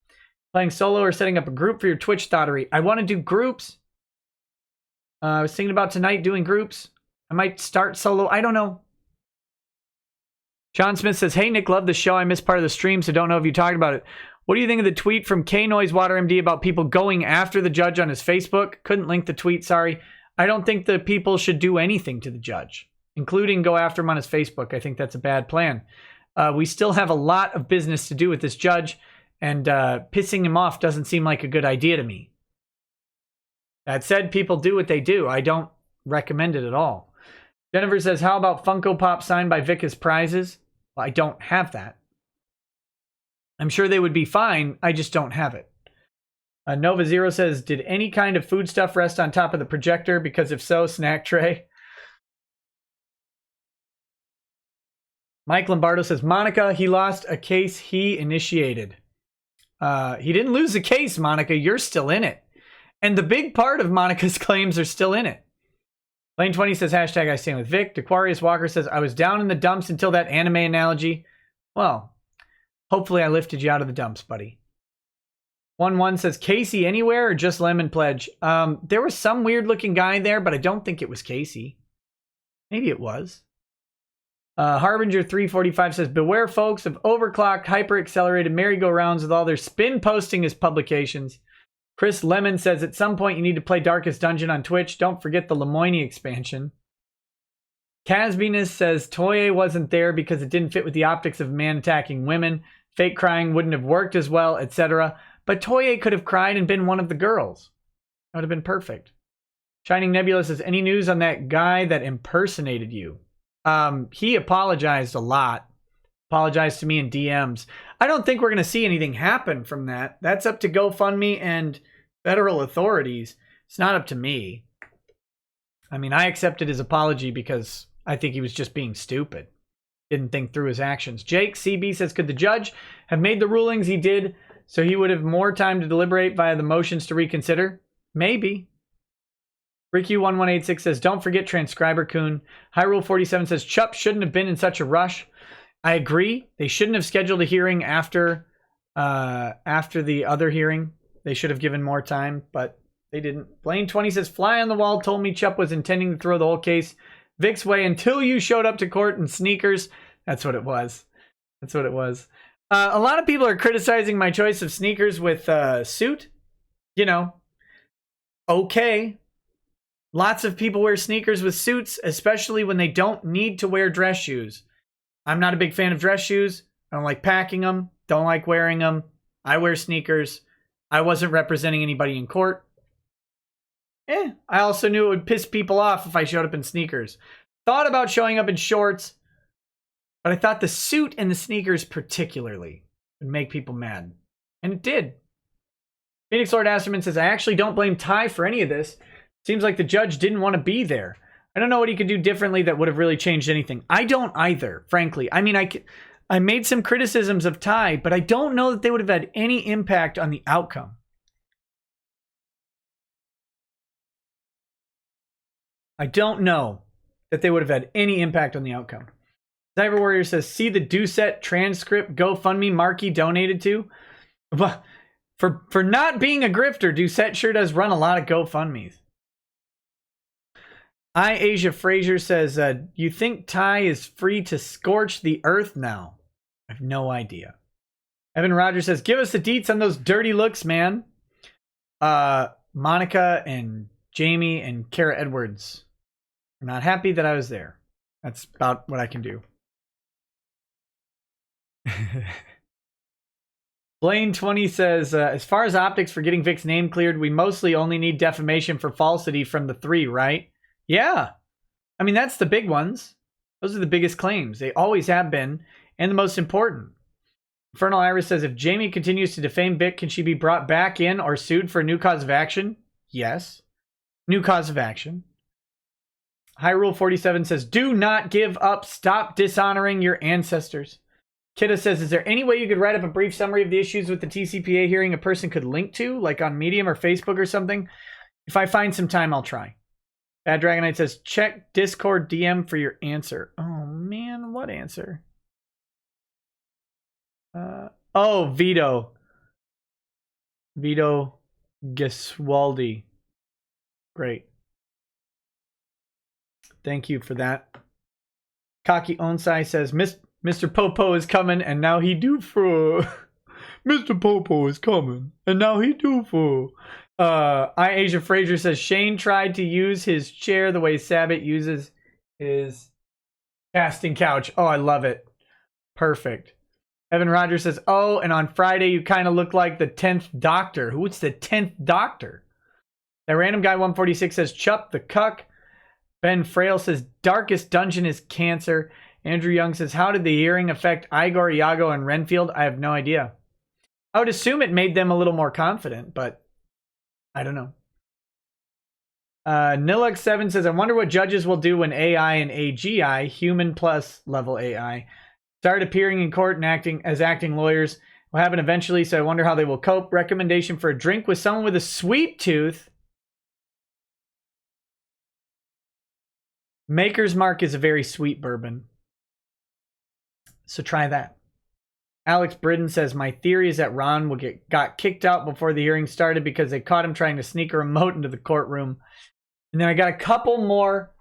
Speaker 1: playing solo or setting up a group for your Twitch thottery. I want to do groups. I was thinking about tonight doing groups. I might start solo. I don't know. John Smith says, hey, Nick, love the show. I missed part of the stream, so don't know if you talked about it. What do you think of the tweet from K-Noise-Water-MD about people going after the judge on his Facebook? Couldn't link the tweet, sorry. I don't think the people should do anything to the judge, including go after him on his Facebook. I think that's a bad plan. We still have a lot of business to do with this judge, and pissing him off doesn't seem like a good idea to me. That said, people do what they do. I don't recommend it at all. Jennifer says, how about Funko Pop signed by Vic as prizes? Well, I don't have that. I'm sure they would be fine. I just don't have it. Nova Zero says, did any kind of food stuff rest on top of the projector? Because if so, snack tray. Mike Lombardo says, Monica, he lost a case he initiated. He didn't lose the case, Monica. You're still in it. And the big part of Monica's claims are still in it. Lane 20 says, hashtag I stand with Vic. Dequarius Walker says, I was down in the dumps until that anime analogy. Well, hopefully I lifted you out of the dumps, buddy. 1-1 says, Casey anywhere or just Lemon Pledge? There was some weird looking guy there, but I don't think it was Casey. Maybe it was. Harbinger 345 says, beware folks of overclocked, hyper-accelerated merry-go-rounds with all their spin posting as publications. Chris Lemon says, at some point you need to play Darkest Dungeon on Twitch. Don't forget the Lemoyne expansion. Casbiness says, Toye wasn't there because it didn't fit with the optics of man attacking women. Fake crying wouldn't have worked as well, etc. But Toye could have cried and been one of the girls. That would have been perfect. Shining Nebula says, any news on that guy that impersonated you? He apologized a lot. Apologized to me in DMs. I don't think we're going to see anything happen from that. That's up to GoFundMe and federal authorities. It's not up to me. I mean, I accepted his apology because I think he was just being stupid. Didn't think through his actions. Jake CB says, could the judge have made the rulings he did so he would have more time to deliberate via the motions to reconsider? Maybe. Ricky1186 says, don't forget Transcriber Coon. Hyrule 47 says, Chup shouldn't have been in such a rush. I agree. They shouldn't have scheduled a hearing after the other hearing. They should have given more time, but they didn't. Blaine 20 says, Fly on the Wall told me Chup was intending to throw the whole case Vic's way until you showed up to court in sneakers. That's what it was. That's what it was. A lot of people are criticizing my choice of sneakers with suit. You know, okay. Lots of people wear sneakers with suits, especially when they don't need to wear dress shoes. I'm not a big fan of dress shoes. I don't like packing them. Don't like wearing them. I wear sneakers. I wasn't representing anybody in court. I also knew it would piss people off if I showed up in sneakers. Thought about showing up in shorts, but I thought the suit and the sneakers particularly would make people mad. And it did. Phoenix Lord Asterman says, I actually don't blame Ty for any of this. Seems like the judge didn't want to be there. I don't know what he could do differently that would have really changed anything. I don't either, frankly. I mean, I made some criticisms of Ty, but I don't know that they would have had any impact on the outcome. I don't know that they would have had any impact on the outcome. Cyber Warrior says, see the Doucette transcript GoFundMe Marky donated to? For not being a grifter, Doucette sure does run a lot of GoFundMes. Asia Frazier says, you think Ty is free to scorch the earth now? I have no idea. Evan Rogers says, give us the deets on those dirty looks, man. Monica and Jamie and Kara Edwards. I'm not happy that I was there. That's about what I can do. Blaine 20 says, as far as optics for getting Vic's name cleared, we mostly only need defamation for falsity from the 3, right? Yeah. I mean, that's the big ones. Those are the biggest claims. They always have been, and the most important. Infernal Iris says, if Jamie continues to defame Vic, can she be brought back in or sued for a new cause of action? Yes. New cause of action. Hyrule 47 says, do not give up. Stop dishonoring your ancestors. Kidda says, is there any way you could write up a brief summary of the issues with the TCPA hearing a person could link to, like on Medium or Facebook or something? If I find some time, I'll try. Bad Dragonite says, check Discord DM for your answer. Oh, man. What answer? Vito. Vito Gesualdi. Great. Thank you for that. Kaki Onsai says, Mr. Popo is coming and now he do for. Mr. Popo is coming and now he do for. Asia Fraser says, Shane tried to use his chair the way Sabbath uses his casting couch. Oh, I love it. Perfect. Evan Rogers says, oh, and on Friday you kind of look like the 10th Doctor. Who's the 10th Doctor? That random guy 146 says, Chup the Cuck. Ben Frail says, darkest dungeon is cancer. Andrew Young says, how did the hearing affect Igor, Iago, and Renfield? I have no idea. I would assume it made them a little more confident, but I don't know. Nilux7 says, I wonder what judges will do when AI and AGI, human plus level AI, start appearing in court and acting lawyers. Will happen eventually, so I wonder how they will cope. Recommendation for a drink with someone with a sweet tooth. Maker's Mark is a very sweet bourbon. So try that. Alex Bridden says, my theory is that Ron got kicked out before the hearing started because they caught him trying to sneak a remote into the courtroom. And then I got a couple more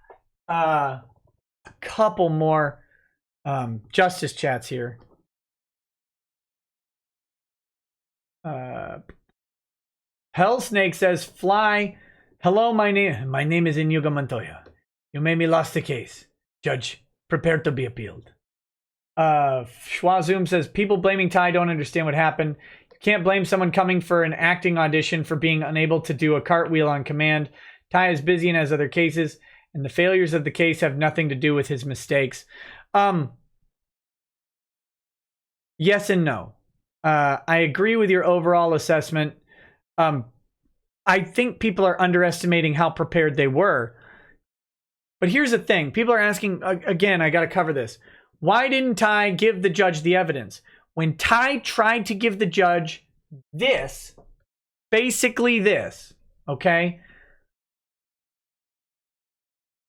Speaker 1: justice chats here. Hellsnake says, Fly. Hello, my name is Iñigo Montoya. You made me lost the case. Judge, prepared to be appealed. Schwazoom says, people blaming Ty don't understand what happened. You can't blame someone coming for an acting audition for being unable to do a cartwheel on command. Ty is busy and has other cases, and the failures of the case have nothing to do with his mistakes. Yes and no. I agree with your overall assessment. I think people are underestimating how prepared they were. But here's the thing. People are asking, again, I got to cover this. Why didn't Ty give the judge the evidence? When Ty tried to give the judge this, basically this, okay?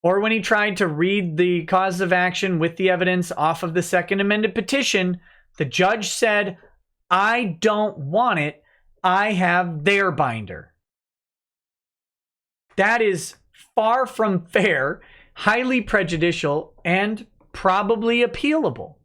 Speaker 1: Or when he tried to read the cause of action with the evidence off of the second amended petition, the judge said, I don't want it. I have their binder. That is far from fair, highly prejudicial, and probably appealable.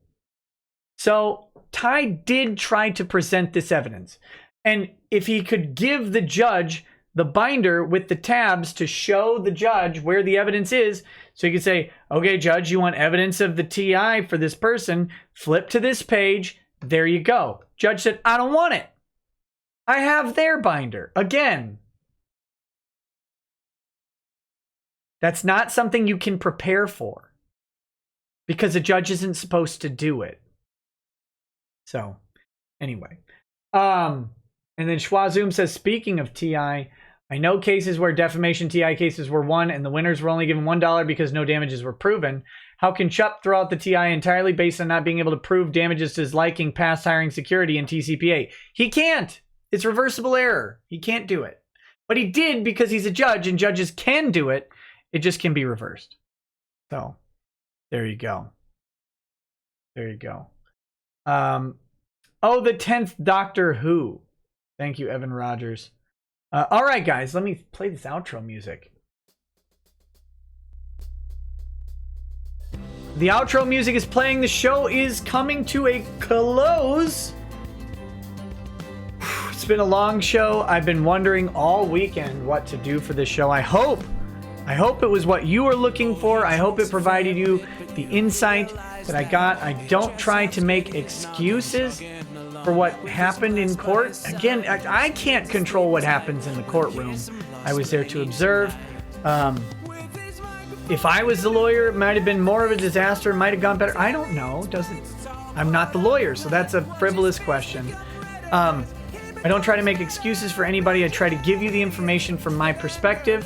Speaker 1: So Ty did try to present this evidence. And if he could give the judge the binder with the tabs to show the judge where the evidence is, so he could say, okay, judge, you want evidence of the TI for this person, flip to this page, there you go. Judge said, I don't want it. I have their binder. Again, that's not something you can prepare for because a judge isn't supposed to do it. So, anyway. And then Schwazoom says, speaking of TI, I know cases where defamation TI cases were won and the winners were only given $1 because no damages were proven. How can Chup throw out the TI entirely based on not being able to prove damages to his liking past hiring security in TCPA? He can't. It's reversible error. He can't do it. But he did because he's a judge and judges can do it. It just can be reversed. So, there you go. There you go. Oh, the 10th Doctor Who. Thank you, Evan Rogers. All right, guys, let me play this outro music. The outro music is playing. The show is coming to a close. It's been a long show. I've been wondering all weekend what to do for this show. I hope it was what you were looking for. I hope it provided you the insight that I got. I don't try to make excuses for what happened in court. Again, I can't control what happens in the courtroom. I was there to observe. If I was the lawyer, it might have been more of a disaster. It might have gone better. I don't know. I'm not the lawyer, so that's a frivolous question. I don't try to make excuses for anybody. I try to give you the information from my perspective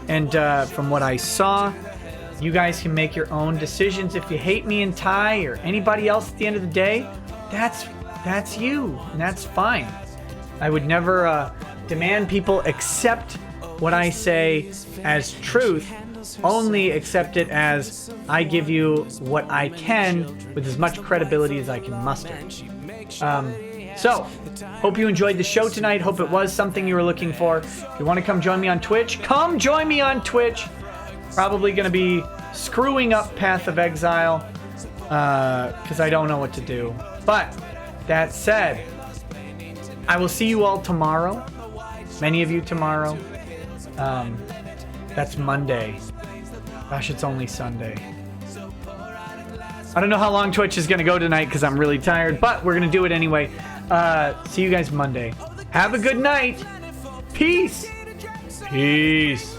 Speaker 1: and from what I saw. You guys can make your own decisions. If you hate me and Ty or anybody else at the end of the day, that's you, and that's fine. I would never demand people accept what I say as truth. Only accept it as I give you what I can with as much credibility as I can muster. So, hope you enjoyed the show tonight. Hope it was something you were looking for. If you want to come join me on Twitch, come join me on Twitch. Probably going to be screwing up Path of Exile because I don't know what to do. But that said, I will see you all tomorrow. Many of you tomorrow. That's Monday. Gosh, it's only Sunday. I don't know how long Twitch is going to go tonight because I'm really tired, but we're going to do it anyway. See you guys Monday. Have a good night. Peace. Peace.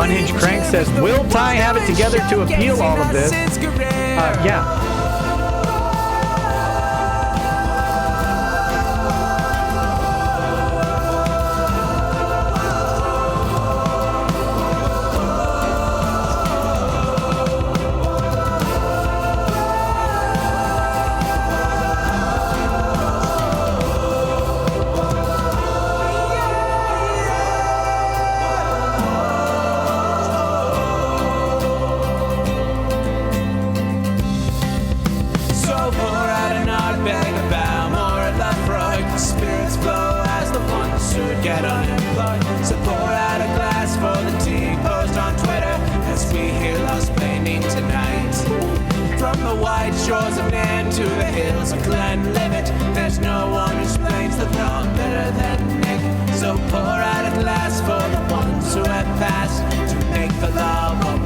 Speaker 1: Unhinged Crank says, will Ty have it together to appeal all of this? Yeah.
Speaker 2: Get unemployed, so pour out a glass for the tea. Post on Twitter as we hear lawsplaining tonight. From the white shores of Nairn to the hills of Glenlivet, there's no one who explains the law better than Nick. So pour out a glass for the ones who have passed to make the law more